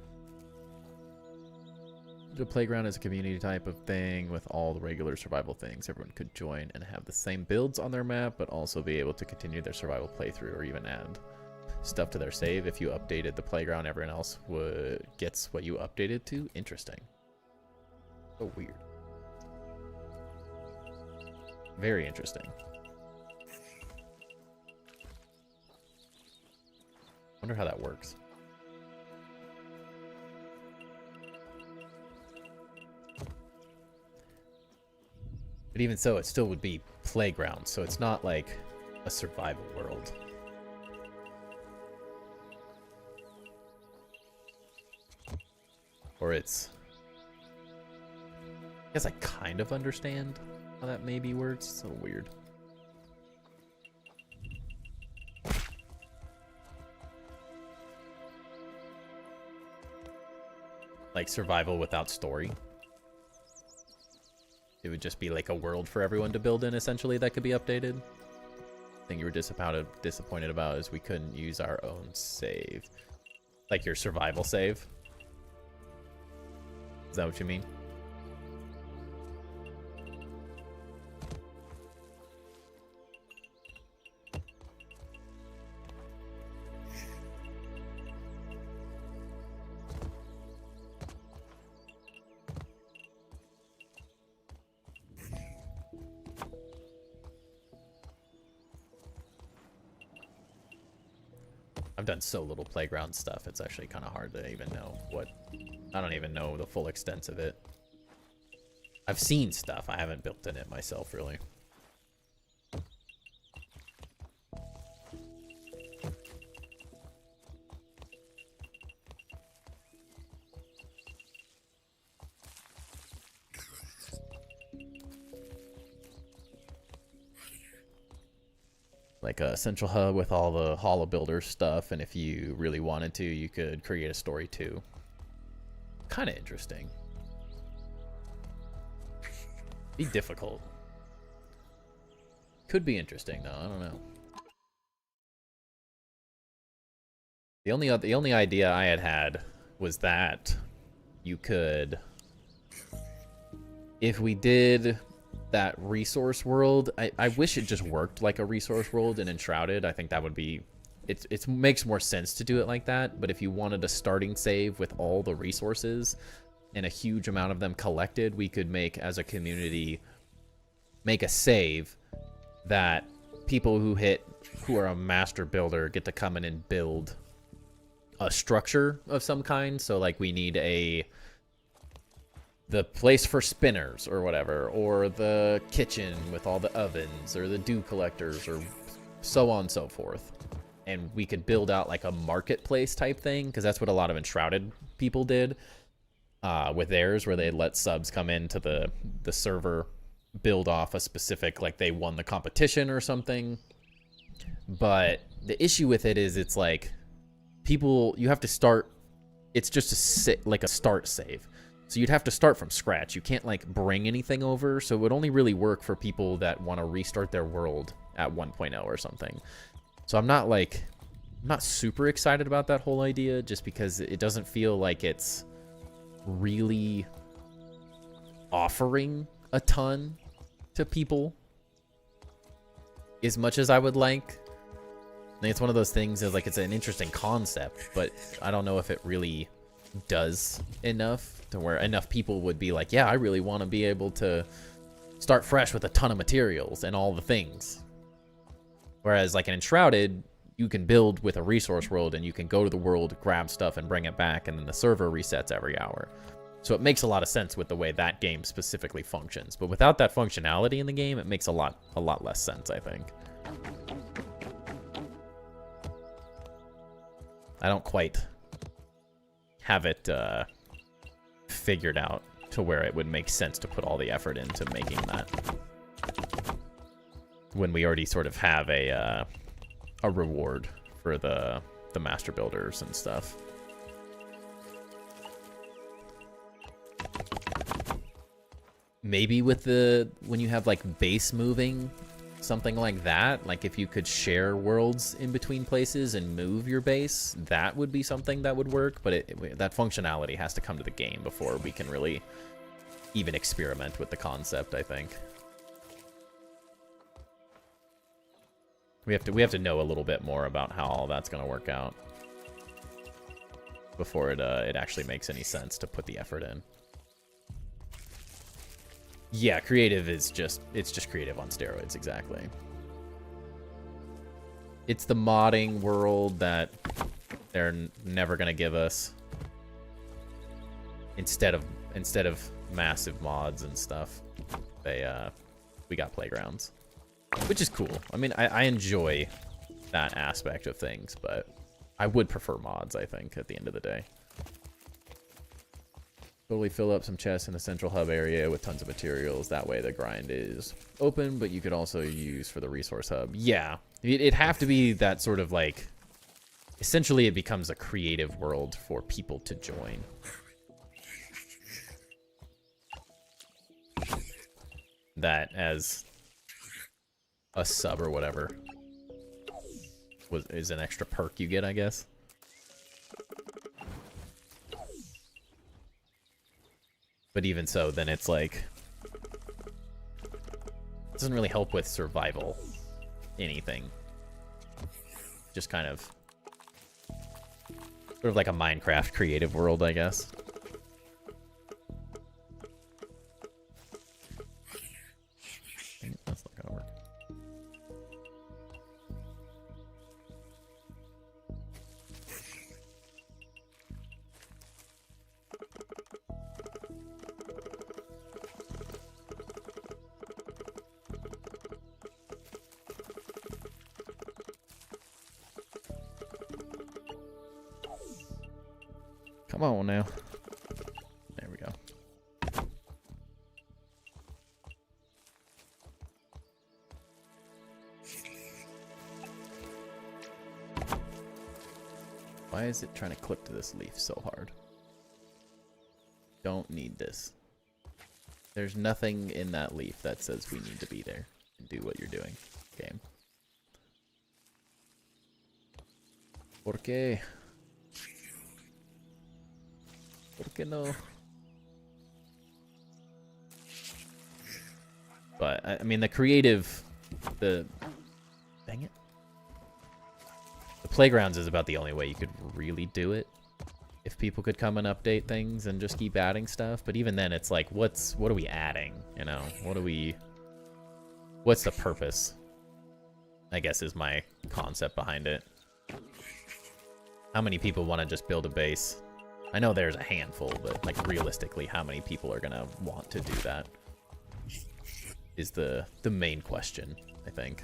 A: The playground is a community type of thing with all the regular survival things. Everyone could join and have the same builds on their map, but also be able to continue their survival playthrough or even add stuff to their save. If you updated the playground, everyone else gets what you updated to. Interesting. So weird. Very interesting. Wonder how that works. But even so, it still would be playground, so it's not like a survival world. Or it's... I guess I kind of understand how that maybe works. It's so weird. Like survival without story. It would just be like a world for everyone to build in, essentially, that could be updated. The thing you were disappointed about is we couldn't use our own save. Like your survival save. Is that what you mean? I've done so little playground stuff, it's actually kind of hard to even know what... I don't even know the full extent of it. I've seen stuff, I haven't built in it myself, really. Like a central hub with all the Hollow Builder stuff, and if you really wanted to, you could create a story too. Kind of interesting. Be difficult. Could be interesting though, I don't know. The only idea I had was that you could, if we did that resource world, I wish it just worked like a resource world in Enshrouded. I think that would be, it makes more sense to do it like that. But if you wanted a starting save with all the resources and a huge amount of them collected, we could make, as a community, make a save that people who are a master builder get to come in and build a structure of some kind. So like we need the place for spinners or whatever, or the kitchen with all the ovens, or the dew collectors, or so on and so forth. And we could build out like a marketplace type thing, because that's what a lot of Enshrouded people did with theirs, where they let subs come into the server, build off a specific, like they won the competition or something. But the issue with it is it's like people, you have to start it's just like a start save. So you'd have to start from scratch. You can't like bring anything over. So it would only really work for people that want to restart their world at 1.0 or something. So I'm not super excited about that whole idea, just because it doesn't feel like it's really offering a ton to people as much as I would like. I think it's one of those things is like, it's an interesting concept, but I don't know if it really does enough to where enough people would be like, yeah, I really want to be able to start fresh with a ton of materials and all the things. Whereas like in Enshrouded, you can build with a resource world and you can go to the world, grab stuff and bring it back, and then the server resets every hour. So it makes a lot of sense with the way that game specifically functions. But without that functionality in the game, it makes a lot less sense, I think. I don't quite have it figured out to where it would make sense to put all the effort into making that, when we already sort of have a reward for the master builders and stuff. Maybe with when you have like base moving, something like that, like if you could share worlds in between places and move your base, that would be something that would work. But that functionality has to come to the game before we can really even experiment with the concept, I think. We have to know a little bit more about how all that's going to work out before it actually makes any sense to put the effort in. Yeah, creative is just creative on steroids, exactly. It's the modding world that they're never gonna give us. Instead of massive mods and stuff, we got playgrounds, which is cool. I mean, I enjoy that aspect of things, but I would prefer mods, I think, at the end of the day. Totally fill up some chests in the central hub area with tons of materials. That way the grind is open, but you could also use for the resource hub. Yeah, it'd have to be that sort of like... Essentially, it becomes a creative world for people to join. That as a sub or whatever is an extra perk you get, I guess. But even so, then it's like... It doesn't really help with survival. Anything. Just kind of... Sort of like a Minecraft creative world, I guess. That's not gonna work. Come on now. There we go. Why is it trying to clip to this leaf so hard? Don't need this. There's nothing in that leaf that says we need to be there and do what you're doing, game. ¿Por qué? ¿Por qué no? But, I mean, the creative... Dang it. The playgrounds is about the only way you could really do it. If people could come and update things and just keep adding stuff. But even then, it's like, what are we adding? You know? What's the purpose? I guess is my concept behind it. How many people want to just build a base? I know there's a handful, but like realistically, how many people are gonna want to do that? Is the main question, I think.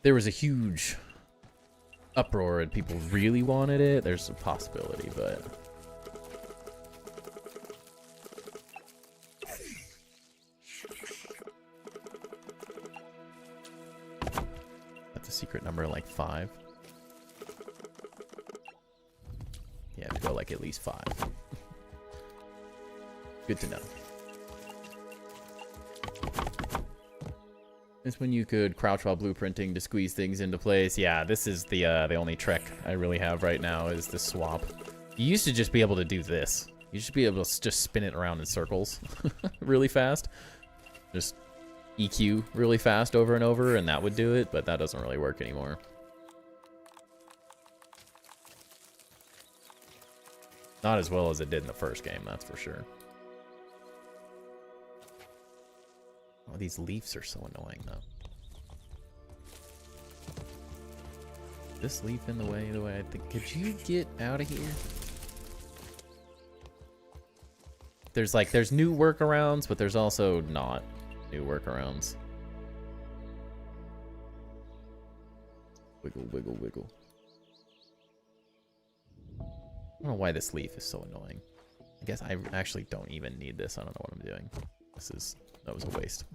A: There was a huge uproar and people really wanted it. There's a possibility, but secret number like 5? Yeah, to go like at least 5. Good to know. This when you could crouch while blueprinting to squeeze things into place. Yeah, this is the only trick I really have right now is the swap. You used to just be able to do this. You should be able to just spin it around in circles really fast. Just EQ really fast over and over, and that would do it, but that doesn't really work anymore. Not as well as it did in the first game, that's for sure. Oh, these leaves are so annoying, though. This leaf in the way I think. Could you get out of here? There's new workarounds, but there's also not new workarounds. Wiggle, wiggle, wiggle. I don't know why this leaf is so annoying. I guess I actually don't even need this. I don't know what I'm doing. That was a waste.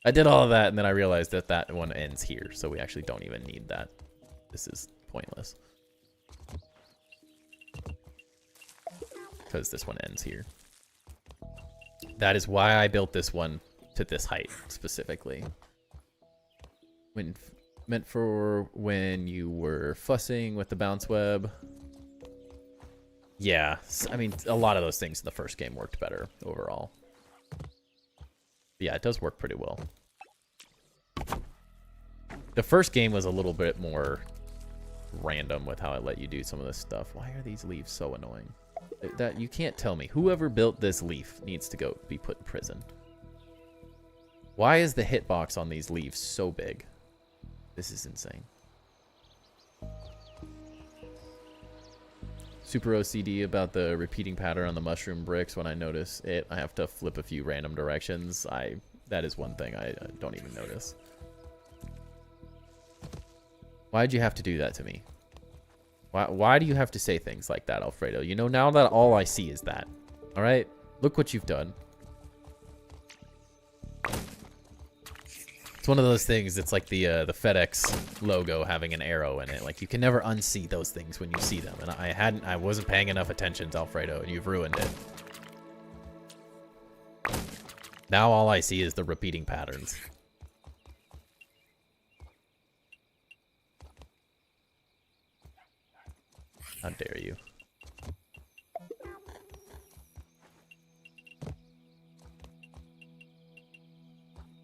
A: I did all of that, and then I realized that that one ends here, so we actually don't even need that. This is pointless. Because this one ends here. That is why I built this one to this height, specifically. Meant for when you were fussing with the bounce web. Yeah, I mean, a lot of those things in the first game worked better overall. Yeah, it does work pretty well. The first game was a little bit more random with how it let you do some of this stuff. Why are these leaves so annoying? That you can't tell me. Whoever built this leaf needs to be put in prison. Why is the hitbox on these leaves so big? This is insane. Super OCD about the repeating pattern on the mushroom bricks. When I notice it, I have to flip a few random directions. That is one thing I don't even notice. Why'd you have to do that to me? Why do you have to say things like that, Alfredo? You know, now that all I see is that. All right? Look what you've done. It's one of those things. It's like the FedEx logo having an arrow in it. Like, you can never unsee those things when you see them. And I wasn't paying enough attention to Alfredo, and you've ruined it. Now all I see is the repeating patterns. How dare you?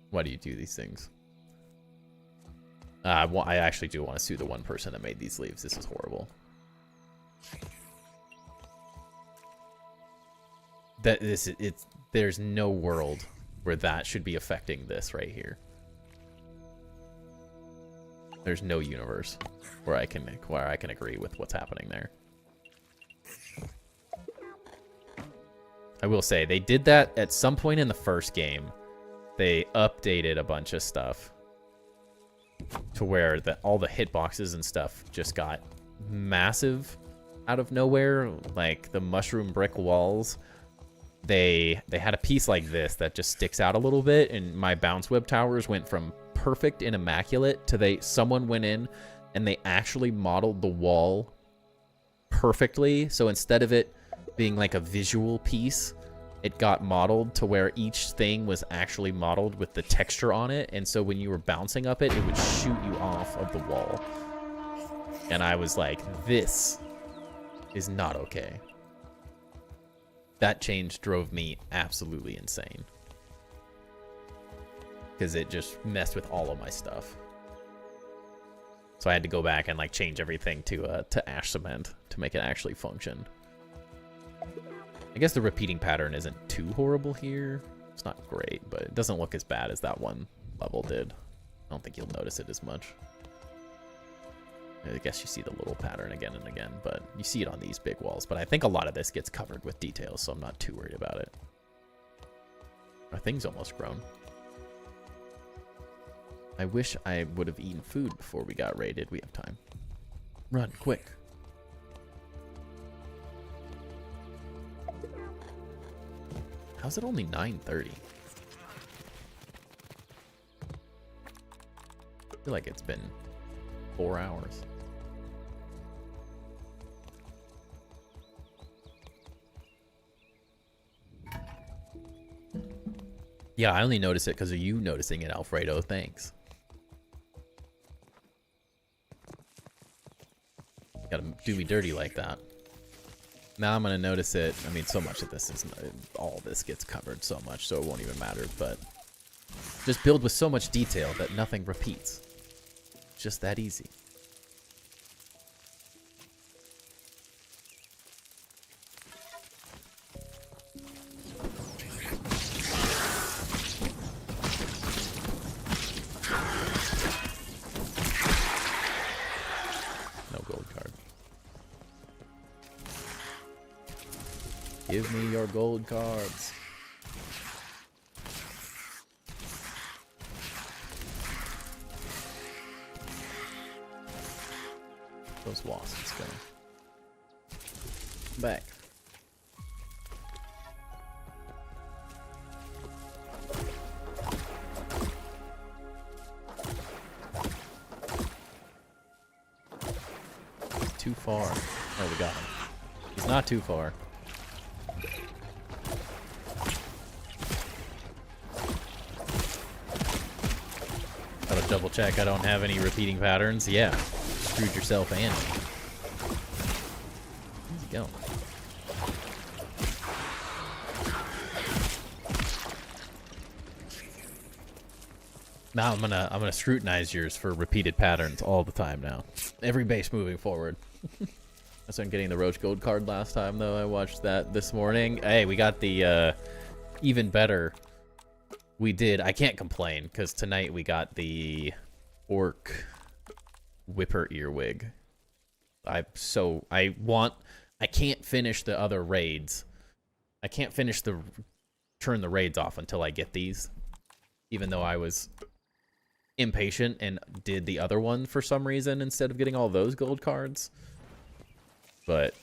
A: Why do you do these things? I actually do want to sue the one person that made these leaves. This is horrible. There's no world where that should be affecting this right here. There's no universe where I can agree with what's happening there. I will say they did that at some point in the first game. They updated a bunch of stuff to where all the hitboxes and stuff just got massive out of nowhere. Like the mushroom brick walls, they had a piece like this that just sticks out a little bit, and my bounce web towers went from perfect and immaculate to someone went in and they actually modeled the wall perfectly. So instead of it being like a visual piece, it got modeled to where each thing was actually modeled with the texture on it. And so when you were bouncing up it, it would shoot you off of the wall. And I was like, this is not okay. That change drove me absolutely insane. Because it just messed with all of my stuff. So I had to go back and like change everything to ash cement to make it actually function. I guess the repeating pattern isn't too horrible here. It's not great, but it doesn't look as bad as that one level did. I don't think you'll notice it as much. I guess you see the little pattern again and again, but you see it on these big walls. But I think a lot of this gets covered with details, so I'm not too worried about it. Our thing's almost grown. I wish I would have eaten food before we got raided. We have time. Run, quick. How's it only 9:30? I feel like it's been 4 hours. Yeah, I only noticed it because of you noticing it, Alfredo. Thanks. Gotta do me dirty like that. Now I'm gonna notice it. I mean, so much of this is all this gets covered so much, so it won't even matter. But just build with so much detail that nothing repeats. Just that easy. Give me your gold cards. Those wasps go. Back. Too far. Oh, we got him. He's not too far. Double check I don't have any repeating patterns. Yeah. Screwed yourself and me. Where's he going? Now I'm gonna scrutinize yours for repeated patterns all the time now. Every base moving forward. That's on getting the Roach Gold card last time though. I watched that this morning. Hey, we got the even better. We did. I can't complain, because tonight we got the Orc Whipper Earwig. I can't finish the other raids. I can't finish turn the raids off until I get these. Even though I was impatient and did the other one for some reason instead of getting all those gold cards. But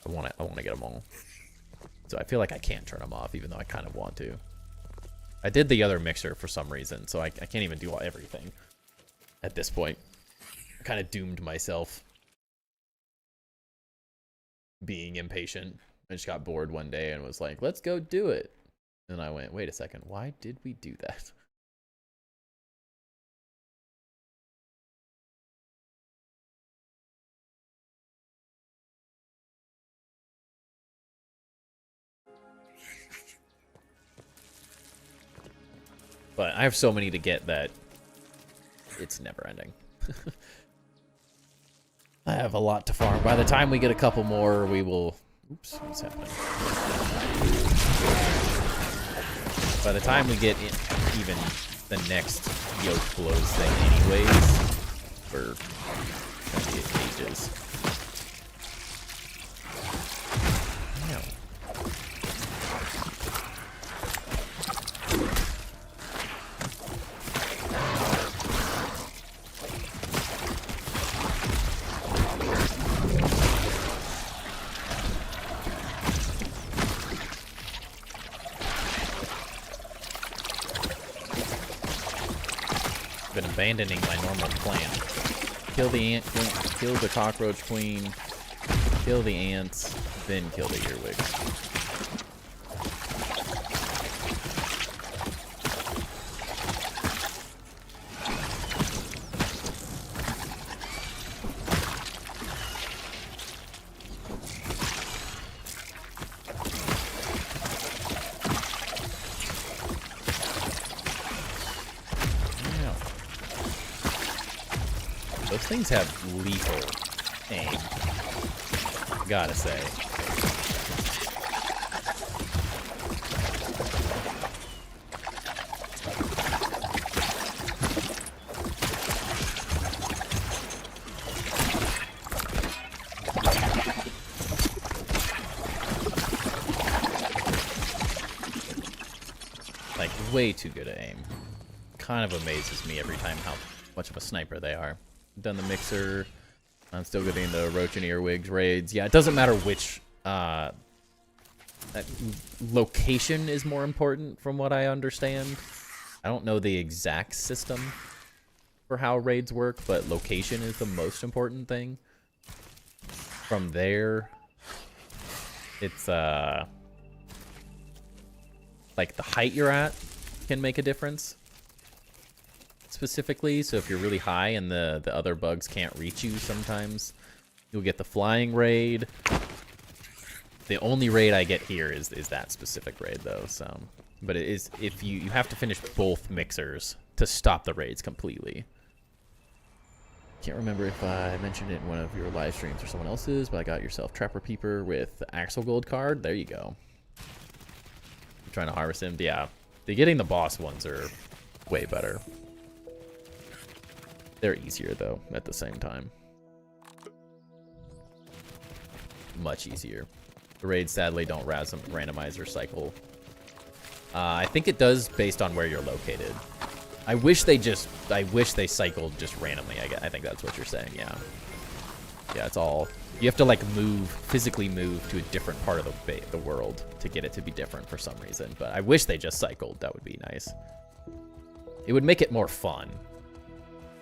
A: I want to get them all. So I feel like I can't turn them off, even though I kind of want to. I did the other mixer for some reason, so I can't even do everything at this point. I kind of doomed myself being impatient. I just got bored one day and was like, let's go do it. And I went, wait a second, why did we do that? But I have so many to get that it's never ending. I have a lot to farm. By the time we get a couple more, we will... Oops, what's happening? By the time we get even the next yoke blows thing anyways, we're gonna be ages. No. Been abandoning my normal plan. Kill the ant, kill the cockroach queen, kill the ants, then kill the earwigs. Those things have lethal aim, gotta say. Like, way too good at aim. Kind of amazes me every time how much of a sniper they are. Done the mixer. I'm still getting the roach and earwigs raids. Yeah, it doesn't matter which location is more important from what I understand. I don't know the exact system for how raids work, but location is the most important thing. From there, it's like the height you're at can make a difference specifically. So if you're really high and the other bugs can't reach you, sometimes you'll get the flying raid. The only raid I get here is that specific raid though. So, but it is, if you have to finish both mixers to stop the raids completely. Can't remember if I mentioned it in one of your live streams or someone else's, but I got yourself Trapper Peeper with the Axel Gold card. There you go. I'm trying to harvest him. Yeah, getting the boss ones are way better. They're easier though at the same time. Much easier. The raids sadly don't randomize or cycle. I think it does based on where you're located. I wish they cycled just randomly. I think that's what you're saying. Yeah. Yeah, it's all, you have to like physically move to a different part of the world to get it to be different for some reason. But I wish they just cycled. That would be nice. It would make it more fun.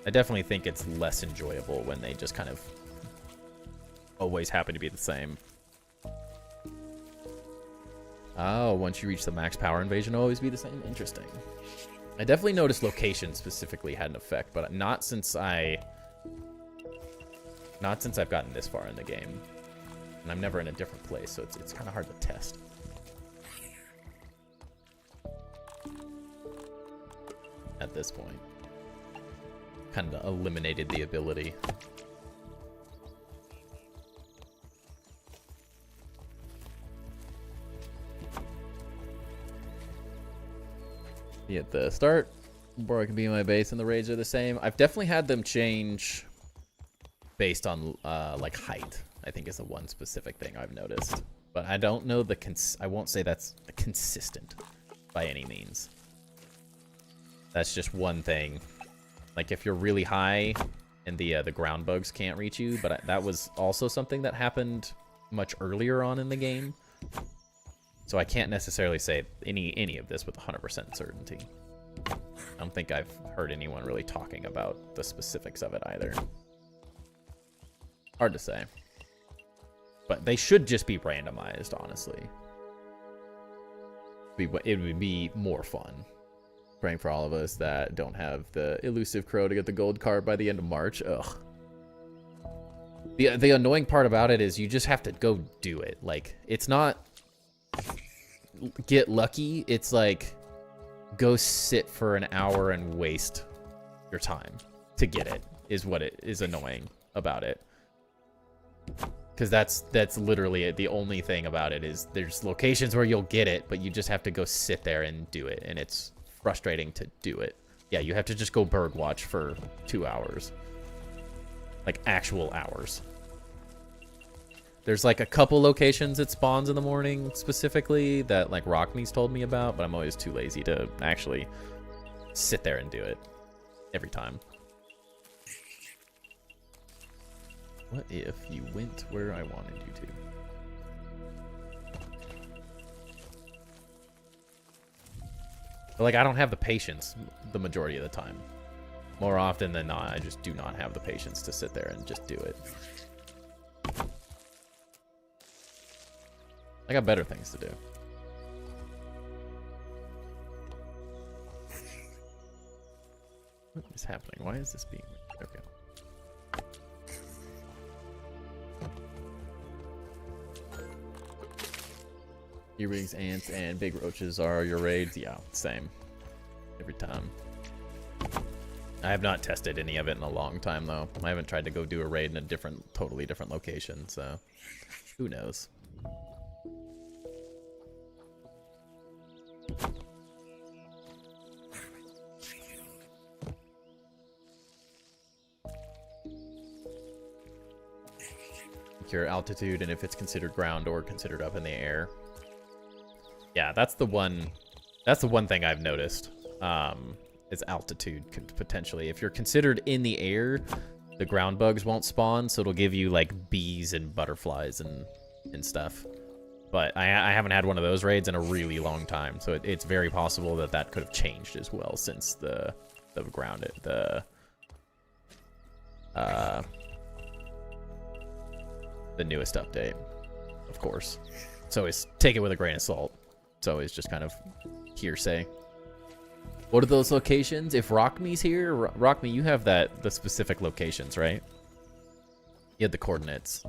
A: I definitely think it's less enjoyable when they just kind of always happen to be the same. Oh, once you reach the max power invasion, it'll always be the same. Interesting. I definitely noticed location specifically had an effect, but not since I've gotten this far in the game. And I'm never in a different place, so it's kind of hard to test. At this point. Kind of eliminated the ability. At the start, where I can be in my base and the raids are the same. I've definitely had them change based on like height. I think is the one specific thing I've noticed, but I don't know I won't say that's consistent by any means. That's just one thing. Like if you're really high and the ground bugs can't reach you, but that was also something that happened much earlier on in the game. So I can't necessarily say any of this with 100% certainty. I don't think I've heard anyone really talking about the specifics of it either. Hard to say. But they should just be randomized, honestly. It would be more fun. Praying for all of us that don't have the elusive crow to get the gold card by the end of March. Ugh. The annoying part about it is you just have to go do it. Like, it's not get lucky, it's like go sit for an hour and waste your time to get it, is what it is annoying about it. Because that's literally it. The only thing about it is there's locations where you'll get it, but you just have to go sit there and do it, and it's frustrating to do it. Yeah, you have to just go bird watch for 2 hours. Like actual hours. There's like a couple locations it spawns in the morning specifically that like Rockme's told me about, but I'm always too lazy to actually sit there and do it every time. What if you went where I wanted you to? But like I don't have the patience the majority of the time. More often than not, I just do not have the patience to sit there and just do it. I got better things to do. What is happening? Why is this being... Okay. Earwigs, ants, and big roaches are your raids. Yeah, same. Every time. I have not tested any of it in a long time, though. I haven't tried to go do a raid in a totally different location, so... Who knows? Your altitude and if it's considered ground or considered up in the air. Yeah, that's the one thing I've noticed. Is altitude potentially. If you're considered in the air, the ground bugs won't spawn, so it'll give you like bees and butterflies and stuff. But I haven't had one of those raids in a really long time, so it's very possible that that could have changed as well since the newest update, of course. So always take it with a grain of salt. It's always just kind of hearsay. What are those locations? If Rockme's here, Rockme, you have the specific locations, right? You had the coordinates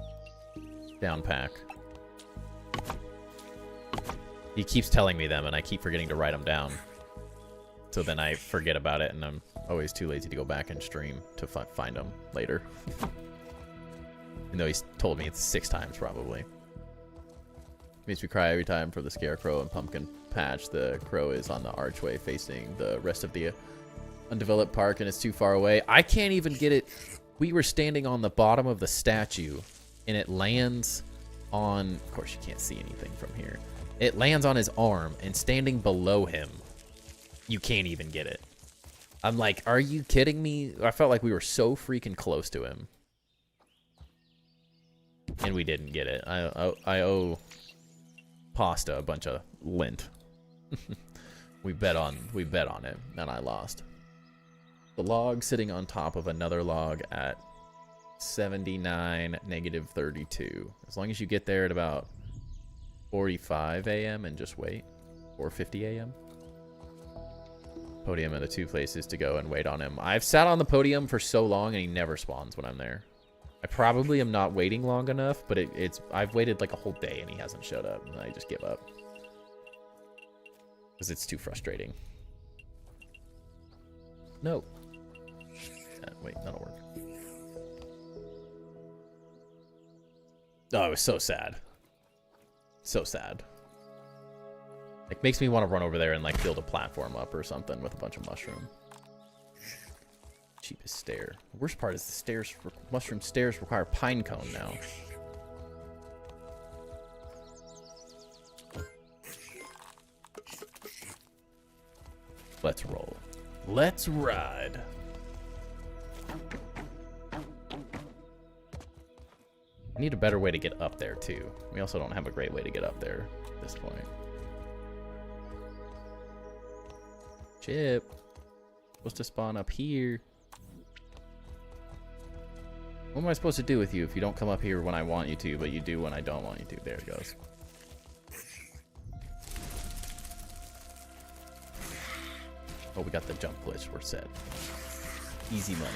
A: down pack. He keeps telling me them, and I keep forgetting to write them down. So then I forget about it, and I'm always too lazy to go back and stream to find them later. Even though he's told me it's 6 times, probably. Makes me cry every time for the Scarecrow and Pumpkin Patch. The crow is on the archway facing the rest of the undeveloped park, and it's too far away. I can't even get it. We were standing on the bottom of the statue, and it lands on... Of course, you can't see anything from here. It lands on his arm, and standing below him, you can't even get it. I'm like, are you kidding me? I felt like we were so freaking close to him. And we didn't get it. I owe Pasta a bunch of lint. we bet on it, and I lost. The log sitting on top of another log at 79, negative 32. As long as you get there at about 45 a.m. and just wait. 4:50 a.m. Podium are the 2 places to go and wait on him. I've sat on the podium for so long, and he never spawns when I'm there. I probably am not waiting long enough, but I've waited like a whole day, and he hasn't showed up, and I just give up. Because it's too frustrating. No. Wait, that'll work. Oh, it was so sad. So sad. Like, makes me want to run over there and, like, build a platform up or something with a bunch of mushroom. Cheapest stair. The worst part is the stairs, mushroom stairs require pine cone now. Let's roll. Let's ride. I need a better way to get up there, too. We also don't have a great way to get up there at this point. Chip. Supposed to spawn up here. What am I supposed to do with you if you don't come up here when I want you to, but you do when I don't want you to? There it goes. Oh, we got the jump glitch. We're set. Easy money.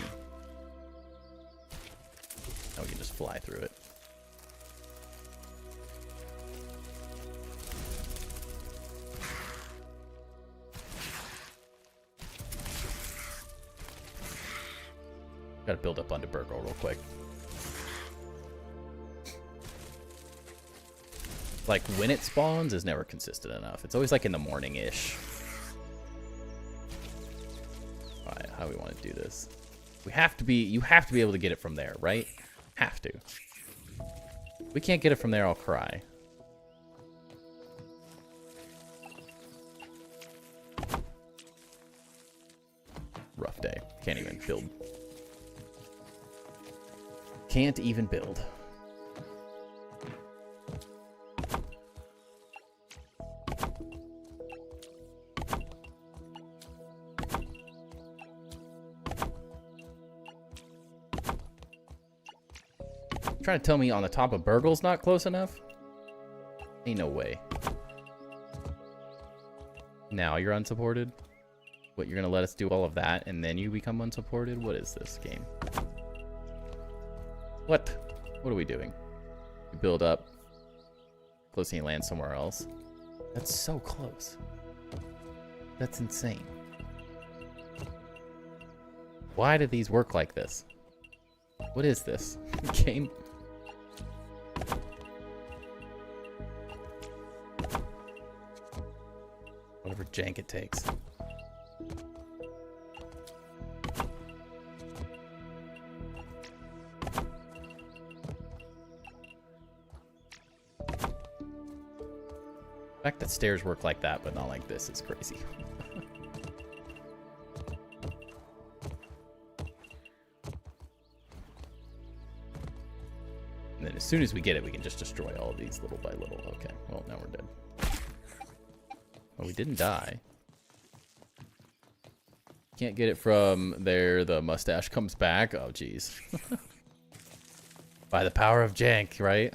A: Now we can just fly through it. Gotta build up onto Burgle real quick. Like, when it spawns is never consistent enough. It's always like in the morning-ish. Alright, how do we want to do this? You have to be able to get it from there, right? Have to. If we can't get it from there, I'll cry. Rough day. Can't even build. Can't even build. Trying to tell me on the top of Burgle's not close enough? Ain't no way. Now you're unsupported? What, you're gonna let us do all of that and then you become unsupported? What is this game? What? What are we doing? We build up. Close and you land somewhere else. That's so close. That's insane. Why do these work like this? What is this? Game? Whatever jank it takes. The fact that stairs work like that, but not like this, is crazy. And then as soon as we get it, we can just destroy all of these little by little. Okay, well, now we're dead. Oh, we didn't die. Can't get it from there. The mustache comes back. Oh, jeez. By the power of Jank, right?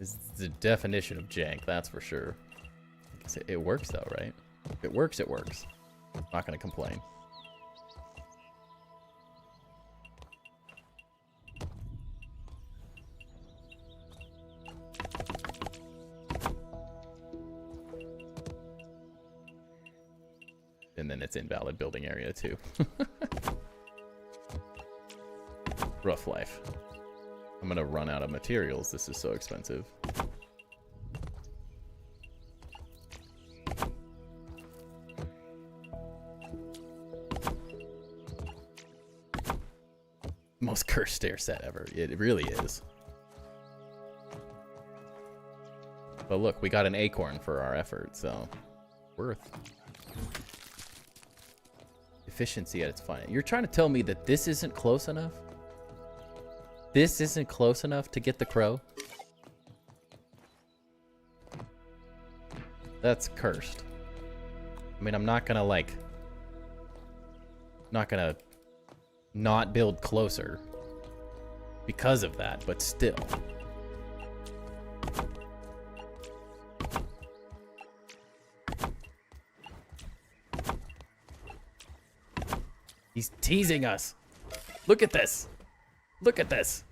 A: This is the definition of Jank, that's for sure. I guess it works, though, right? If it works, it works. I'm not going to complain. And then it's invalid building area too. Rough life. I'm gonna run out of materials. This is so expensive. Most cursed stair set ever. It really is. But look, we got an acorn for our effort, so worth. Efficiency at its finest. You're trying to tell me that this isn't close enough? This isn't close enough to get the crow? That's cursed. I mean, I'm not gonna like... Not gonna not build closer because of that, but still. He's teasing us. Look at this. Look at this.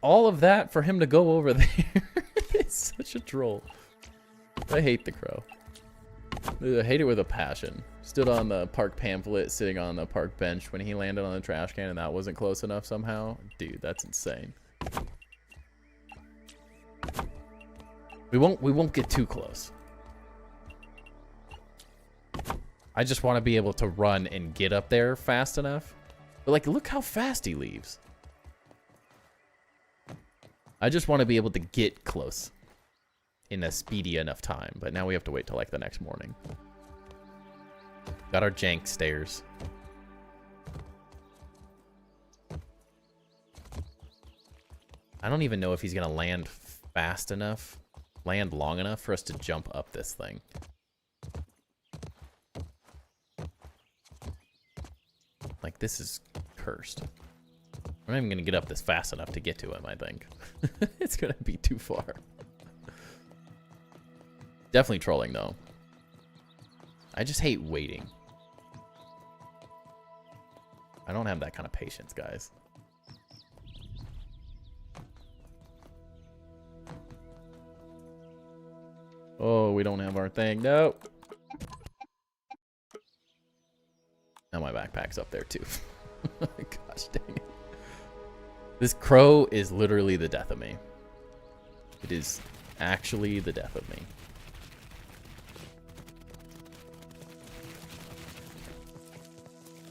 A: All of that for him to go over there. It's such a troll. I hate the crow. I hate it with a passion. Stood on the park pamphlet, sitting on the park bench when he landed on the trash can and that wasn't close enough somehow. Dude, that's insane. We won't get too close. I just want to be able to run and get up there fast enough. But like, look how fast he leaves. I just want to be able to get close in a speedy enough time. But now we have to wait till like the next morning. Got our jank stairs. I don't even know if he's going to land fast enough, land long enough for us to jump up this thing. Like, this is cursed. I'm not even going to get up this fast enough to get to him, I think. It's going to be too far. Definitely trolling, though. I just hate waiting. I don't have that kind of patience, guys. Oh, we don't have our thing. No. Now my backpack's up there, too. Gosh dang it. This crow is literally the death of me. It is actually the death of me.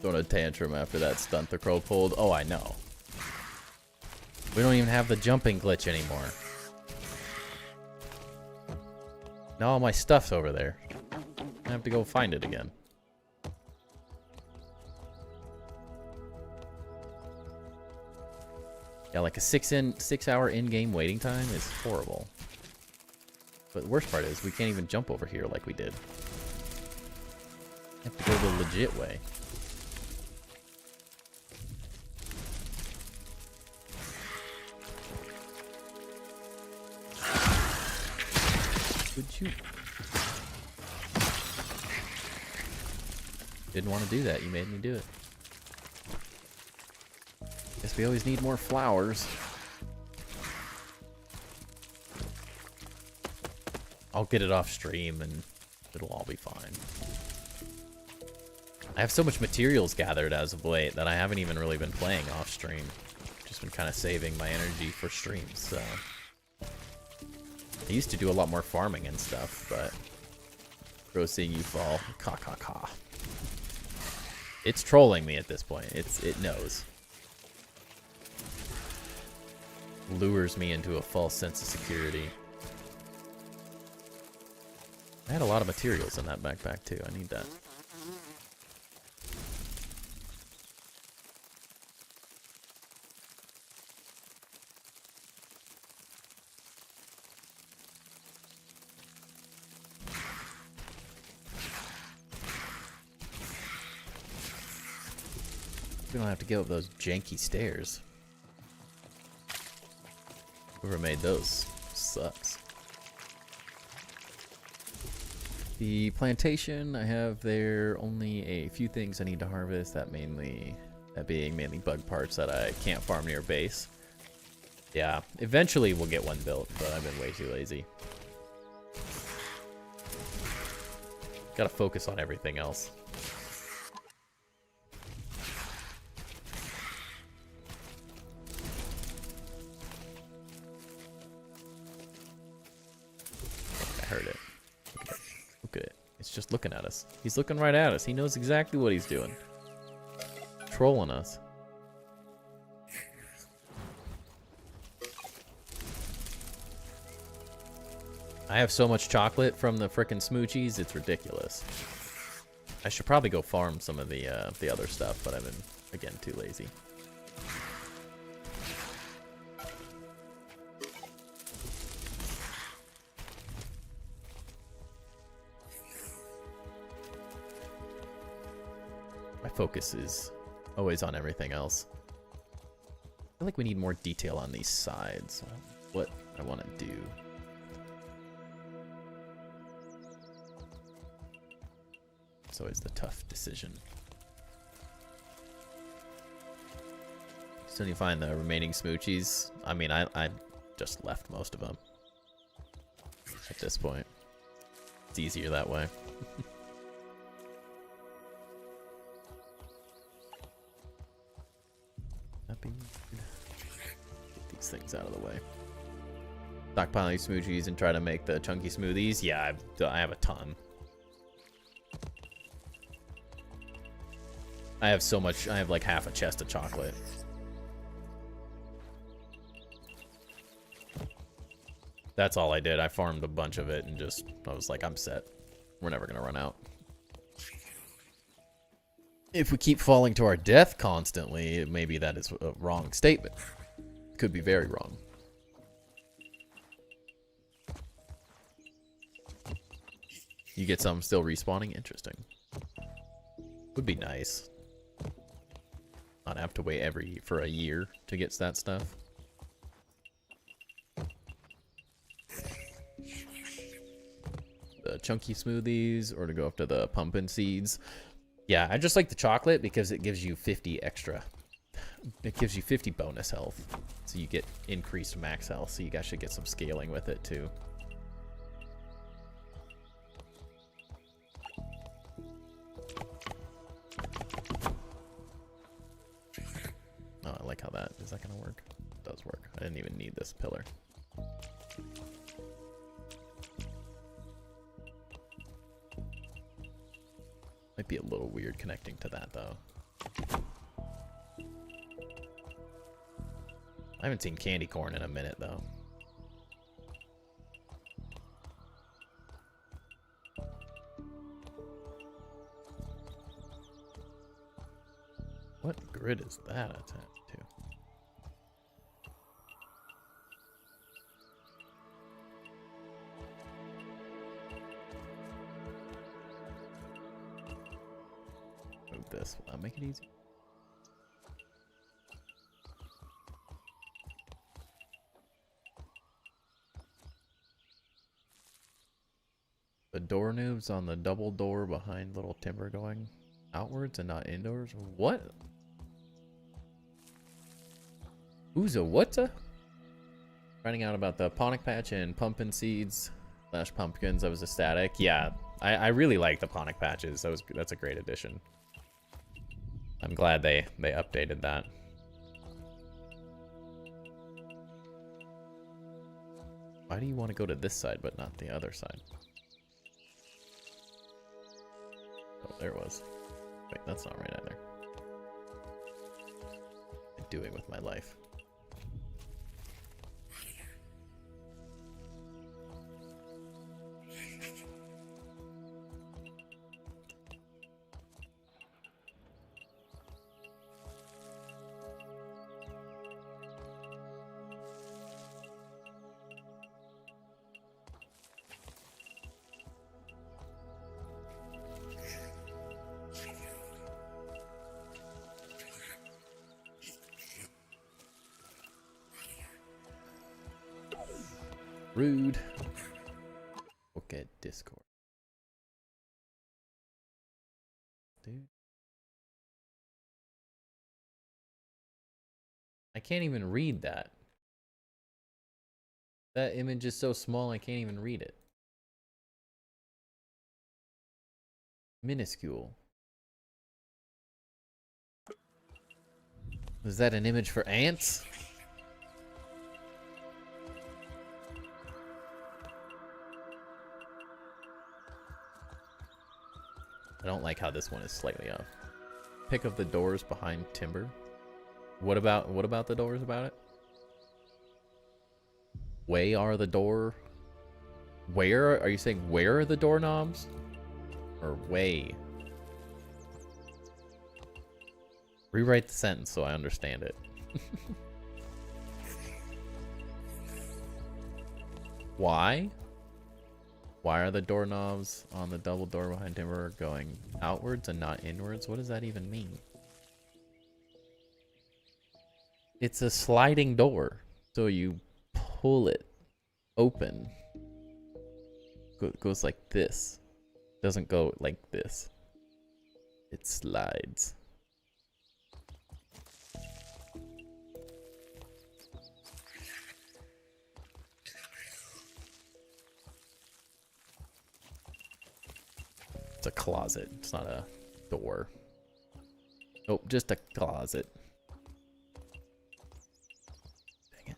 A: Throwing a tantrum after that stunt the crow pulled. Oh, I know. We don't even have the jumping glitch anymore. Now all my stuff's over there. I have to go find it again. Yeah, like a 6 hour in-game waiting time is horrible. But the worst part is we can't even jump over here like we did. We have to go the legit way. Would you? Didn't want to do that. You made me do it. Guess we always need more flowers. I'll get it off stream and it'll all be fine. I have so much materials gathered as of late that I haven't even really been playing off stream. Just been kind of saving my energy for streams, so. I used to do a lot more farming and stuff, but bro, seeing you fall, ka ka ka. It's trolling me at this point. It knows. Lures me into a false sense of security. I had a lot of materials in that backpack too. I need that. We don't have to go up those janky stairs. Whoever made those sucks. The plantation I have there, only a few things I need to harvest. That being mainly bug parts that I can't farm near base. Yeah, eventually we'll get one built, but I've been way too lazy. Gotta focus on everything else. I heard it. Look at it. Look at it. It's just looking at us. He's looking right at us. He knows exactly what he's doing. Trolling us. I have so much chocolate from the frickin' smoochies, it's ridiculous. I should probably go farm some of the other stuff, but I've been, again, too lazy. My focus is always on everything else. I feel like we need more detail on these sides. What I want to do. It's always the tough decision. Still need to find the remaining smoochies. I mean, I just left most of them at this point. It's easier that way. Get these things out of the way. Stockpiling smoochies and try to make the chunky smoothies. Yeah, I have a ton. I have so much. I have like half a chest of chocolate. That's all I did. I farmed a bunch of it and just, I was like, I'm set. We're never gonna run out. If we keep falling to our death constantly, maybe that is a wrong statement. Could be very wrong. You get some still respawning? Interesting. Would be nice. Not have to wait for a year to get that stuff. The chunky smoothies or to go after the pumpkin seeds. Yeah, I just like the chocolate because it gives you 50 extra. It gives you 50 bonus health. So you get increased max health. So you guys should get some scaling with it too. Oh, I like how that, is that gonna work? It does work. I didn't even need this pillar. Might be a little weird connecting to that though. I haven't seen candy corn in a minute though. What grid is that attached to? Move this. Will that make it easy? The door noobs on the double door behind little timber going outwards and not indoors? What? Who's a what's-a? Finding out about the ponic patch and pumpkin seeds / pumpkins. I was ecstatic. Yeah, I really like the ponic patches. That's a great addition. I'm glad they updated that. Why do you want to go to this side but not the other side? Oh, there it was. Wait, that's not right either. What am I doing with my life? Rude. Look at Discord. Dude. I can't even read that. That image is so small I can't even read it. Minuscule. Is that an image for ants? I don't like how this one is slightly off. Pick of the doors behind timber. What about the doors about it? Where are the door? Where are you saying? Where are the doorknobs? Or way? Rewrite the sentence so I understand it. Why? Why are the doorknobs on the double door behind timber going outwards and not inwards? What does that even mean? It's a sliding door, so you pull it open. It goes like this. It doesn't go like this. It slides. It's a closet. It's not a door. Oh, just a closet. Dang it.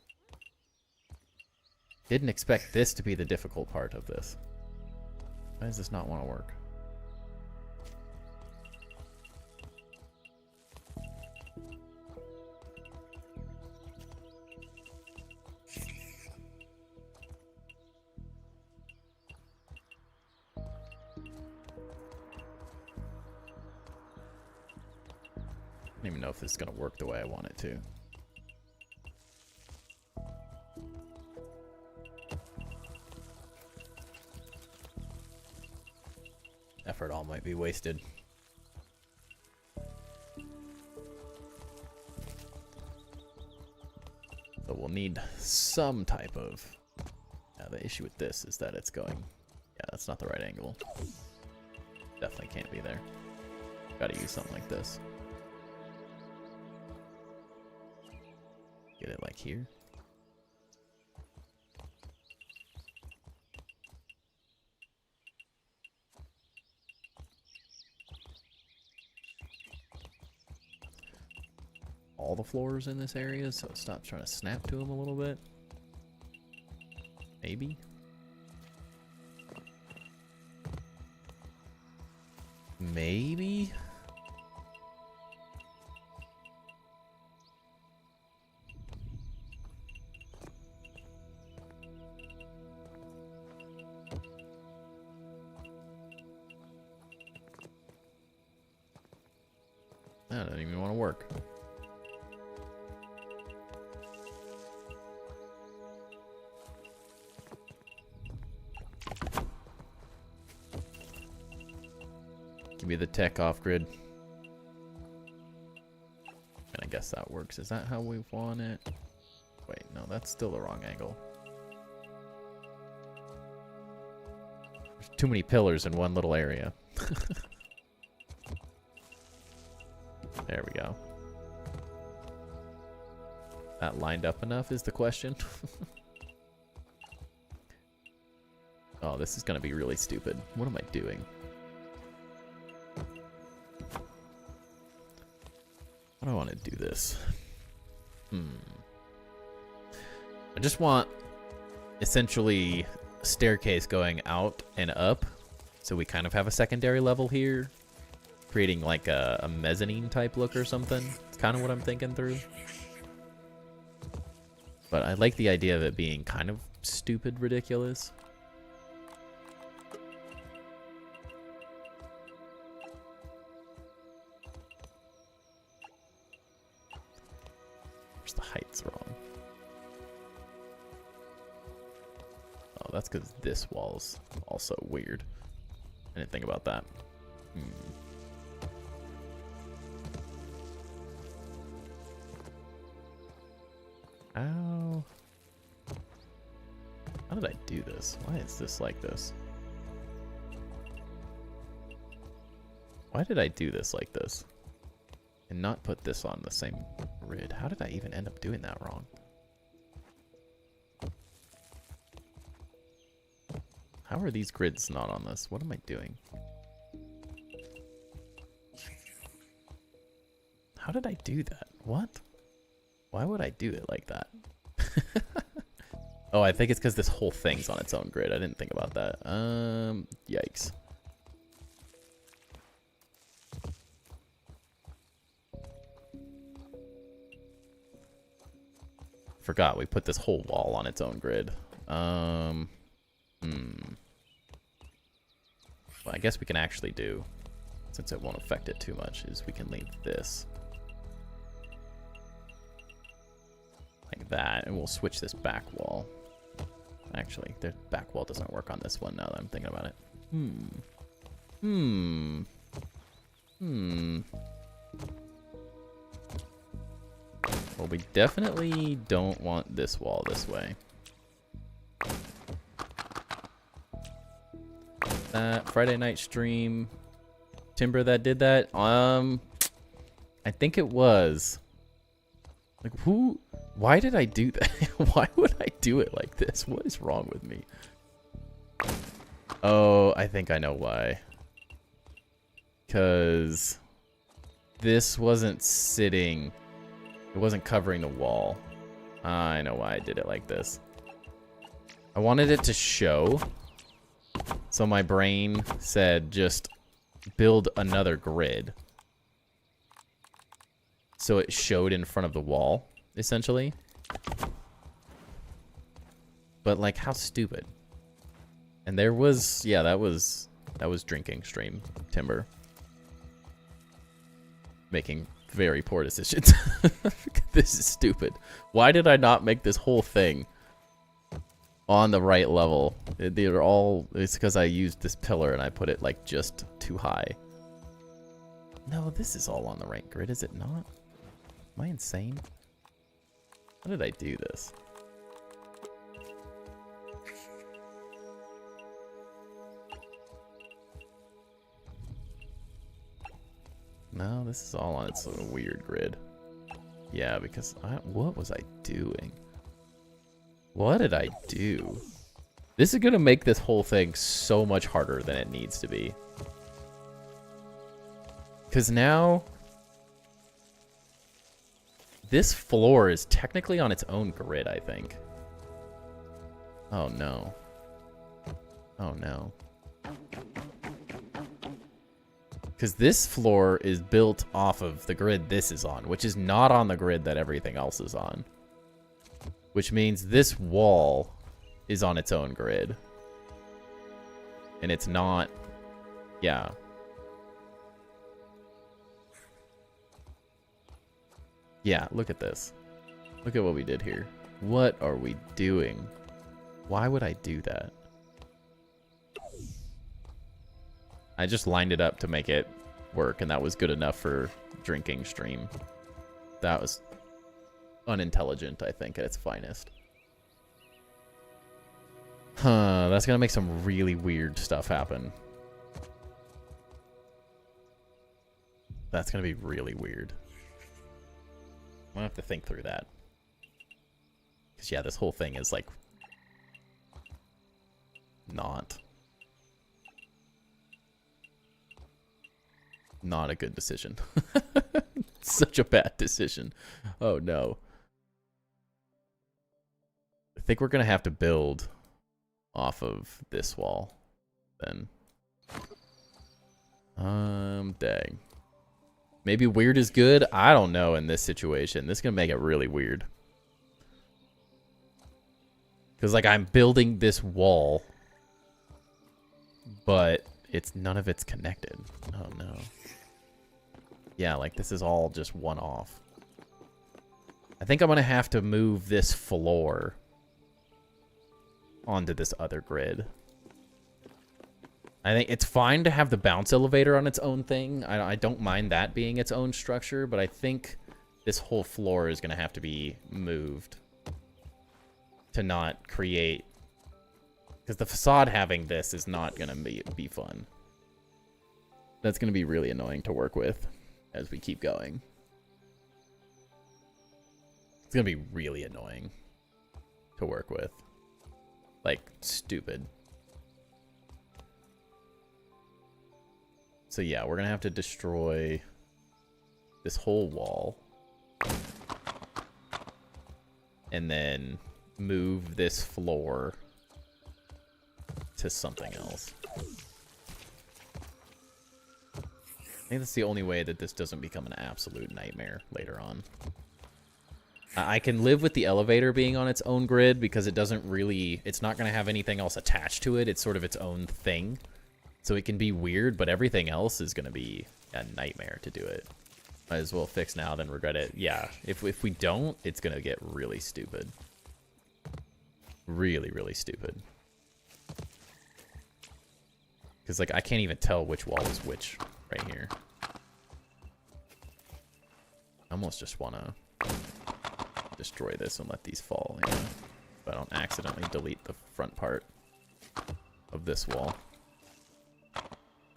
A: Didn't expect this to be the difficult part of this. Why does this not want to work? I don't even know if this is going to work the way I want it to. Effort all might be wasted. So we'll need some type of... Yeah, the issue with this is that it's going... Yeah, that's not the right angle. Definitely can't be there. Gotta use something like this. Get it like here. All the floors in this area so it stops trying to snap to them a little bit. Maybe. Maybe. That doesn't even want to work. Give me the tech off grid. And I guess that works. Is that how we want it? Wait, no, that's still the wrong angle. There's too many pillars in one little area. There we go. That lined up enough is the question. Oh, this is gonna be really stupid. What am I doing? How do I want to do this? I just want essentially a staircase going out and up, so we kind of have a secondary level here, creating like a mezzanine type look or something. It's kind of what I'm thinking through. But I like the idea of it being kind of stupid ridiculous. Where's the heights wrong? Oh, that's because this wall's also weird. I didn't think about that. Ow. How did I do this? Why is this like this? Why did I do this like this? And not put this on the same grid? How did I even end up doing that wrong? How are these grids not on this? What am I doing? How did I do that? What? Why would I do it like that? Oh, I think it's because this whole thing's on its own grid. I didn't think about that. Yikes. Forgot we put this whole wall on its own grid. Well, I guess we can actually do, since it won't affect it too much, is we can leave this like that, and we'll switch this back wall. Actually, the back wall doesn't work on this one now that I'm thinking about it. Well, we definitely don't want this wall this way. That Friday night stream, Timber that did that. I think it was. Like, who? Why did I do that? Why would I do it like this? What is wrong with me? Oh, I think I know why. Because this wasn't sitting. It wasn't covering the wall. I know why I did it like this. I wanted it to show. So my brain said just build another grid. So it showed in front of the wall, essentially. But like, how stupid. And there was, yeah, that was drinking stream, Timber. Making very poor decisions. This is stupid. Why did I not make this whole thing on the right level? They're all, it's because I used this pillar and I put it like just too high. No, this is all on the right grid, is it not? Am I insane? How did I do this? No, this is all on its little weird grid. Yeah, because what was I doing? What did I do? This is gonna make this whole thing so much harder than it needs to be. Because now this floor is technically on its own grid, I think. Oh no. Oh no. Because this floor is built off of the grid this is on, which is not on the grid that everything else is on. Which means this wall is on its own grid. And it's not... Yeah. Yeah, look at this. Look at what we did here. What are we doing? Why would I do that? I just lined it up to make it work, and that was good enough for drinking stream. That was unintelligent, I think, at its finest. Huh, that's gonna make some really weird stuff happen. That's gonna be really weird. I'm gonna have to think through that. Because, yeah, this whole thing is, like, not a good decision. Such a bad decision. Oh, no. I think we're gonna have to build off of this wall, then. Dang. Maybe weird is good? I don't know in this situation. This is gonna make it really weird. Because, like, I'm building this wall, but none of it's connected. Oh, no. Yeah, like, this is all just one off. I think I'm gonna have to move this floor onto this other grid. I think it's fine to have the bounce elevator on its own thing. I don't mind that being its own structure, but I think this whole floor is going to have to be moved to not create Because the facade having this is not going to be fun. That's going to be really annoying to work with as we keep going. It's going to be really annoying to work with. Like, stupid. So yeah, we're going to have to destroy this whole wall. And then move this floor to something else. I think that's the only way that this doesn't become an absolute nightmare later on. I can live with the elevator being on its own grid because it doesn't really... It's not going to have anything else attached to it. It's sort of its own thing. So it can be weird, but everything else is going to be a nightmare to do it. Might as well fix now than regret it. Yeah, if we don't, it's going to get really stupid. Really, really stupid. Because, like, I can't even tell which wall is which right here. I almost just want to destroy this and let these fall, you know, if I don't accidentally delete the front part of this wall.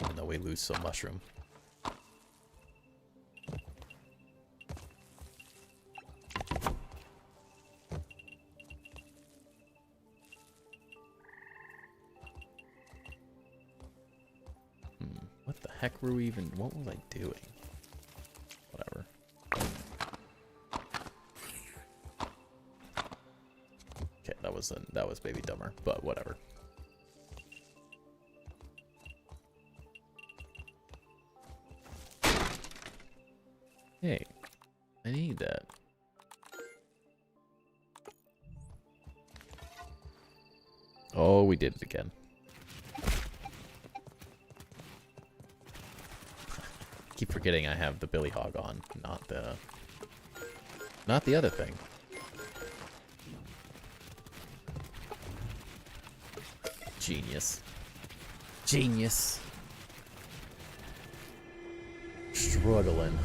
A: Even though we lose some mushroom. What the heck were we even... What was I doing? Whatever. Okay, that was baby dumber, but whatever. Hey, I need that. Oh, we did it again. Keep forgetting I have the Billy Hog on, not the other thing. Genius. Genius. Struggling.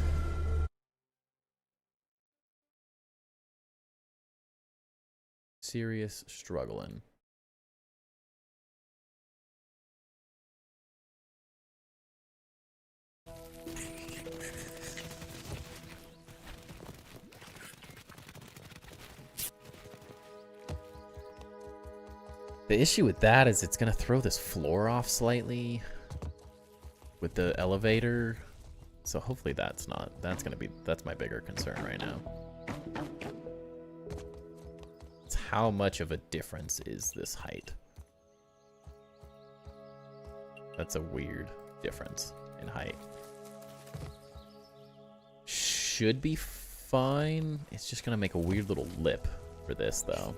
A: Serious struggling. The issue with that is it's going to throw this floor off slightly with the elevator. So hopefully that's my bigger concern right now. It's how much of a difference is this height? That's a weird difference in height. Should be fine. It's just going to make a weird little lip for this though.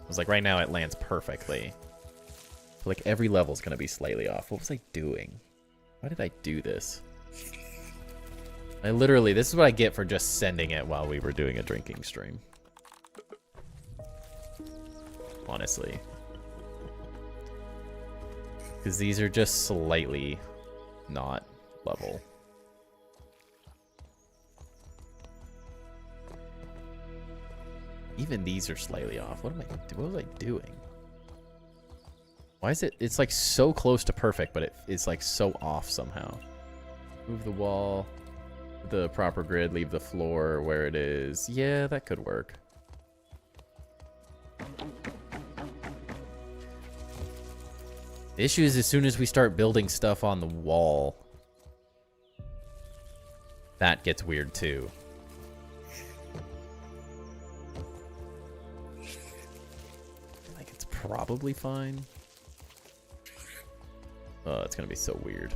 A: It's like right now it lands perfectly. So like every level is going to be slightly off. What was I doing? Why did I do this? This is what I get for just sending it while we were doing a drinking stream. Honestly. Because these are just slightly not level. Even these are slightly off. What was I doing? Why is it? It's like so close to perfect, but it's like so off somehow. Move the wall, the proper grid, leave the floor where it is. Yeah, that could work. The issue is as soon as we start building stuff on the wall, that gets weird too. Probably fine. Oh, it's gonna be so weird.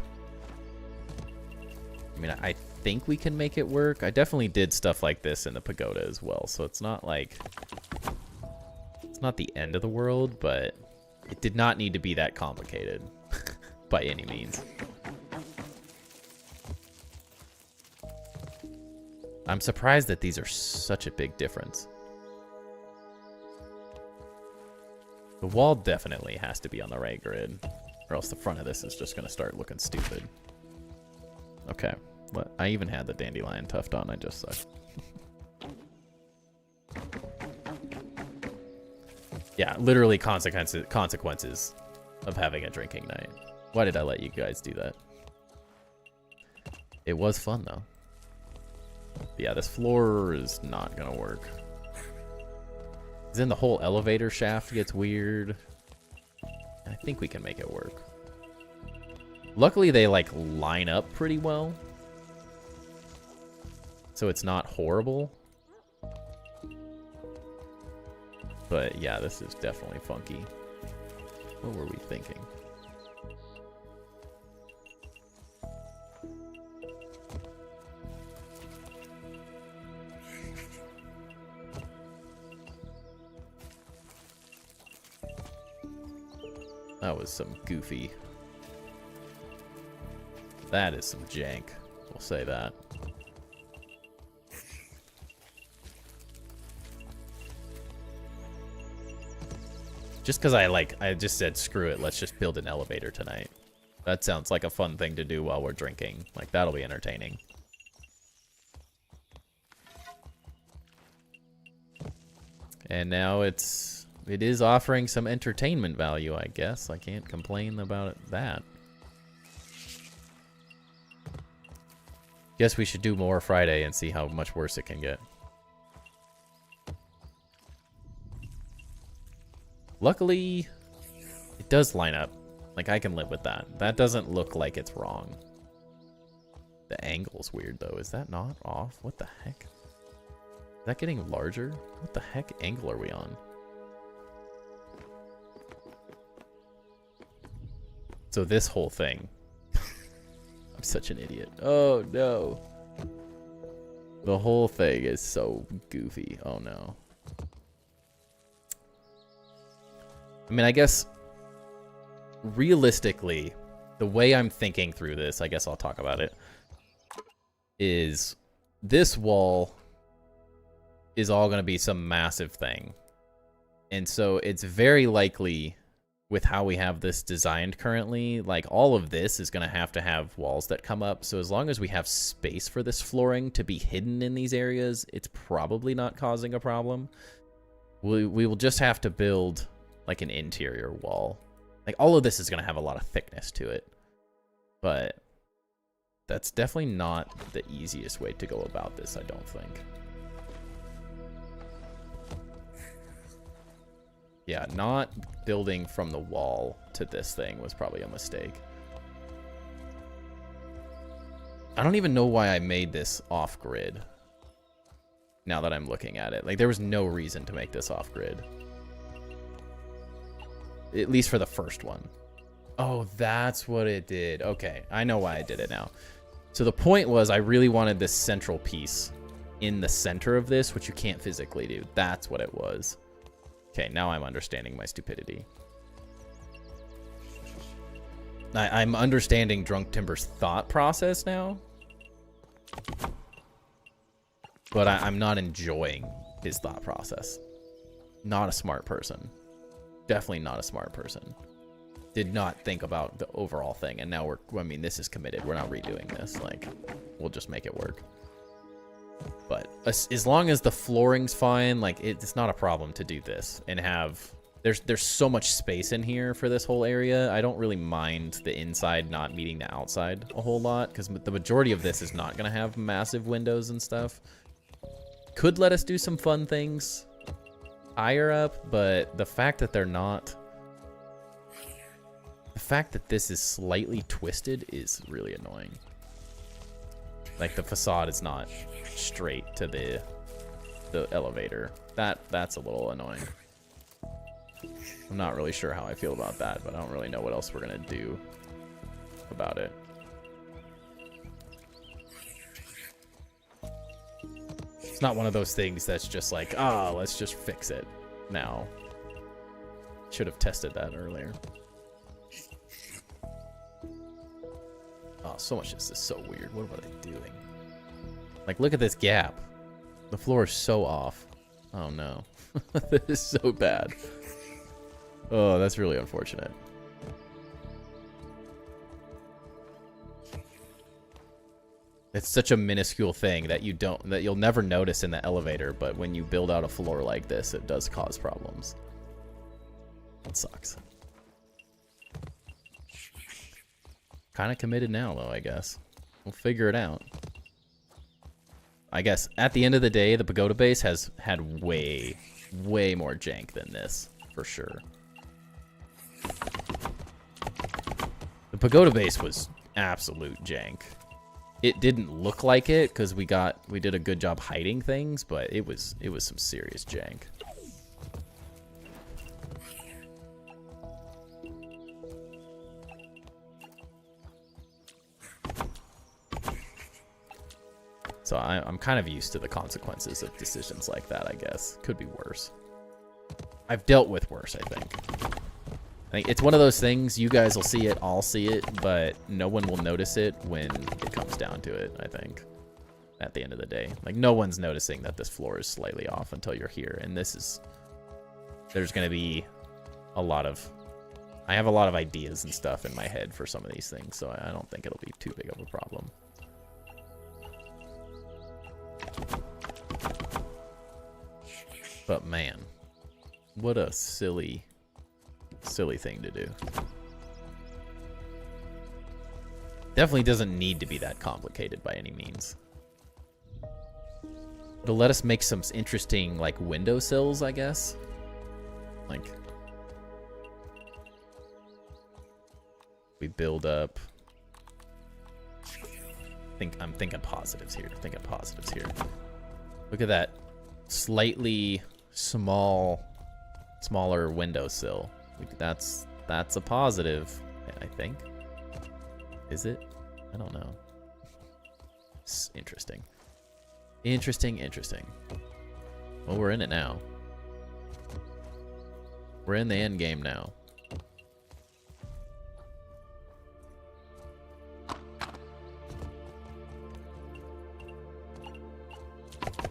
A: I mean, I think we can make it work. I definitely did stuff like this in the pagoda as well, so it's not like... It's not the end of the world, but it did not need to be that complicated by any means. I'm surprised that these are such a big difference. The wall definitely has to be on the right grid, or else the front of this is just going to start looking stupid. Okay. What? I even had the dandelion tuft on, I just suck. Yeah, literally consequences of having a drinking night. Why did I let you guys do that? It was fun, though. Yeah, this floor is not gonna work. Then the whole elevator shaft gets weird. I think we can make it work. Luckily, they, like, line up pretty well. So it's not horrible. But, yeah, this is definitely funky. What were we thinking? That was some goofy. That is some jank. We'll say that. Just because I just said, screw it, let's just build an elevator tonight. That sounds like a fun thing to do while we're drinking. Like, that'll be entertaining. And now it is offering some entertainment value, I guess. I can't complain about that. Guess we should do more Friday and see how much worse it can get. Luckily, it does line up. Like, I can live with that. That doesn't look like it's wrong. The angle's weird, though. Is that not off? What the heck? Is that getting larger? What the heck angle are we on? So this whole thing. I'm such an idiot. Oh, no. The whole thing is so goofy. Oh, no. I mean, I guess, realistically, the way I'm thinking through this, I guess I'll talk about it, is this wall is all going to be some massive thing. And so it's very likely, with how we have this designed currently, like, all of this is going to have walls that come up. So as long as we have space for this flooring to be hidden in these areas, it's probably not causing a problem. We will just have to build, like, an interior wall. Like, all of this is going to have a lot of thickness to it. But that's definitely not the easiest way to go about this, I don't think. Yeah, not building from the wall to this thing was probably a mistake. I don't even know why I made this off-grid. Now that I'm looking at it. Like, there was no reason to make this off-grid. At least for the first one. Oh, that's what it did. Okay, I know why I did it now. So the point was I really wanted this central piece in the center of this, which you can't physically do. That's what it was. Okay, now I'm understanding my stupidity. I'm understanding Drunk Timber's thought process now. But I'm not enjoying his thought process. Not a smart person. Definitely not a smart person. Did not think about the overall thing. And now I mean, this is committed. We're not redoing this. Like, we'll just make it work. But as long as the flooring's fine, like, it's not a problem to do this and have, there's so much space in here for this whole area. I don't really mind the inside not meeting the outside a whole lot, because the majority of this is not going to have massive windows and stuff. Could let us do some fun things higher up, but the fact that they're not, the fact that this is slightly twisted is really annoying. Like, the facade is not straight to the elevator. That's a little annoying. I'm not really sure how I feel about that, but I don't really know what else we're gonna do about it. It's not one of those things that's just like, oh, let's just fix it now. Should have tested that earlier. Oh, so much of this is so weird. What are they doing? Like, look at this gap. The floor is so off. Oh, no. This is so bad. Oh, that's really unfortunate. It's such a minuscule thing that you'll never notice in the elevator, but when you build out a floor like this, it does cause problems. That sucks. Kind of committed now, though, I guess. We'll figure it out. I guess at the end of the day, the pagoda base has had way more jank than this, for sure. The pagoda base was absolute jank. It didn't look like it because we did a good job hiding things, but it was some serious jank. So I'm kind of used to the consequences of decisions like that, I guess. Could be worse. I've dealt with worse, I think. I think it's one of those things, you guys will see it, I'll see it, but no one will notice it when it comes down to it, I think. At the end of the day. Like, no one's noticing that this floor is slightly off until you're here. And this is... There's going to be a lot of... I have a lot of ideas and stuff in my head for some of these things, so I don't think it'll be too big of a problem. But man, what a silly thing to do. Definitely doesn't need to be that complicated by any means. It'll let us make some interesting, like, windowsills, I guess. Like, we build up. I'm thinking positives here. Look at that slightly smaller windowsill. That's a positive, I think. Is it? I don't know. It's interesting. Interesting. Well, we're in it now. We're in the end game now.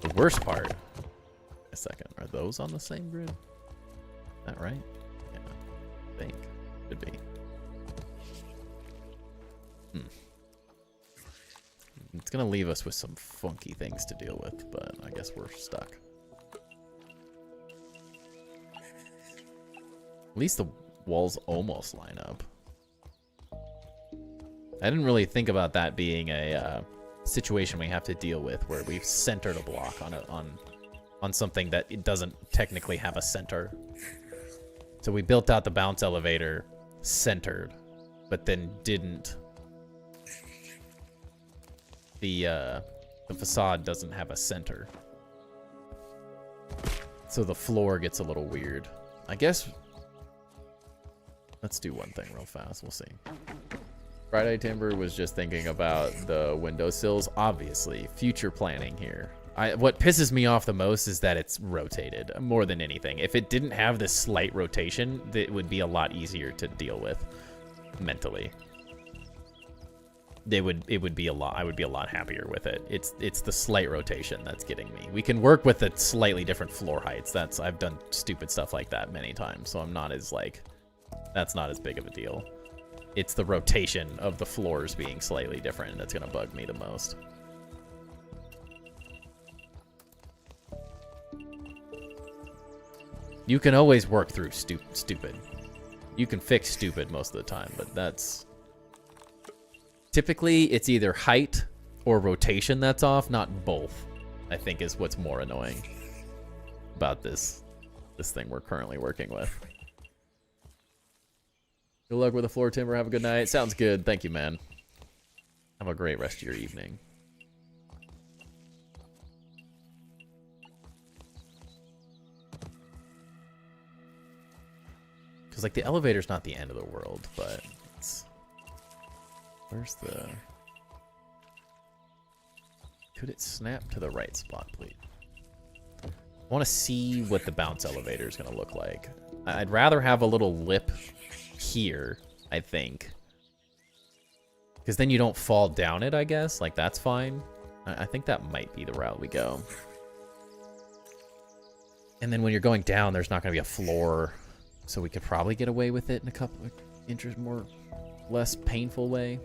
A: The worst part. A second. Are those on the same grid? Is that right? Yeah. I think. Could be. It's gonna leave us with some funky things to deal with, but I guess we're stuck. At least the walls almost line up. I didn't really think about that being a situation we have to deal with where we've centered a block on something that it doesn't technically have a center. So we built out the bounce elevator centered, but then didn't. The facade doesn't have a center. So the floor gets a little weird. I guess let's do one thing real fast. We'll see. Friday Timber was just thinking about the windowsills. Obviously, future planning here. What pisses me off the most is that it's rotated more than anything. If it didn't have this slight rotation, it would be a lot easier to deal with mentally. I would be a lot happier with it. It's the slight rotation that's getting me. We can work with the slightly different floor heights. I've done stupid stuff like that many times, so I'm not as that's not as big of a deal. It's the rotation of the floors being slightly different that's gonna bug me the most. You can always work through stupid. You can fix stupid most of the time, but that's... Typically, it's either height or rotation that's off, not both, I think is what's more annoying about this thing we're currently working with. Good luck with the floor, Timber. Have a good night. Sounds good. Thank you, man. Have a great rest of your evening. Because, like, the elevator's not the end of the world, but it's... Where's the... Could it snap to the right spot, please? I want to see what the bounce elevator is going to look like. I'd rather have a little lip here, I think. Because then you don't fall down it, I guess. Like, that's fine. I think that might be the route we go. And then when you're going down, there's not going to be a floor. So we could probably get away with it in a couple of less painful way.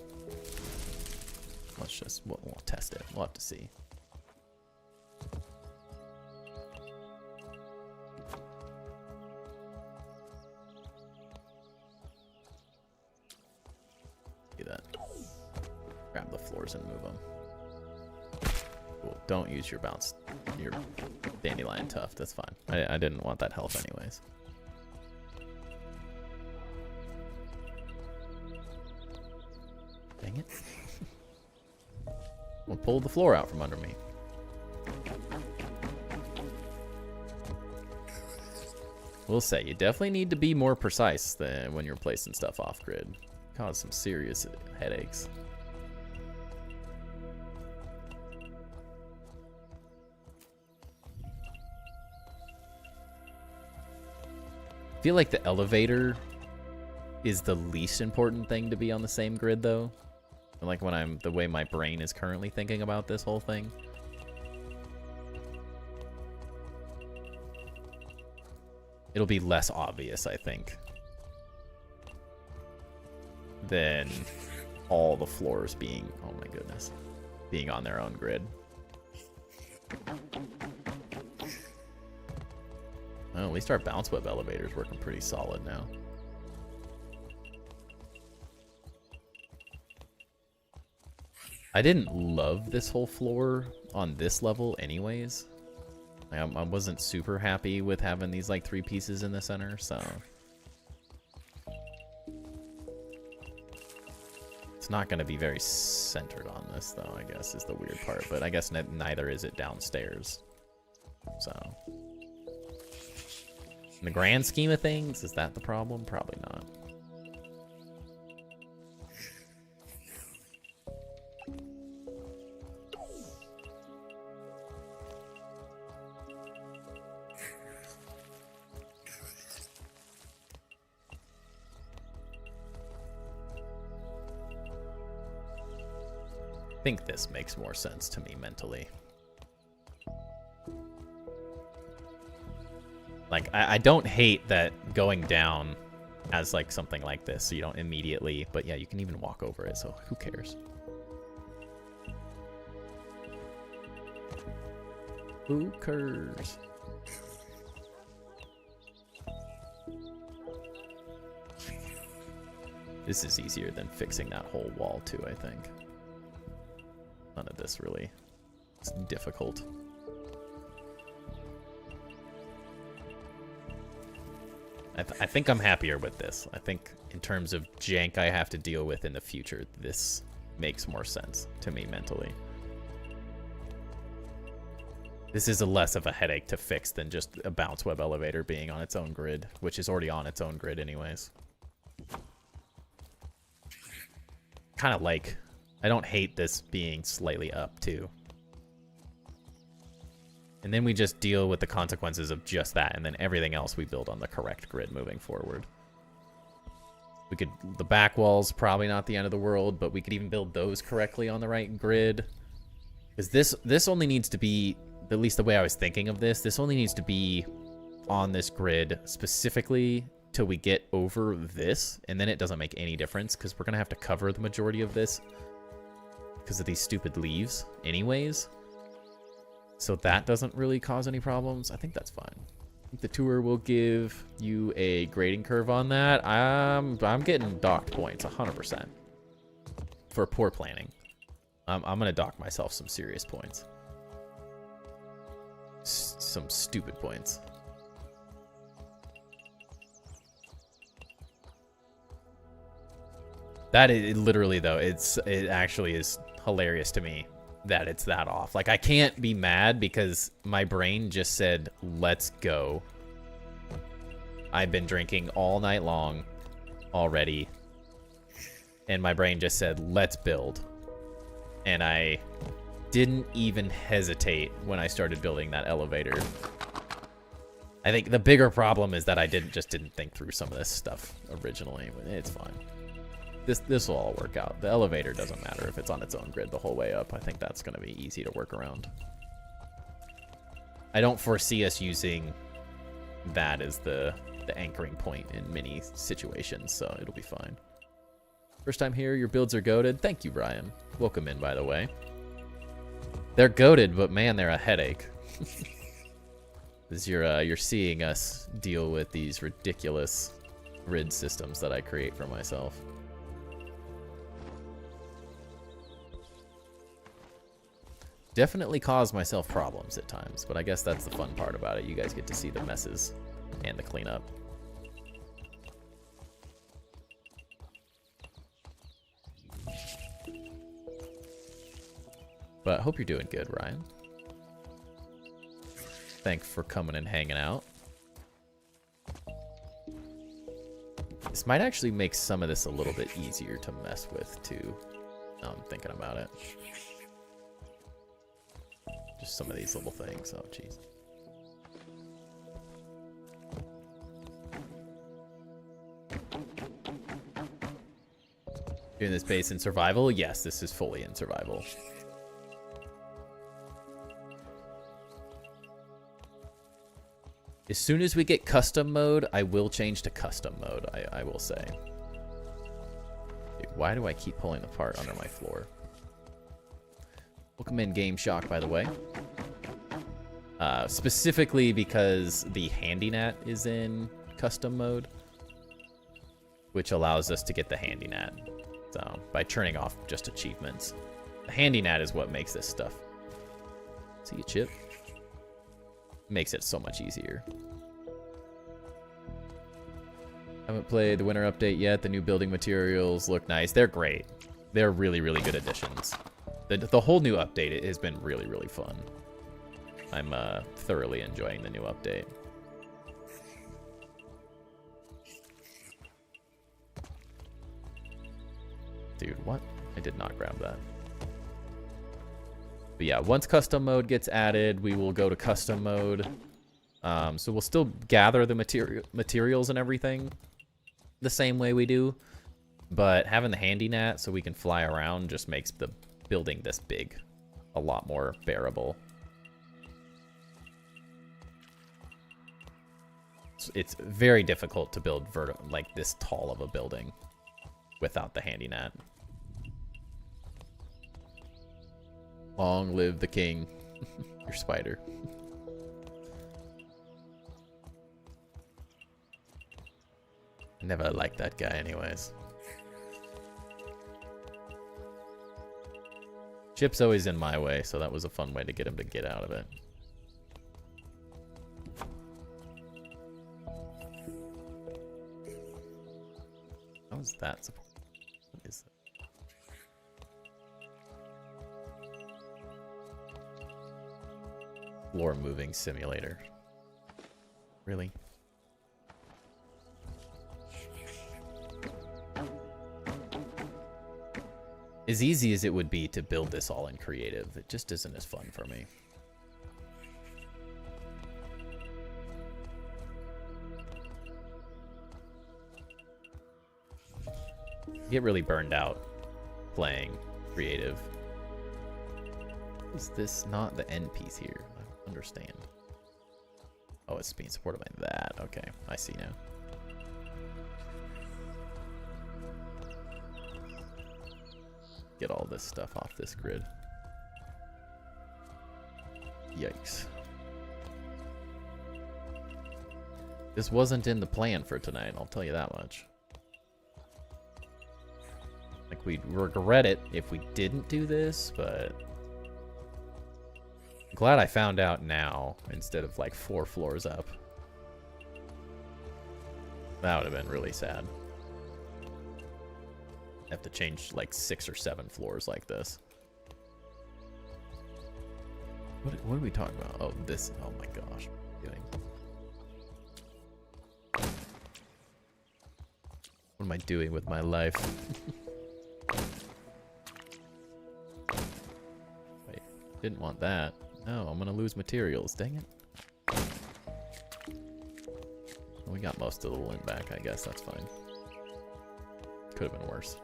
A: We'll test it. We'll have to see. the floors and move them. Cool. Don't use your dandelion tuft. That's fine. I didn't want that health anyways. Dang it. Well, pull the floor out from under me. We'll say, you definitely need to be more precise than when you're placing stuff off-grid. Cause some serious headaches. I feel like the elevator is the least important thing to be on the same grid, though. Like when the way my brain is currently thinking about this whole thing. It'll be less obvious, I think, than all the floors being, oh my goodness, being on their own grid. Well, at least our bounce web elevator is working pretty solid now. I didn't love this whole floor on this level anyways. I wasn't super happy with having these like 3 pieces in the center, so it's not going to be very centered on this, though, I guess, is the weird part. But I guess neither is it downstairs. So in the grand scheme of things, is that the problem? Probably not. I think this makes more sense to me mentally. Like, I don't hate that going down as like something like this, so you don't immediately, but yeah, you can even walk over it, so who cares? Who cares? This is easier than fixing that whole wall too, I think. None of this really is difficult. I think I'm happier with this. I think in terms of jank I have to deal with in the future, this makes more sense to me mentally. This is less of a headache to fix than just a bounce web elevator being on its own grid, which is already on its own grid anyways. Kind of like, I don't hate this being slightly up too. And then we just deal with the consequences of just that, and then everything else we build on the correct grid moving forward. We could, the back walls, probably not the end of the world, but we could even build those correctly on the right grid. Because this only needs to be, at least the way I was thinking of this only needs to be on this grid specifically till we get over this, and then it doesn't make any difference, because we're going to have to cover the majority of this because of these stupid leaves anyways. So that doesn't really cause any problems. I think that's fine. I think the tour will give you a grading curve on that. I'm getting docked points 100% for poor planning. I'm gonna dock myself some serious points. Some stupid points. That is literally though. It actually is hilarious to me that it's that off. Like, I can't be mad because my brain just said, let's go. I've been drinking all night long already, and my brain just said, let's build. And I didn't even hesitate when I started building that elevator. I think the bigger problem is that I didn't think through some of this stuff originally. It's fine. This will all work out. The elevator doesn't matter if it's on its own grid the whole way up. I think that's going to be easy to work around. I don't foresee us using that as the anchoring point in many situations, so it'll be fine. First time here, your builds are goated. Thank you, Brian. Welcome in, by the way. They're goated, but man, they're a headache. As you're seeing us deal with these ridiculous grid systems that I create for myself. Definitely caused myself problems at times, but I guess that's the fun part about it. You guys get to see the messes and the cleanup. But I hope you're doing good, Ryan. Thanks for coming and hanging out. This might actually make some of this a little bit easier to mess with, too. Now I'm thinking about it. Just some of these little things. Oh, jeez. Doing this base in survival? Yes, this is fully in survival. As soon as we get custom mode, I will change to custom mode, I will say. Dude, why do I keep pulling the part under my floor? Welcome in, Game Shock, by the way. Specifically because the handy net is in custom mode, which allows us to get the handy net. So, by turning off just achievements. The handy net is what makes this stuff. See you, Chip. Makes it so much easier. Haven't played the winter update yet. The new building materials look nice. They're great. They're really, really good additions. The whole new update has been really, really fun. I'm thoroughly enjoying the new update. Dude, what? I did not grab that. But yeah, once custom mode gets added, we will go to custom mode. So we'll still gather the materials and everything the same way we do. But having the handy net so we can fly around just makes the building this big a lot more bearable. It's very difficult to build like this tall of a building without the handy net. Long live the king. Your spider. I never liked that guy anyways. Chip's always in my way, so that was a fun way to get him to get out of it. How is that supposed to... What is that? Floor moving simulator. Really? As easy as it would be to build this all in creative, it just isn't as fun for me. I get really burned out playing creative. Is this not the end piece here? I don't understand. Oh, it's being supported by that. Okay, I see now. Get all this stuff off this grid. Yikes. This wasn't in the plan for tonight, I'll tell you that much. Like, we'd regret it if we didn't do this, but... I'm glad I found out now, instead of like 4 floors up. That would have been really sad. Have to change like 6 or 7 floors like this. What are we talking about? Oh, this. Oh my gosh. What am I doing with my life? Wait, didn't want that. No, I'm gonna lose materials. Dang it. We got most of the lint back, I guess. That's fine. Could have been worse.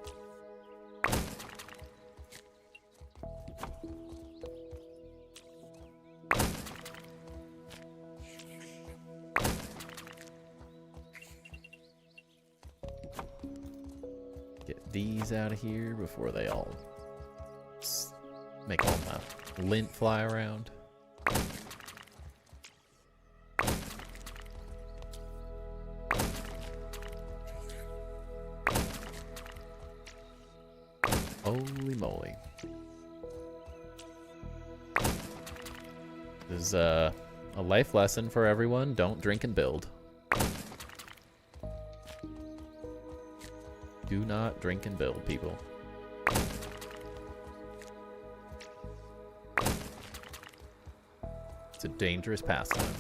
A: Get these out of here before they all make all that lint fly around. Holy moly. This is a life lesson for everyone. Don't drink and build. Do not drink and build, people. It's a dangerous pastime.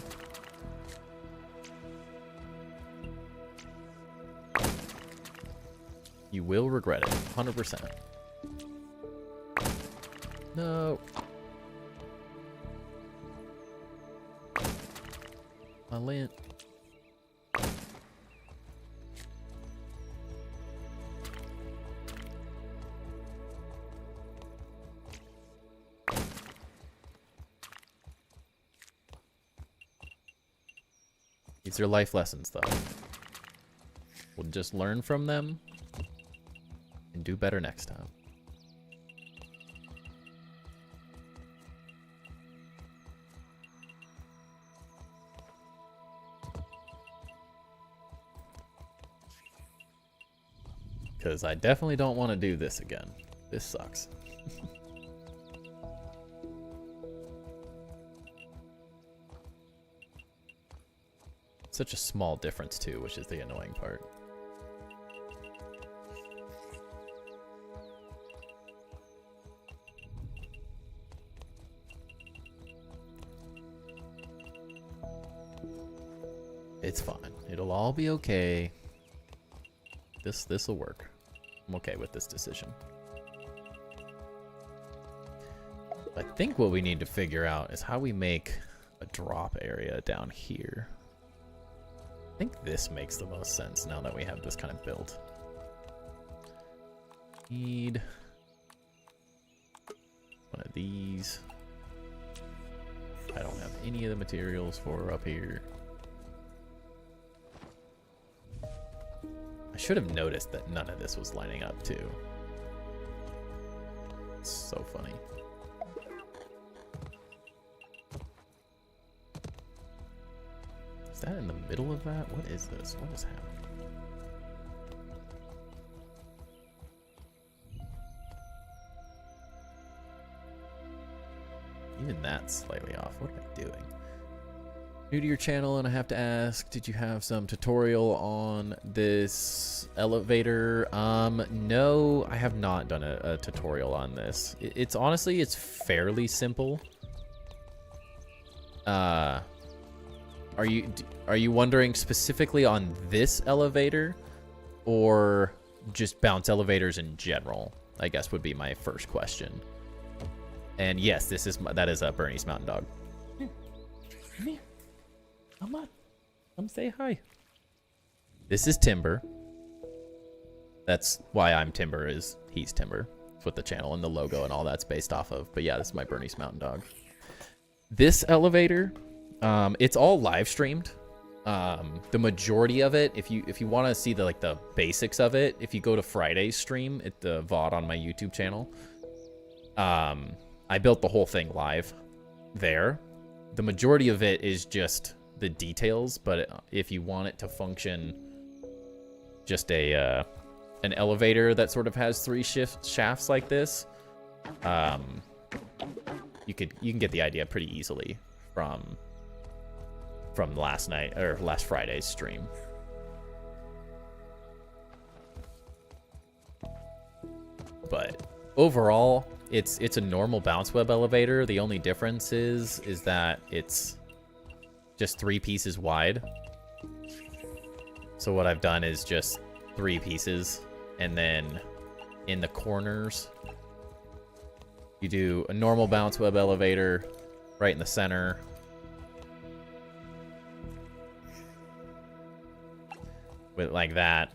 A: You will regret it, 100%. No. My lint. These are life lessons, though. We'll just learn from them and do better next time. Because I definitely don't want to do this again. This sucks. Such a small difference too, which is the annoying part. It's fine. It'll all be okay. This'll work. I'm okay with this decision. I think what we need to figure out is how we make a drop area down here. I think this makes the most sense now that we have this kind of built. Need one of these. I don't have any of the materials for up here. I should have noticed that none of this was lining up too. It's so funny. Is that in the middle of that? What is this? What is happening? Even that's slightly off. What am I doing? New to your channel, and I have to ask, did you have some tutorial on this elevator? No, I have not done a tutorial on this. It's honestly, it's fairly simple. Are you wondering specifically on this elevator, or just bounce elevators in general? I guess would be my first question. And yes, that is a Bernie's Mountain Dog. Come here. Come on. Come say hi. This is Timber. That's why I'm Timber, is he's Timber. That's what the channel and the logo and all that's based off of. But yeah, this is my Bernie's Mountain Dog. This elevator, it's all live streamed. The majority of it, if you want to see the basics of it, if you go to Friday's stream at the VOD on my YouTube channel, I built the whole thing live there. The majority of it is just the details, but if you want it to function just an elevator that sort of has 3 shafts like this, you can get the idea pretty easily from last Friday's stream. But overall, it's a normal bounce web elevator. The only difference is that it's just 3 pieces wide. So what I've done is just 3 pieces, and then in the corners you do a normal bounce web elevator right in the center. With like that,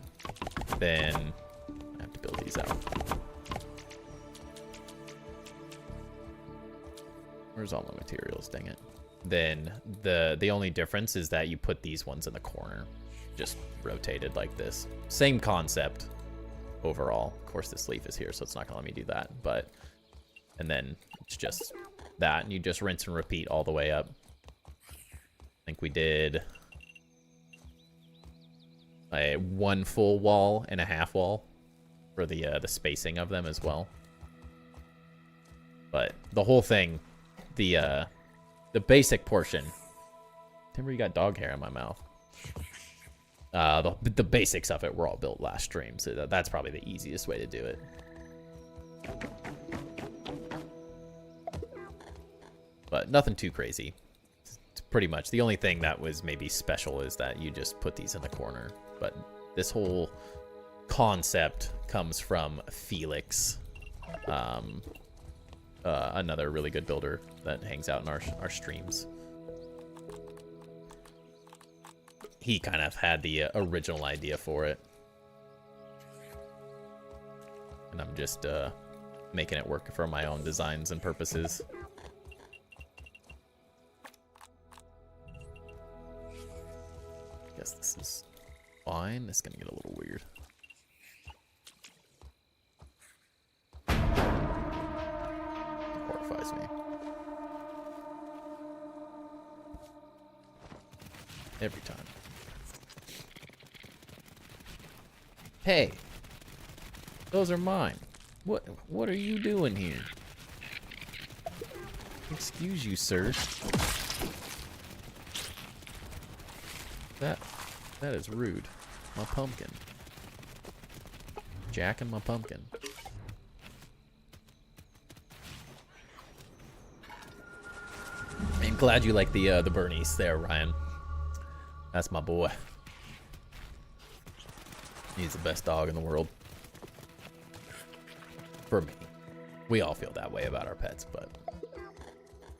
A: then I have to build these out. Where's all the materials? Dang it. Then the only difference is that you put these ones in the corner, just rotated like this. Same concept overall. Of course, this leaf is here, so it's not gonna let me do that. But and then it's just that, and you just rinse and repeat all the way up. I think we did a 1 full wall and a half wall for the spacing of them as well. But the whole thing, the the basic portion. Timber, you got dog hair in my mouth. The basics of it were all built last stream, so that's probably the easiest way to do it. But nothing too crazy. It's pretty much the only thing that was maybe special is that you just put these in the corner. But this whole concept comes from Felix, another really good builder that hangs out in our streams. He kind of had the original idea for it. And I'm just making it work for my own designs and purposes. Guess this is fine. This is gonna get a little weird. Horrifies me. Every time. Hey, those are mine. What are you doing here? Excuse you, sir. That is rude. My pumpkin. Jacking my pumpkin. I'm glad you like the Bernice there, Ryan. That's my boy. He's the best dog in the world. For me. We all feel that way about our pets, but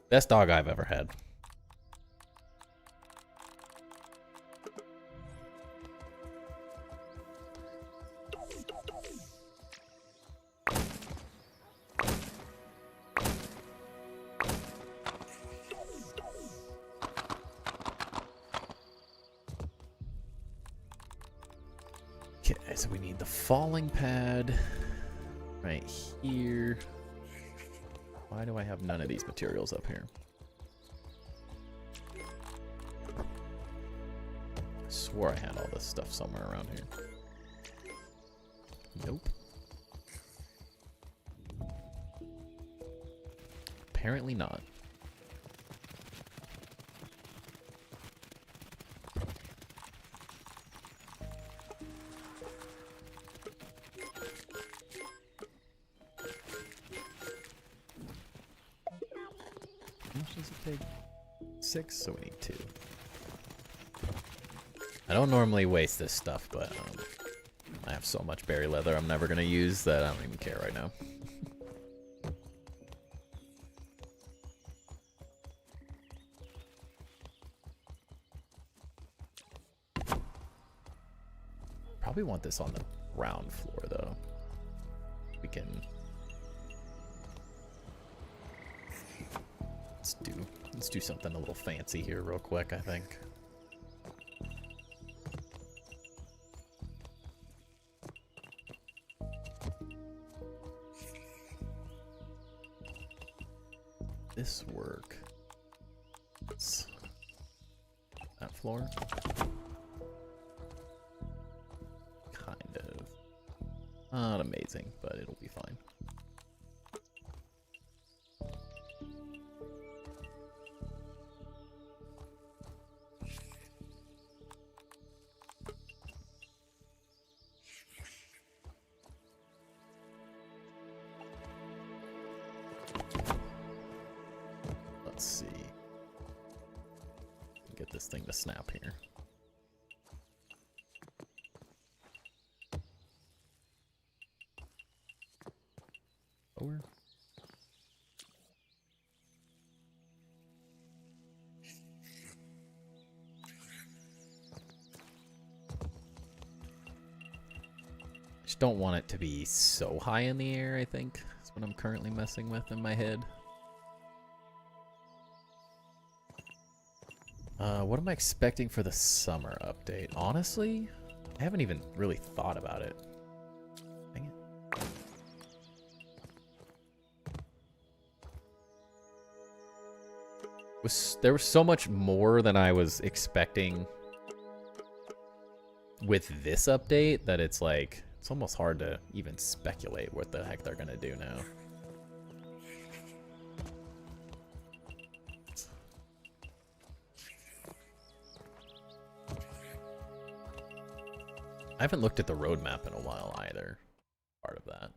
A: best dog I've ever had. Okay, so we need the falling pad right here. Why do I have none of these materials up here? I swore I had all this stuff somewhere around here. Nope. Apparently not. Does it take 6? So we need 2. I don't normally waste this stuff, but I have so much berry leather I'm never gonna use that I don't even care right now. Probably want this on the ground floor though. We can. Let's do something a little fancy here real quick, I think. This work. It's that floor. Kind of. Not amazing, but it'll be fine. Let's see. Get this thing to snap here. Over. Just don't want it to be so high in the air, I think. That's what I'm currently messing with in my head. What am I expecting for the summer update? Honestly, I haven't even really thought about it. Dang it. There was so much more than I was expecting with this update that it's like, it's almost hard to even speculate what the heck they're gonna do now. I haven't looked at the roadmap in a while either. Part of that.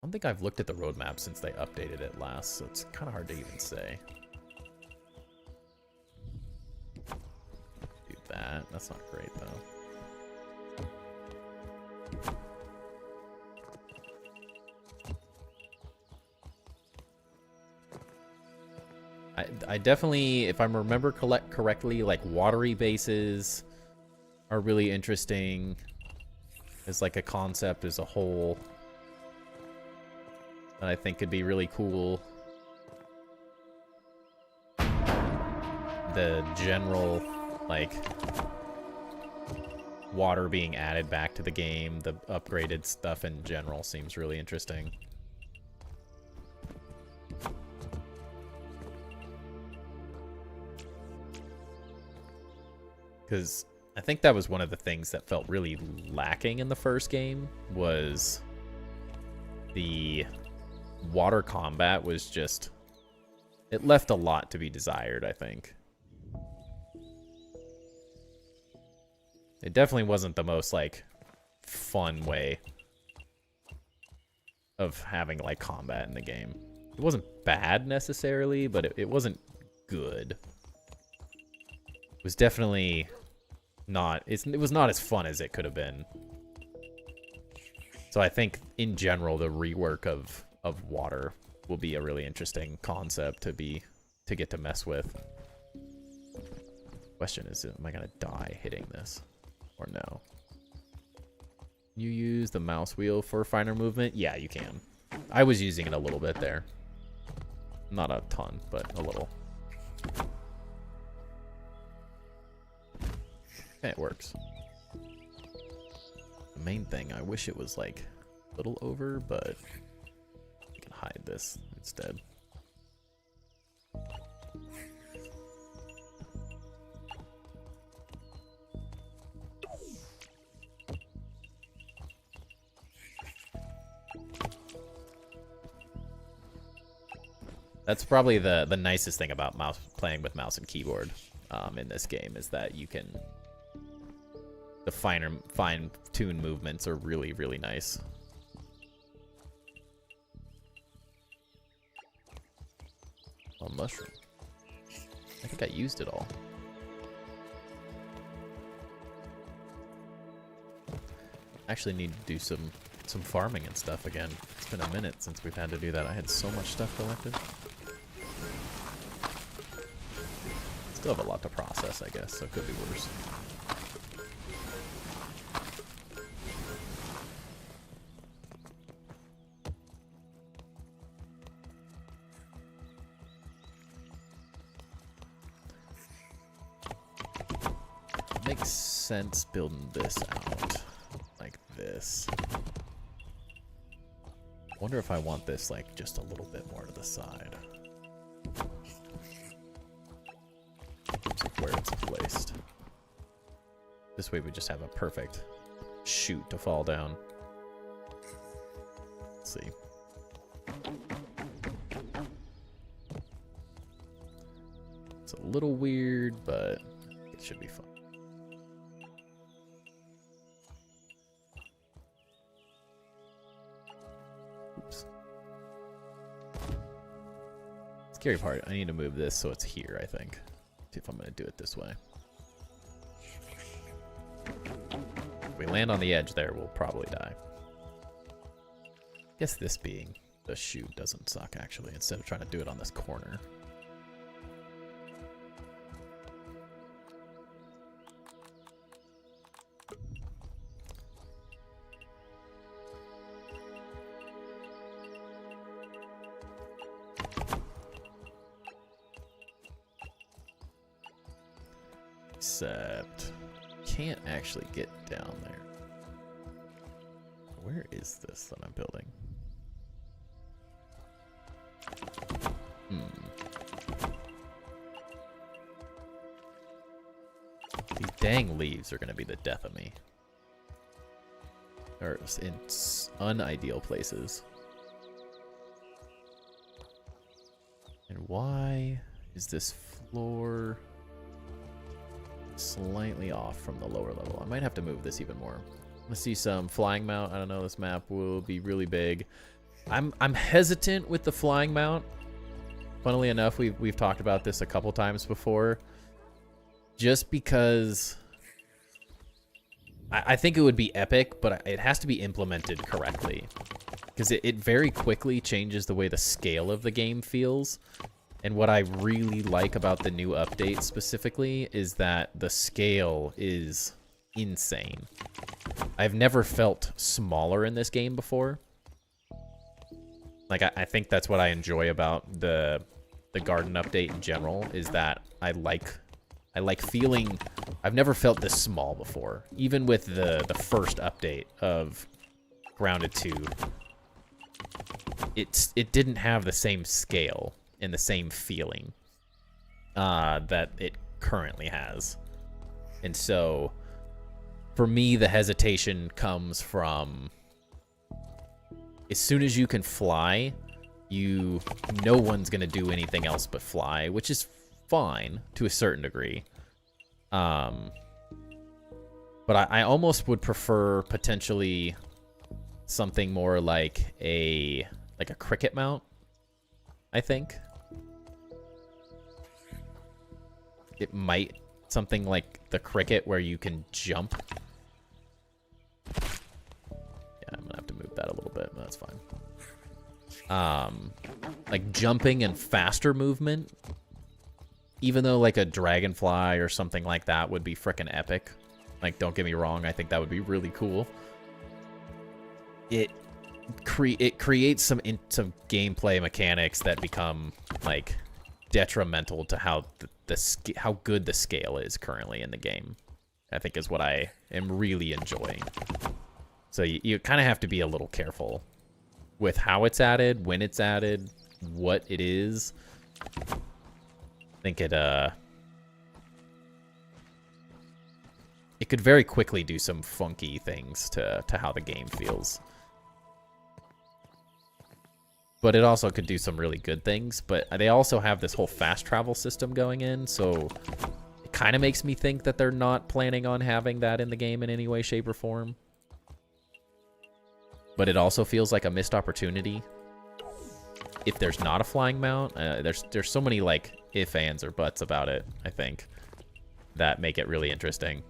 A: I don't think I've looked at the roadmap since they updated it last, so it's kind of hard to even say. Do that. That's not great, though. I definitely, if I remember correctly, like watery bases are really interesting as like a concept as a whole. That I think could be really cool. The general, like, water being added back to the game, the upgraded stuff in general seems really interesting. Because I think that was one of the things that felt really lacking in the first game, was the water combat was just, it left a lot to be desired, I think. It definitely wasn't the most, like, fun way of having, like, combat in the game. It wasn't bad, necessarily, but it wasn't good. It was definitely not, it was not as fun as it could have been. So I think, in general, the rework of water will be a really interesting concept to get to mess with. Question is, am I gonna die hitting this or no? You use the mouse wheel for finer movement? Yeah, you can. I was using it a little bit there. Not a ton, but a little. Okay, it works. The main thing, I wish it was like a little over, but we can hide this instead. That's probably the nicest thing about playing with mouse and keyboard in this game, is that you can, the fine-tuned movements are really, really nice. A mushroom. I think I used it all. Actually need to do some farming and stuff again. It's been a minute since we've had to do that. I had so much stuff collected. Still have a lot to process, I guess, so it could be worse. Makes sense building this out like this. Wonder if I want this like just a little bit more to the side. Where it's placed. This way we just have a perfect chute to fall down. Let's see. It's a little weird, but it should be fun. Oops. Scary part, I need to move this so it's here, I think. See if I'm going to do it this way. If we land on the edge there, we'll probably die. I guess this being the chute doesn't suck, actually, instead of trying to do it on this corner. Except, can't actually get down there. Where is this that I'm building? These dang leaves are going to be the death of me. or in unideal places. And why is this floor slightly off from the lower level? I might have to move this even more. Let's see some flying mount. I don't know, this map will be really big. I'm hesitant with the flying mount. Funnily enough, we've talked about this a couple times before. Just because I think it would be epic, but it has to be implemented correctly. Because it very quickly changes the way the scale of the game feels. And what I really like about the new update specifically is that the scale is insane. I've never felt smaller in this game before. Like, I think that's what I enjoy about the garden update in general, is that I like feeling... I've never felt this small before. Even with the first update of Grounded 2, it didn't have the same scale and the same feeling that it currently has. And so, for me, the hesitation comes from... As soon as you can fly, no one's going to do anything else but fly, which is fine to a certain degree. But I almost would prefer potentially something more like a cricket mount, I think. It might, something like the cricket where you can jump. Yeah, I'm gonna have to move that a little bit, but that's fine. Like jumping and faster movement. Even though like a dragonfly or something like that would be frickin' epic. Like, don't get me wrong, I think that would be really cool. It creates some gameplay mechanics that become like detrimental to how how good the scale is currently in the game. I think is what I am really enjoying. So you kind of have to be a little careful with how it's added, when it's added, what it is. I think it could very quickly do some funky things to how the game feels. But it also could do some really good things. But they also have this whole fast travel system going in, so it kind of makes me think that they're not planning on having that in the game in any way, shape, or form. But it also feels like a missed opportunity. If there's not a flying mount, there's so many like if, ands, or buts about it, I think, that make it really interesting.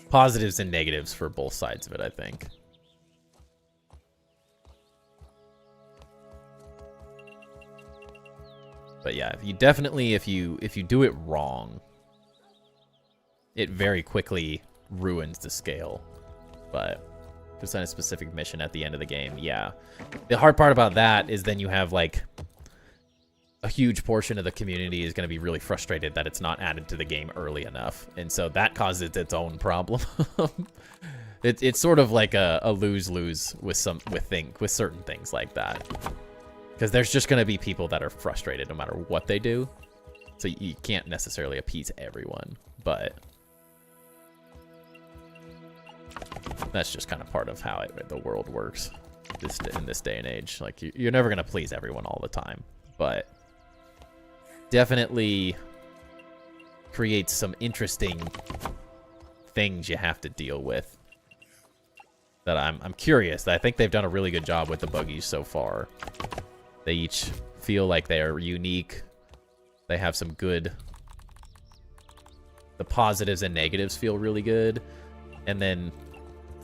A: Positives and negatives for both sides of it, I think. But yeah, you definitely, if you do it wrong, it very quickly ruins the scale. But if it's on a specific mission at the end of the game, yeah. The hard part about that is then you have like a huge portion of the community is going to be really frustrated that it's not added to the game early enough, and so that causes its own problem. It's sort of like a lose-lose with certain things like that. Because there's just going to be people that are frustrated no matter what they do. So you can't necessarily appease everyone. But that's just kind of part of how the world works in this day and age. Like, you're never going to please everyone all the time. But definitely creates some interesting things you have to deal with. That I'm curious. I think they've done a really good job with the buggies so far. They each feel like they're unique. They have some good... The positives and negatives feel really good. And then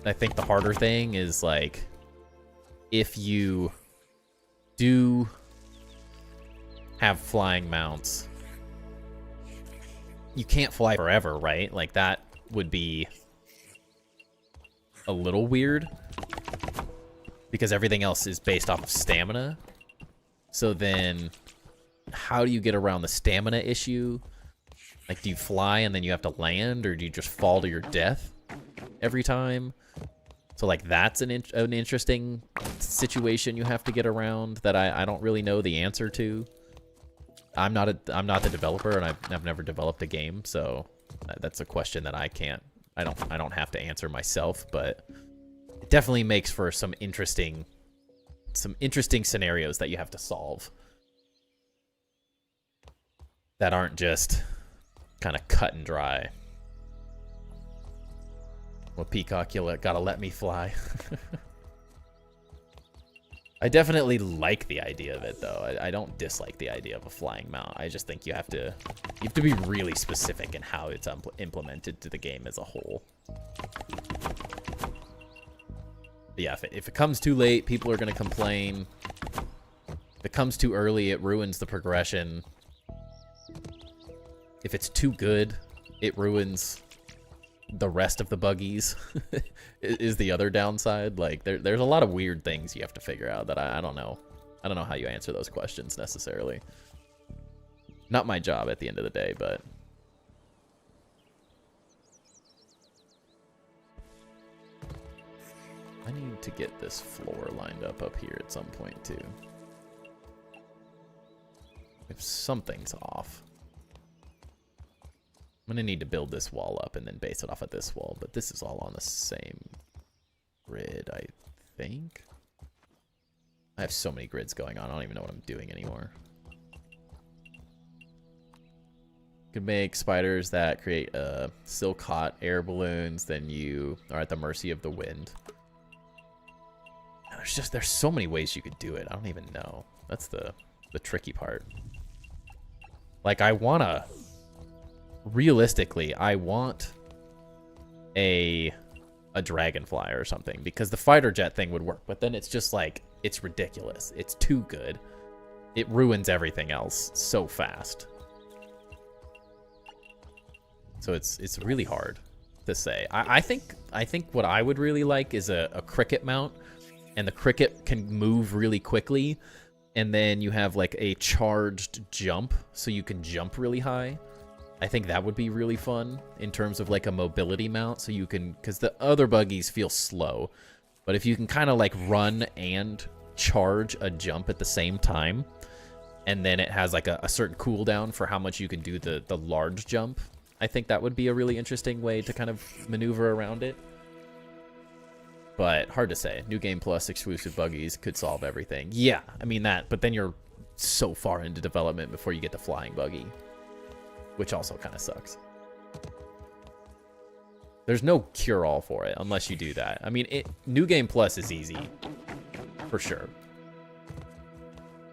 A: I think the harder thing is, like, if you do have flying mounts, you can't fly forever, right? Like, that would be a little weird. Because everything else is based off of stamina. So then, how do you get around the stamina issue? Like, do you fly and then you have to land, or do you just fall to your death every time? So, like, that's an interesting situation you have to get around that I don't really know the answer to. I'm not the developer, and I've never developed a game, so that's a question that I can't I don't have to answer myself, but it definitely makes for some interesting scenarios that you have to solve that aren't just kind of cut and dry. Well, Peacock, you gotta let me fly. I definitely like the idea of it, though. I don't dislike the idea of a flying mount. I just think you have to be really specific in how it's implemented to the game as a whole. But yeah, if it comes too late, people are going to complain. If it comes too early, it ruins the progression. If it's too good, it ruins the rest of the buggies. Is the other downside. Like, there's a lot of weird things you have to figure out that I don't know. I don't know how you answer those questions necessarily. Not my job at the end of the day, but... I need to get this floor lined up here at some point, too. If something's off. I'm gonna need to build this wall up and then base it off of this wall, but this is all on the same grid, I think. I have so many grids going on, I don't even know what I'm doing anymore. Could make spiders that create silk hot air balloons, then you are at the mercy of the wind. There's so many ways you could do it, I don't even know. That's the tricky part. Like, realistically, I want a dragonfly or something, because the fighter jet thing would work, but then it's just like, it's ridiculous. It's too good. It ruins everything else so fast. So it's really hard to say. I think what I would really like is a cricket mount, and the cricket can move really quickly, and then you have like a charged jump, so you can jump really high. I think that would be really fun in terms of like a mobility mount, so you can, because the other buggies feel slow, but if you can kind of like run and charge a jump at the same time, and then it has like a certain cooldown for how much you can do the large jump, I think that would be a really interesting way to kind of maneuver around it. But hard to say. New Game Plus exclusive buggies could solve everything. Yeah, I mean that, but then you're so far into development before you get the flying buggy, which also kind of sucks. There's no cure-all for it unless you do that. I mean, New Game Plus is easy, for sure.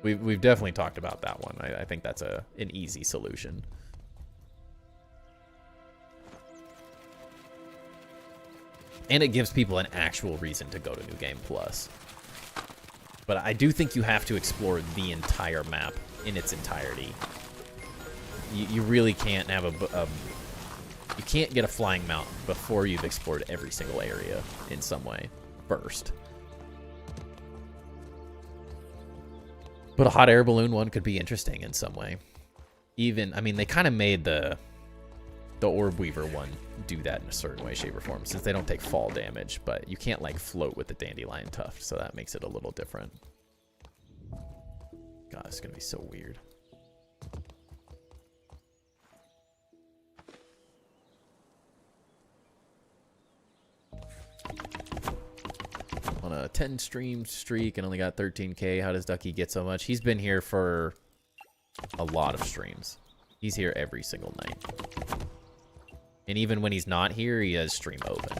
A: We've definitely talked about that one. I think that's an easy solution. And it gives people an actual reason to go to New Game Plus. But I do think you have to explore the entire map in its entirety. You really can't have you can't get a flying mount before you've explored every single area in some way first. But a hot air balloon one could be interesting in some way. Even, I mean, they kind of made the Orb Weaver one do that in a certain way, shape, or form, since they don't take fall damage, but you can't like float with the dandelion tuft, so that makes it a little different. God, it's gonna be so weird. On a 10 stream streak and only got 13K. How does Ducky get so much? He's been here for a lot of streams. He's here every single night. And even when he's not here, he has stream open.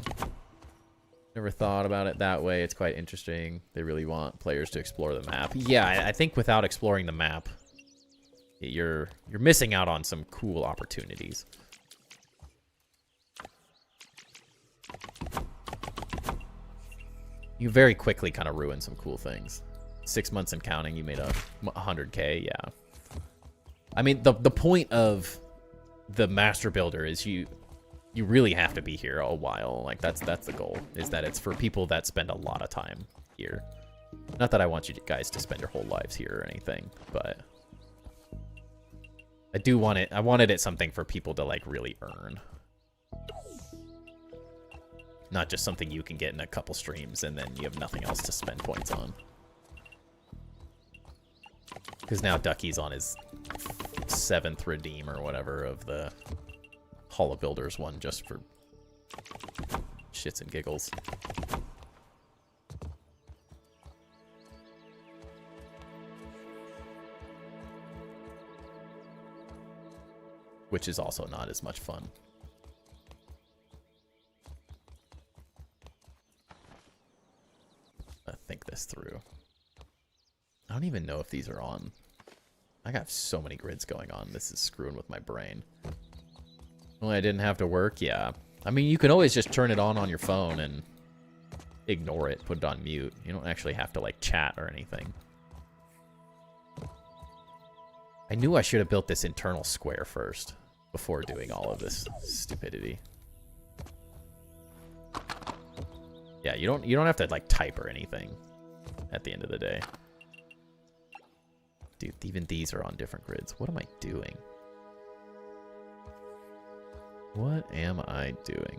A: Never thought about it that way. It's quite interesting. They really want players to explore the map. Yeah, I think without exploring the map, you're missing out on some cool opportunities. You very quickly kind of ruin some cool things. 6 months and counting, you made 100K, yeah. I mean, the point of the master builder is you really have to be here a while. Like, that's the goal, is that it's for people that spend a lot of time here. Not that I want you guys to spend your whole lives here or anything, but I do want it. I wanted it something for people to like really earn. Not just something you can get in a couple streams and then you have nothing else to spend points on. Because now Ducky's on his 7th redeem or whatever of the Hall of Builders one just for Shits and giggles. Which is also not as much fun. Think this through. I don't even know if these are on. I got so many grids going on. This is screwing with my brain. Only I didn't have to work. Yeah. I mean, you can always just turn it on your phone and ignore it. Put it on mute. You don't actually have to, like, chat or anything. I knew I should have built this internal square first before doing all of this stupidity. Yeah, you don't have to like type or anything at the end of the day. Dude, even these are on different grids. What am I doing? What am I doing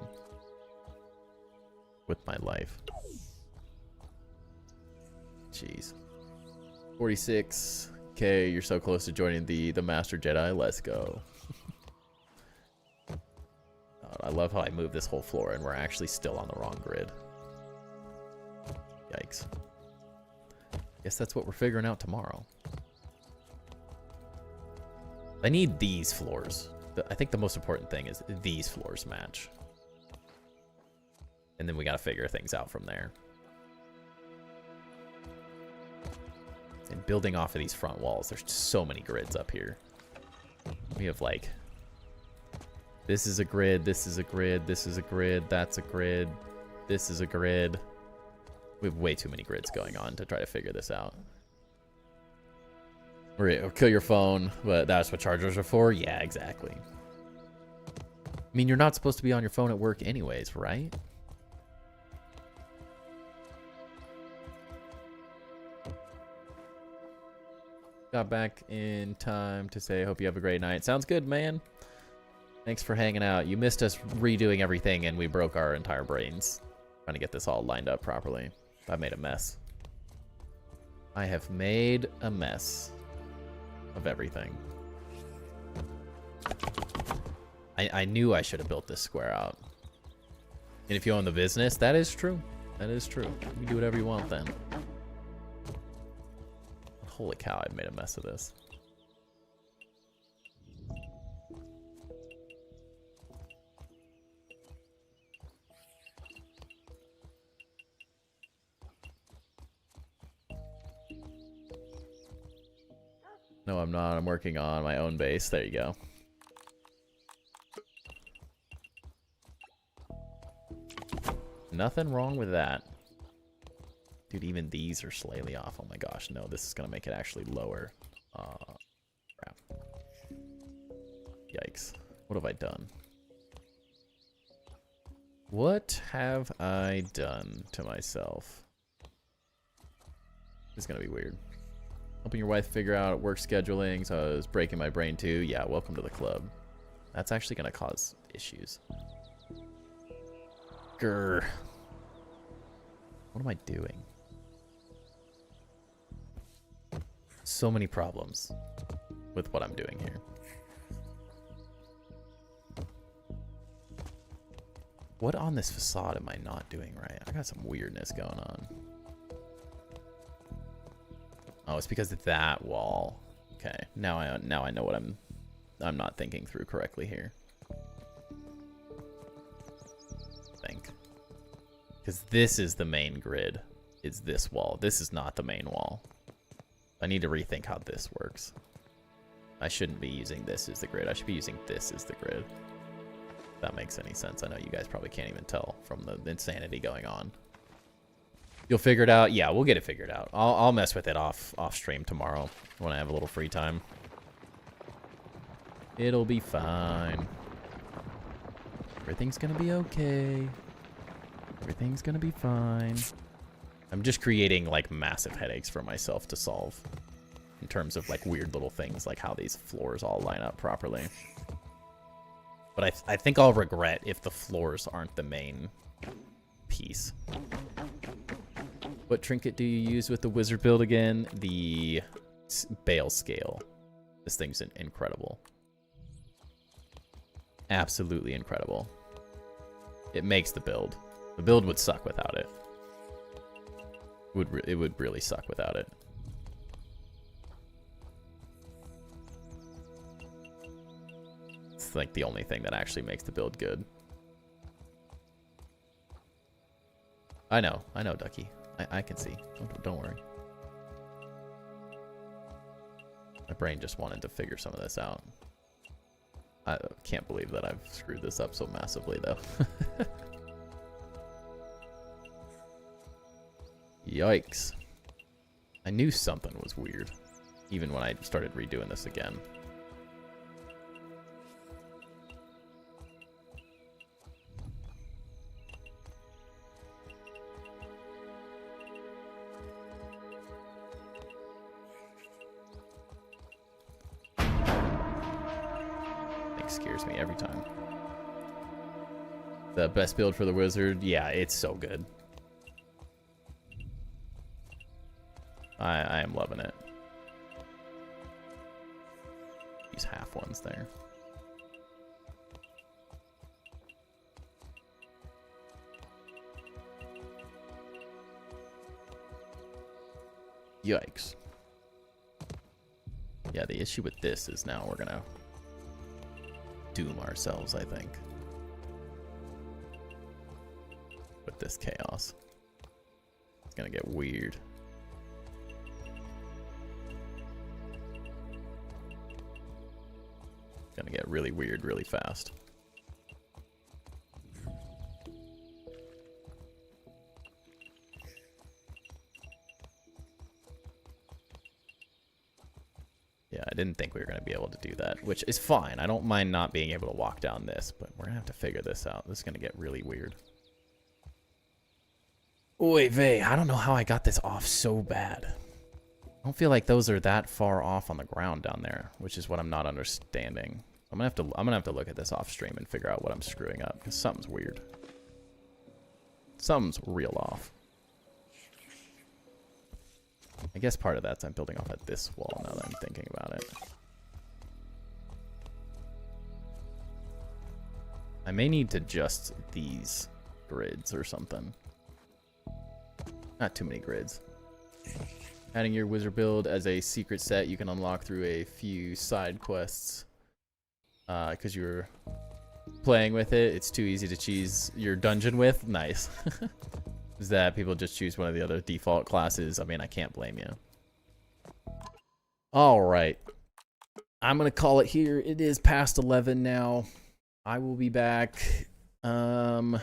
A: with my life? Jeez. 46K, you're so close to joining the Master Jedi. Let's go. I love how I moved this whole floor and we're actually still on the wrong grid. Yikes. Guess that's what we're figuring out tomorrow. I need these floors. I think the most important thing is these floors match. And then we gotta figure things out from there. And building off of these front walls, there's so many grids up here. We have like... This is a grid, this is a grid, this is a grid, that's a grid, this is a grid. We have way too many grids going on to try to figure this out. Or kill your phone, but that's what chargers are for? Yeah, exactly. I mean, you're not supposed to be on your phone at work anyways, right? Got back in time to say, hope you have a great night. Sounds good, man. Thanks for hanging out. You missed us redoing everything and we broke our entire brains trying to get this all lined up properly. I made a mess. I have made a mess of everything. I knew I should have built this square out. And if you own the business, that is true. That is true. You can do whatever you want then. Holy cow, I made a mess of this. No, I'm not. I'm working on my own base. There you go. Nothing wrong with that. Dude, even these are slightly off. Oh my gosh, no. This is going to make it actually lower. Crap. Yikes. What have I done? What have I done to myself? This is going to be weird. Helping your wife figure out work scheduling, so I was breaking my brain too. Yeah, welcome to the club. That's actually going to cause issues. Grr. What am I doing? So many problems with what I'm doing here. What on this facade am I not doing right? I got some weirdness going on. Oh, it's because of that wall. Okay, now I know what I'm not thinking through correctly here. I think. Because this is the main grid. It's this wall. This is not the main wall. I need to rethink how this works. I shouldn't be using this as the grid. I should be using this as the grid. If that makes any sense. I know you guys probably can't even tell from the insanity going on. You'll figure it out? Yeah, we'll get it figured out. I'll mess with it off stream tomorrow when I have a little free time. It'll be fine. Everything's gonna be okay. Everything's gonna be fine. I'm just creating like massive headaches for myself to solve in terms of like weird little things like how these floors all line up properly. But I think I'll regret if the floors aren't the main piece. What trinket do you use with the wizard build again? The bale scale. This thing's incredible. Absolutely incredible. it makes the build. The build would suck without it. It would really suck without it. It's like the only thing that actually makes the build good. I know, Ducky. I can see. Don't worry. My brain just wanted to figure some of this out. I can't believe that I've screwed this up so massively, though. Yikes. I knew something was weird, even when I started redoing this again. Scares me every time. The best build for the wizard, yeah, it's so good. I am loving it. These half ones there. Yikes. Yeah, the issue with this is now we're gonna doom ourselves, I think, with this chaos. It's gonna get weird. It's gonna get really weird really fast. Yeah, I didn't think we were going to be able to do that, which is fine. I don't mind not being able to walk down this, but we're going to have to figure this out. This is going to get really weird. Oy vey, I don't know how I got this off so bad. I don't feel like those are that far off on the ground down there, which is what I'm not understanding. I'm gonna have to look at this off stream and figure out what I'm screwing up, because something's weird. Something's real off. I guess part of that's I'm building off at this wall now that I'm thinking about it. I may need to adjust these grids or something. Not too many grids. Adding your wizard build as a secret set you can unlock through a few side quests. Because you're playing with it, it's too easy to choose your dungeon with. Nice. Is that people just choose one of the other default classes? I mean, I can't blame you. All right. I'm going to call it here. It is past 11 now. I will be back. I'm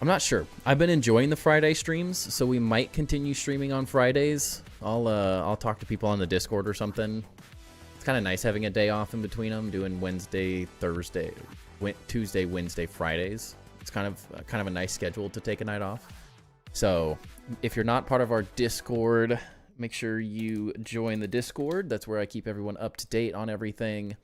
A: not sure. I've been enjoying the Friday streams, so we might continue streaming on Fridays. I'll talk to people on the Discord or something. It's kind of nice having a day off in between them, doing Wednesday, Thursday, Tuesday, Wednesday, Fridays. It's kind of a nice schedule to take a night off. So if you're not part of our Discord, make sure you join the Discord. That's where I keep everyone up to date on everything.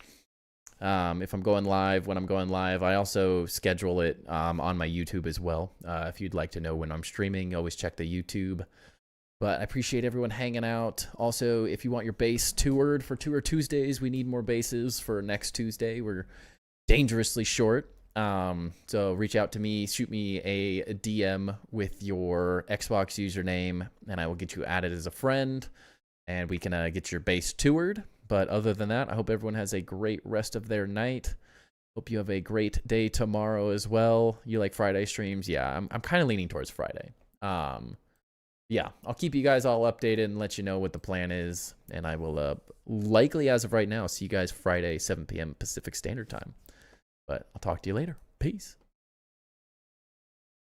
A: If I'm going live, when I'm going live, I also schedule it on my YouTube as well. If you'd like to know when I'm streaming, always check the YouTube. But I appreciate everyone hanging out. Also, if you want your base toured for Tour Tuesdays, we need more bases for next Tuesday. We're dangerously short. So reach out to me, shoot me a DM with your Xbox username, and I will get you added as a friend, and we can get your base toured. But other than that, I hope everyone has a great rest of their night. Hope you have a great day tomorrow as well. You like Friday streams? Yeah, I'm kind of leaning towards Friday. Yeah, I'll keep you guys all updated and let you know what the plan is, and I will likely, as of right now, see you guys Friday, 7 p.m. Pacific Standard Time. But I'll talk to you later. Peace.